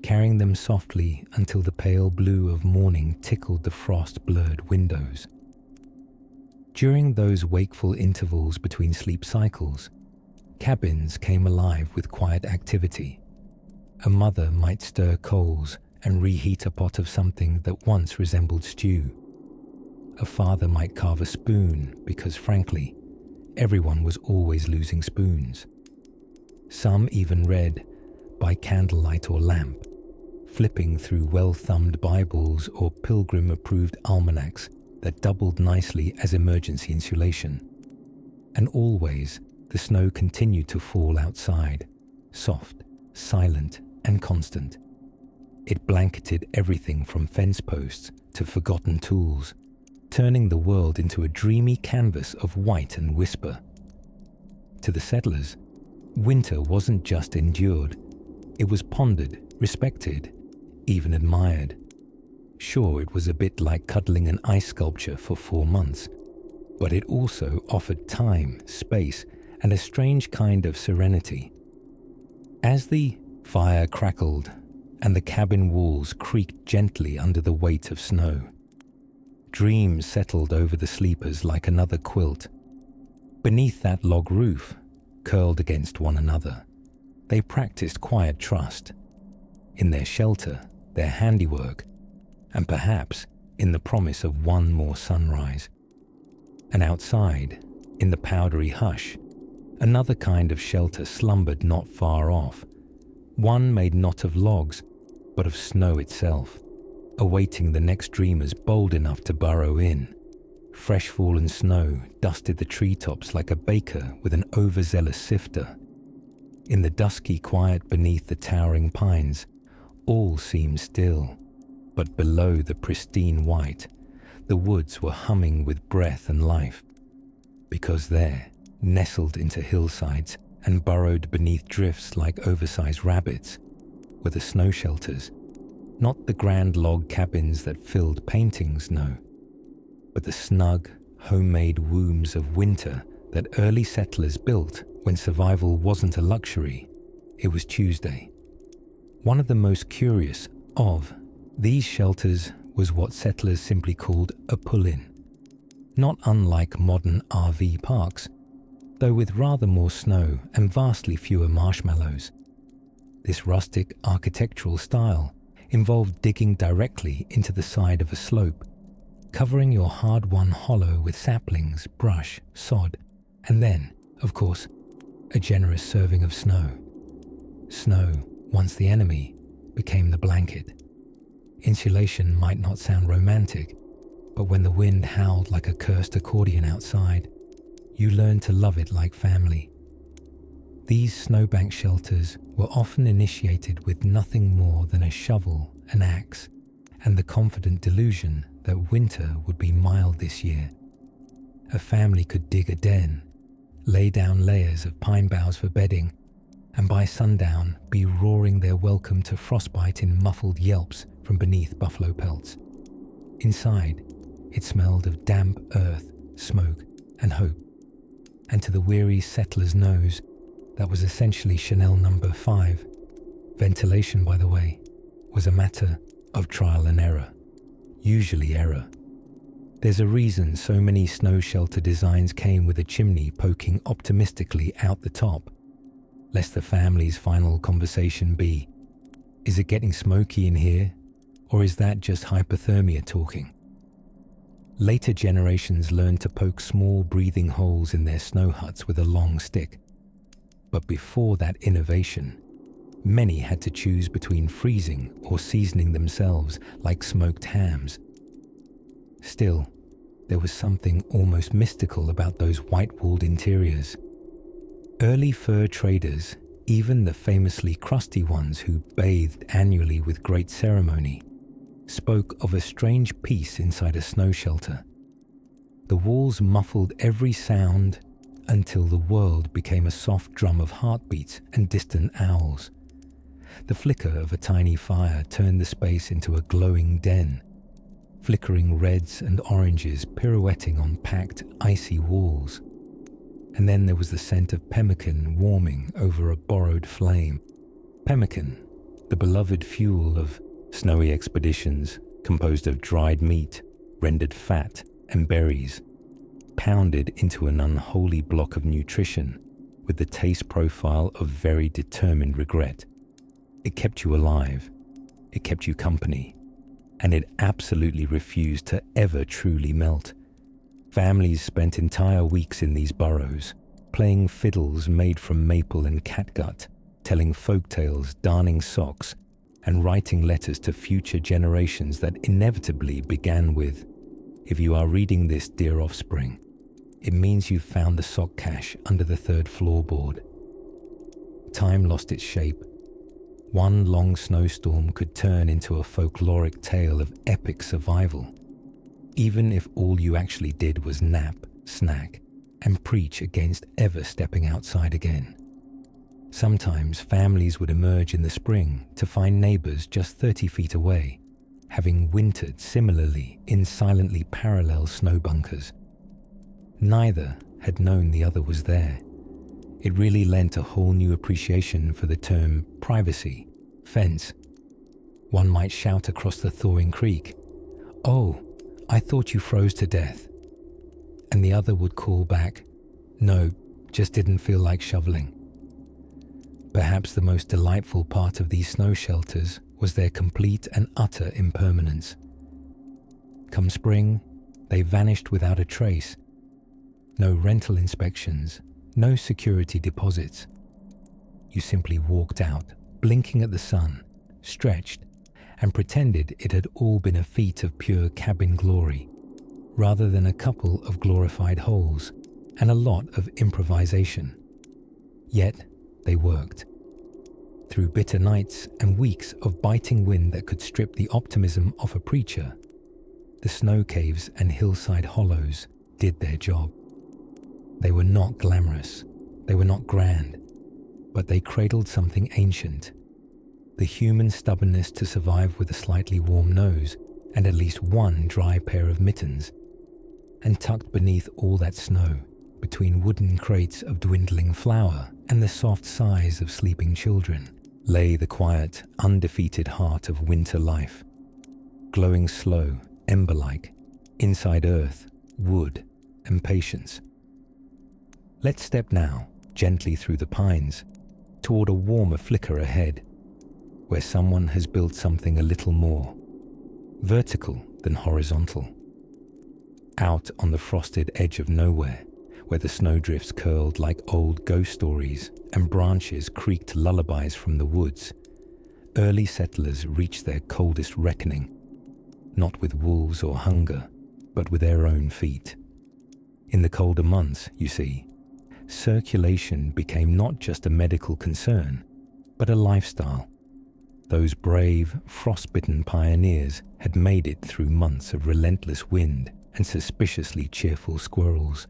carrying them softly until the pale blue of morning tickled the frost-blurred windows. During those wakeful intervals between sleep cycles, cabins came alive with quiet activity. A mother might stir coals and reheat a pot of something that once resembled stew. A father might carve a spoon because, frankly, everyone was always losing spoons. Some even read by candlelight or lamp, flipping through well-thumbed Bibles or pilgrim-approved almanacs that doubled nicely as emergency insulation. And always, the snow continued to fall outside, soft, silent, and constant. It blanketed everything from fence posts to forgotten tools, turning the world into a dreamy canvas of white and whisper. To the settlers, winter wasn't just endured, it was pondered, respected, even admired. Sure, it was a bit like cuddling an ice sculpture for 4 months, but it also offered time, space, and a strange kind of serenity. As the fire crackled and the cabin walls creaked gently under the weight of snow, dreams settled over the sleepers like another quilt. Beneath that log roof, curled against one another, they practiced quiet trust in their shelter, their handiwork, and perhaps in the promise of one more sunrise. And outside, in the powdery hush, another kind of shelter slumbered not far off, one made not of logs, but of snow itself, awaiting the next dreamers bold enough to burrow in. Fresh fallen snow dusted the treetops like a baker with an overzealous sifter. In the dusky quiet beneath the towering pines, all seemed still, but below the pristine white, the woods were humming with breath and life. Because there, nestled into hillsides and burrowed beneath drifts like oversized rabbits, were the snow shelters, not the grand log cabins that filled paintings, no, but the snug, homemade wombs of winter that early settlers built when survival wasn't a luxury. It was Tuesday. One of the most curious of these shelters was what settlers simply called a pull-in. Not unlike modern RV parks, though with rather more snow and vastly fewer marshmallows. This rustic architectural style involved digging directly into the side of a slope, covering your hard-won hollow with saplings, brush, sod, and then, of course, a generous serving of snow. Snow, once the enemy, became the blanket. Insulation might not sound romantic, but when the wind howled like a cursed accordion outside, you learned to love it like family. These snowbank shelters were often initiated with nothing more than a shovel, an axe, and the confident delusion that winter would be mild this year. A family could dig a den, lay down layers of pine boughs for bedding, and by sundown be roaring their welcome to frostbite in muffled yelps from beneath buffalo pelts. Inside, it smelled of damp earth, smoke, and hope. And to the weary settler's nose, that was essentially Chanel No. 5. Ventilation, by the way, was a matter of trial and error. Usually error. There's a reason so many snow shelter designs came with a chimney poking optimistically out the top, lest the family's final conversation be, "Is it getting smoky in here, or is that just hypothermia talking?" Later generations learned to poke small breathing holes in their snow huts with a long stick. But before that innovation, many had to choose between freezing or seasoning themselves like smoked hams. Still, there was something almost mystical about those white-walled interiors. Early fur traders, even the famously crusty ones who bathed annually with great ceremony, spoke of a strange peace inside a snow shelter. The walls muffled every sound until the world became a soft drum of heartbeats and distant owls. The flicker of a tiny fire turned the space into a glowing den. flickering reds and oranges pirouetting on packed, icy walls. And then there was the scent of pemmican warming over a borrowed flame. Pemmican, the beloved fuel of snowy expeditions composed of dried meat, rendered fat, and berries, pounded into an unholy block of nutrition with the taste profile of very determined regret. It kept you alive, it kept you company, and it absolutely refused to ever truly melt. Families spent entire weeks in these burrows, playing fiddles made from maple and catgut, telling folk tales, darning socks, and writing letters to future generations that inevitably began with, "If you are reading this, dear offspring, it means you've found the sock cache under the 3rd floorboard." Time lost its shape. One long snowstorm could turn into a folkloric tale of epic survival, even if all you actually did was nap, snack, and preach against ever stepping outside again. Sometimes families would emerge in the spring to find neighbors just 30 feet away, having wintered similarly in silently parallel snow bunkers. Neither had known the other was there. It really lent a whole new appreciation for the term privacy, fence. One might shout across the thawing creek, "Oh, I thought you froze to death." And the other would call back, "No, just didn't feel like shoveling." Perhaps the most delightful part of these snow shelters was their complete and utter impermanence. Come spring, they vanished without a trace. No rental inspections, no security deposits. You simply walked out, blinking at the sun, stretched, and pretended it had all been a feat of pure cabin glory, rather than a couple of glorified holes and a lot of improvisation. Yet they worked. Through bitter nights and weeks of biting wind that could strip the optimism of a preacher, the snow caves and hillside hollows did their job. They were not glamorous, they were not grand, but they cradled something ancient, the human stubbornness to survive with a slightly warm nose and at least one dry pair of mittens. And tucked beneath all that snow, between wooden crates of dwindling flour and the soft sighs of sleeping children, lay the quiet, undefeated heart of winter life, glowing slow, ember-like, inside earth, wood, and patience. Let's step now, gently through the pines, toward a warmer flicker ahead, where someone has built something a little more vertical than horizontal. Out on the frosted edge of nowhere, where the snowdrifts curled like old ghost stories and branches creaked lullabies from the woods, early settlers reached their coldest reckoning, not with wolves or hunger, but with their own feet. In the colder months, you see, circulation became not just a medical concern, but a lifestyle. Those brave, frost-bitten pioneers had made it through months of relentless wind and suspiciously cheerful squirrels,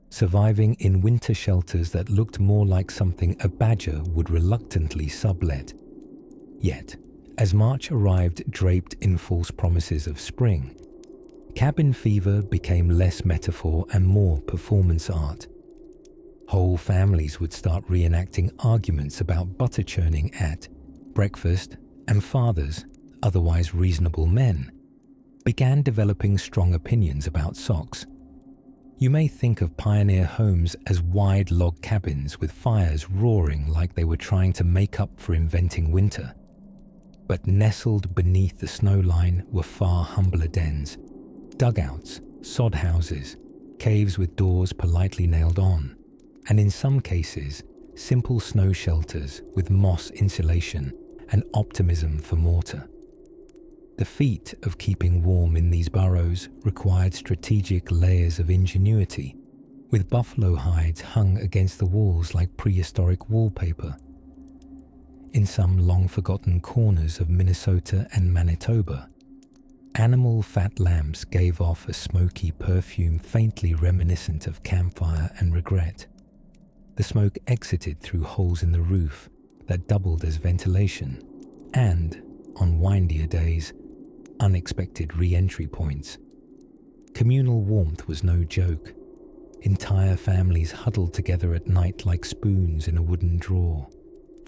surviving in winter shelters that looked more like something a badger would reluctantly sublet. Yet, as March arrived draped in false promises of spring, cabin fever became less metaphor and more performance art. Whole families would start reenacting arguments about butter churning at breakfast, and fathers, otherwise reasonable men, began developing strong opinions about socks. You may think of pioneer homes as wide log cabins with fires roaring like they were trying to make up for inventing winter. But nestled beneath the snow line were far humbler dens, dugouts, sod houses, caves with doors politely nailed on, and in some cases, simple snow shelters with moss insulation and optimism for mortar. The feat of keeping warm in these burrows required strategic layers of ingenuity, with buffalo hides hung against the walls like prehistoric wallpaper. In some long-forgotten corners of Minnesota and Manitoba, animal fat lamps gave off a smoky perfume faintly reminiscent of campfire and regret. The smoke exited through holes in the roof that doubled as ventilation, and, on windier days, unexpected re-entry points. Communal warmth was no joke. Entire families huddled together at night like spoons in a wooden drawer,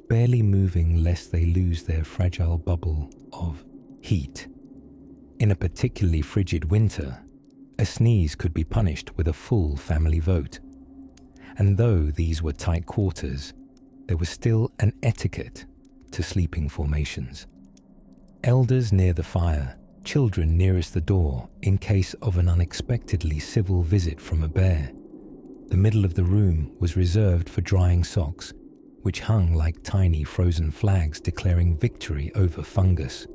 barely moving lest they lose their fragile bubble of heat. In a particularly frigid winter, a sneeze could be punished with a full family vote. And though these were tight quarters, there was still an etiquette to sleeping formations. Elders near the fire, children nearest the door in case of an unexpectedly civil visit from a bear. The middle of the room was reserved for drying socks, which hung like tiny frozen flags declaring victory over fungus.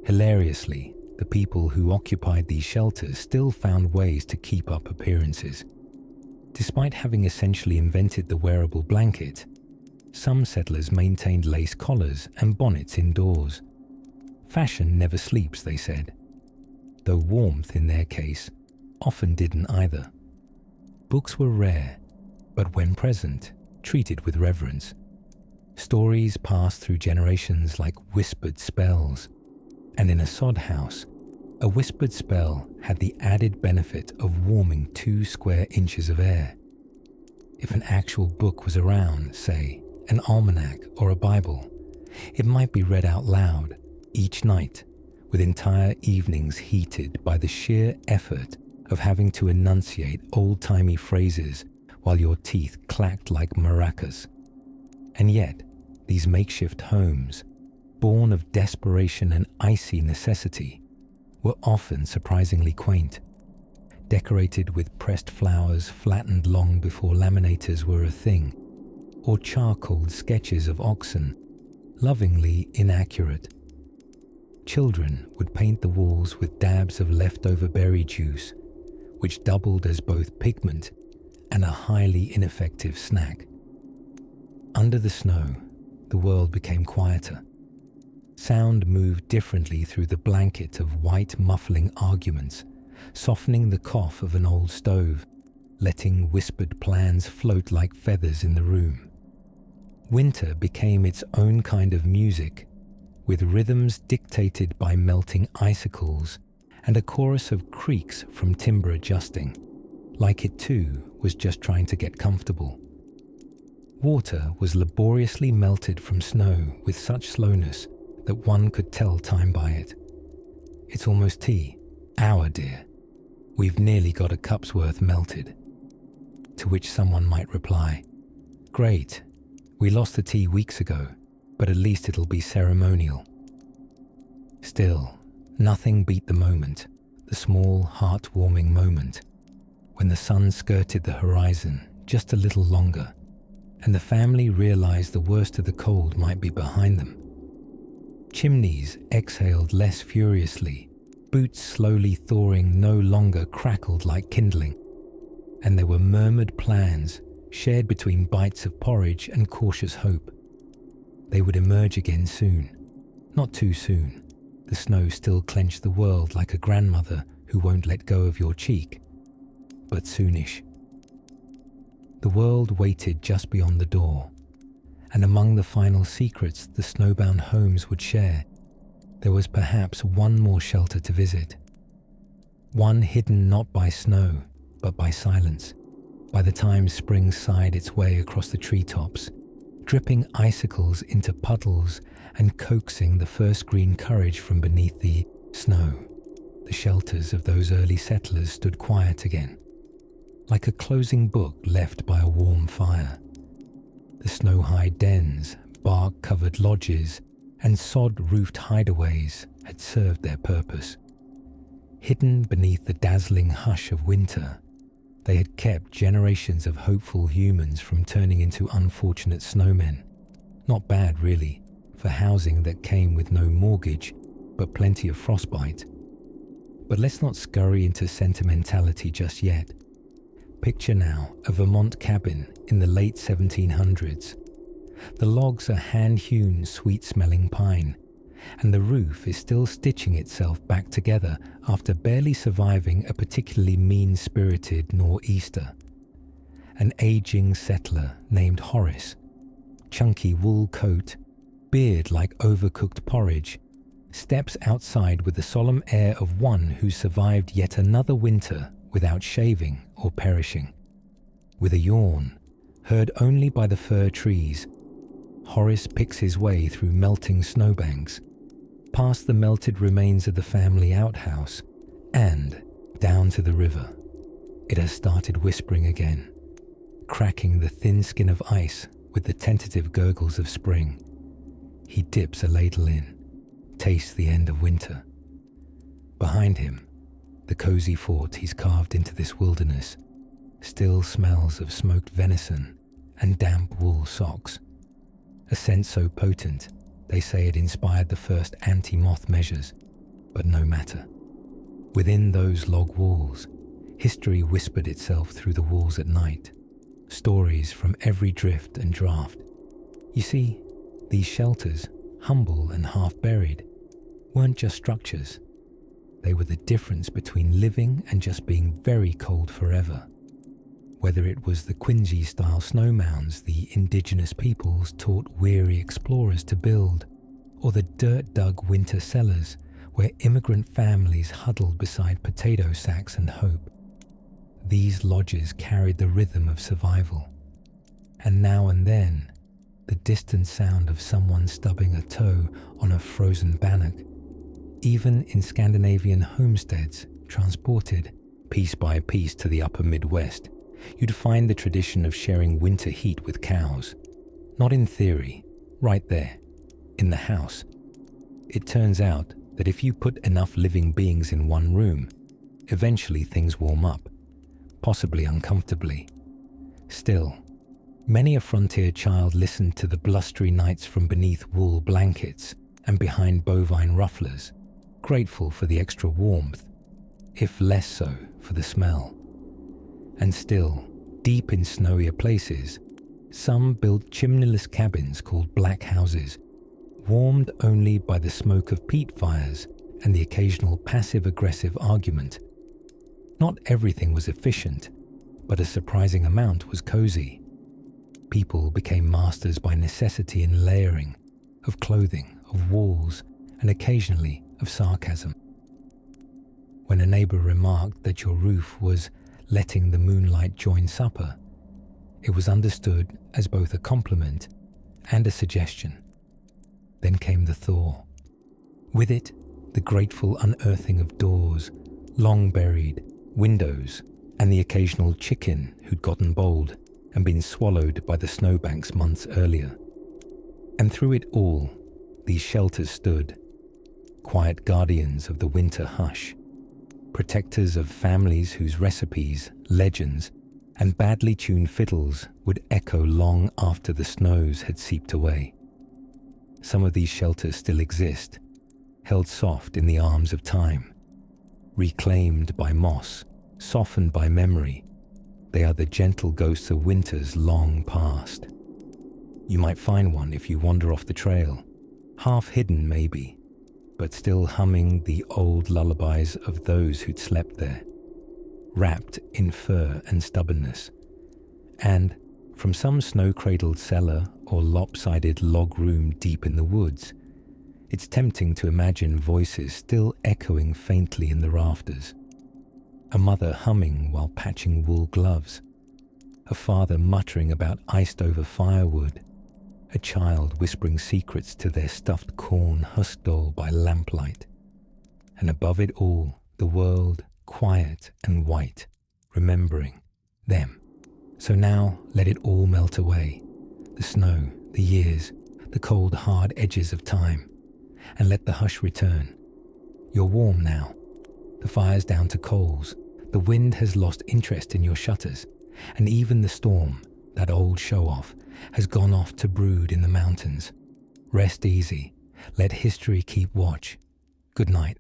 Hilariously, the people who occupied these shelters still found ways to keep up appearances. Despite having essentially invented the wearable blanket, some settlers maintained lace collars and bonnets indoors. Fashion never sleeps, they said, though warmth in their case often didn't either. Books were rare, but when present, treated with reverence. Stories passed through generations like whispered spells, and in a sod house, a whispered spell had the added benefit of warming 2 square inches of air. If an actual book was around, say, an almanac or a Bible, it might be read out loud each night, with entire evenings heated by the sheer effort of having to enunciate old-timey phrases while your teeth clacked like maracas. And yet, these makeshift homes, born of desperation and icy necessity, were often surprisingly quaint, decorated with pressed flowers flattened long before laminators were a thing, or charcoaled sketches of oxen, lovingly inaccurate. Children would paint the walls with dabs of leftover berry juice, which doubled as both pigment and a highly ineffective snack. Under the snow, the world became quieter. Sound moved differently through the blanket of white muffling arguments, softening the cough of an old stove, letting whispered plans float like feathers in the room. Winter became its own kind of music, with rhythms dictated by melting icicles and a chorus of creaks from timber adjusting, like it too was just trying to get comfortable. Water was laboriously melted from snow with such slowness that one could tell time by it. It's almost tea, our dear. We've nearly got a cup's worth melted. To which someone might reply, great, we lost the tea weeks ago, but at least it'll be ceremonial. Still, nothing beat the moment, the small, heart-warming moment, when the sun skirted the horizon just a little longer, and the family realized the worst of the cold might be behind them. Chimneys exhaled less furiously, boots slowly thawing no longer crackled like kindling, and there were murmured plans shared between bites of porridge and cautious hope. They would emerge again soon, not too soon. The snow still clenched the world like a grandmother who won't let go of your cheek, but soonish. The world waited just beyond the door, and among the final secrets the snowbound homes would share, there was perhaps one more shelter to visit. One hidden not by snow, but by silence, by the time spring sighed its way across the treetops, dripping icicles into puddles and coaxing the first green courage from beneath the snow. The shelters of those early settlers stood quiet again, like a closing book left by a warm fire. The snow-high dens, bark-covered lodges, and sod-roofed hideaways had served their purpose. Hidden beneath the dazzling hush of winter, they had kept generations of hopeful humans from turning into unfortunate snowmen. Not bad, really, for housing that came with no mortgage, but plenty of frostbite. But let's not scurry into sentimentality just yet. Picture now a Vermont cabin in the late 1700s. The logs are hand-hewn, sweet-smelling pine, and the roof is still stitching itself back together after barely surviving a particularly mean-spirited nor'easter. An aging settler named Horace, chunky wool coat, beard like overcooked porridge, steps outside with the solemn air of one who survived yet another winter without shaving or perishing. With a yawn, heard only by the fir trees, Horace picks his way through melting snowbanks, past the melted remains of the family outhouse, and down to the river. It has started whispering again, cracking the thin skin of ice with the tentative gurgles of spring. He dips a ladle in, tastes the end of winter. Behind him, the cozy fort he's carved into this wilderness still smells of smoked venison and damp wool socks. A scent so potent, they say it inspired the first anti-moth measures, but no matter. Within those log walls, history whispered itself through the walls at night, stories from every drift and draft. You see, these shelters, humble and half-buried, weren't just structures. They were the difference between living and just being very cold forever. Whether it was the Quincy-style snow mounds the indigenous peoples taught weary explorers to build, or the dirt-dug winter cellars where immigrant families huddled beside potato sacks and hope. These lodges carried the rhythm of survival, and now and then, the distant sound of someone stubbing a toe on a frozen bannock. Even in Scandinavian homesteads transported piece by piece to the upper Midwest, you'd find the tradition of sharing winter heat with cows. Not in theory, right there, in the house. It turns out that if you put enough living beings in one room, eventually things warm up, possibly uncomfortably. Still, many a frontier child listened to the blustery nights from beneath wool blankets and behind bovine rufflers, grateful for the extra warmth, if less so for the smell. And still, deep in snowier places, some built chimneyless cabins called black houses, warmed only by the smoke of peat fires and the occasional passive-aggressive argument. Not everything was efficient, but a surprising amount was cozy. People became masters by necessity in layering, of clothing, of walls, and occasionally of sarcasm. When a neighbor remarked that your roof was letting the moonlight join supper, it was understood as both a compliment and a suggestion. Then came the thaw. With it, the grateful unearthing of doors, long buried, windows, and the occasional chicken who'd gotten bold and been swallowed by the snowbanks months earlier. And through it all, these shelters stood, quiet guardians of the winter hush, protectors of families whose recipes, legends, and badly tuned fiddles would echo long after the snows had seeped away. Some of these shelters still exist, held soft in the arms of time, reclaimed by moss, softened by memory. They are the gentle ghosts of winters long past. You might find one if you wander off the trail, half hidden maybe, but still humming the old lullabies of those who'd slept there, wrapped in fur and stubbornness. And from some snow-cradled cellar or lopsided log room deep in the woods, it's tempting to imagine voices still echoing faintly in the rafters. A mother humming while patching wool gloves, a father muttering about iced-over firewood, a child whispering secrets to their stuffed corn husk doll by lamplight, and above it all, the world quiet and white, remembering them. So now let it all melt away, the snow, the years, the cold hard edges of time, and let the hush return. You're warm now, the fire's down to coals, the wind has lost interest in your shutters, and even the storm, that old show-off, has gone off to brood in the mountains. Rest easy. Let history keep watch. Good night.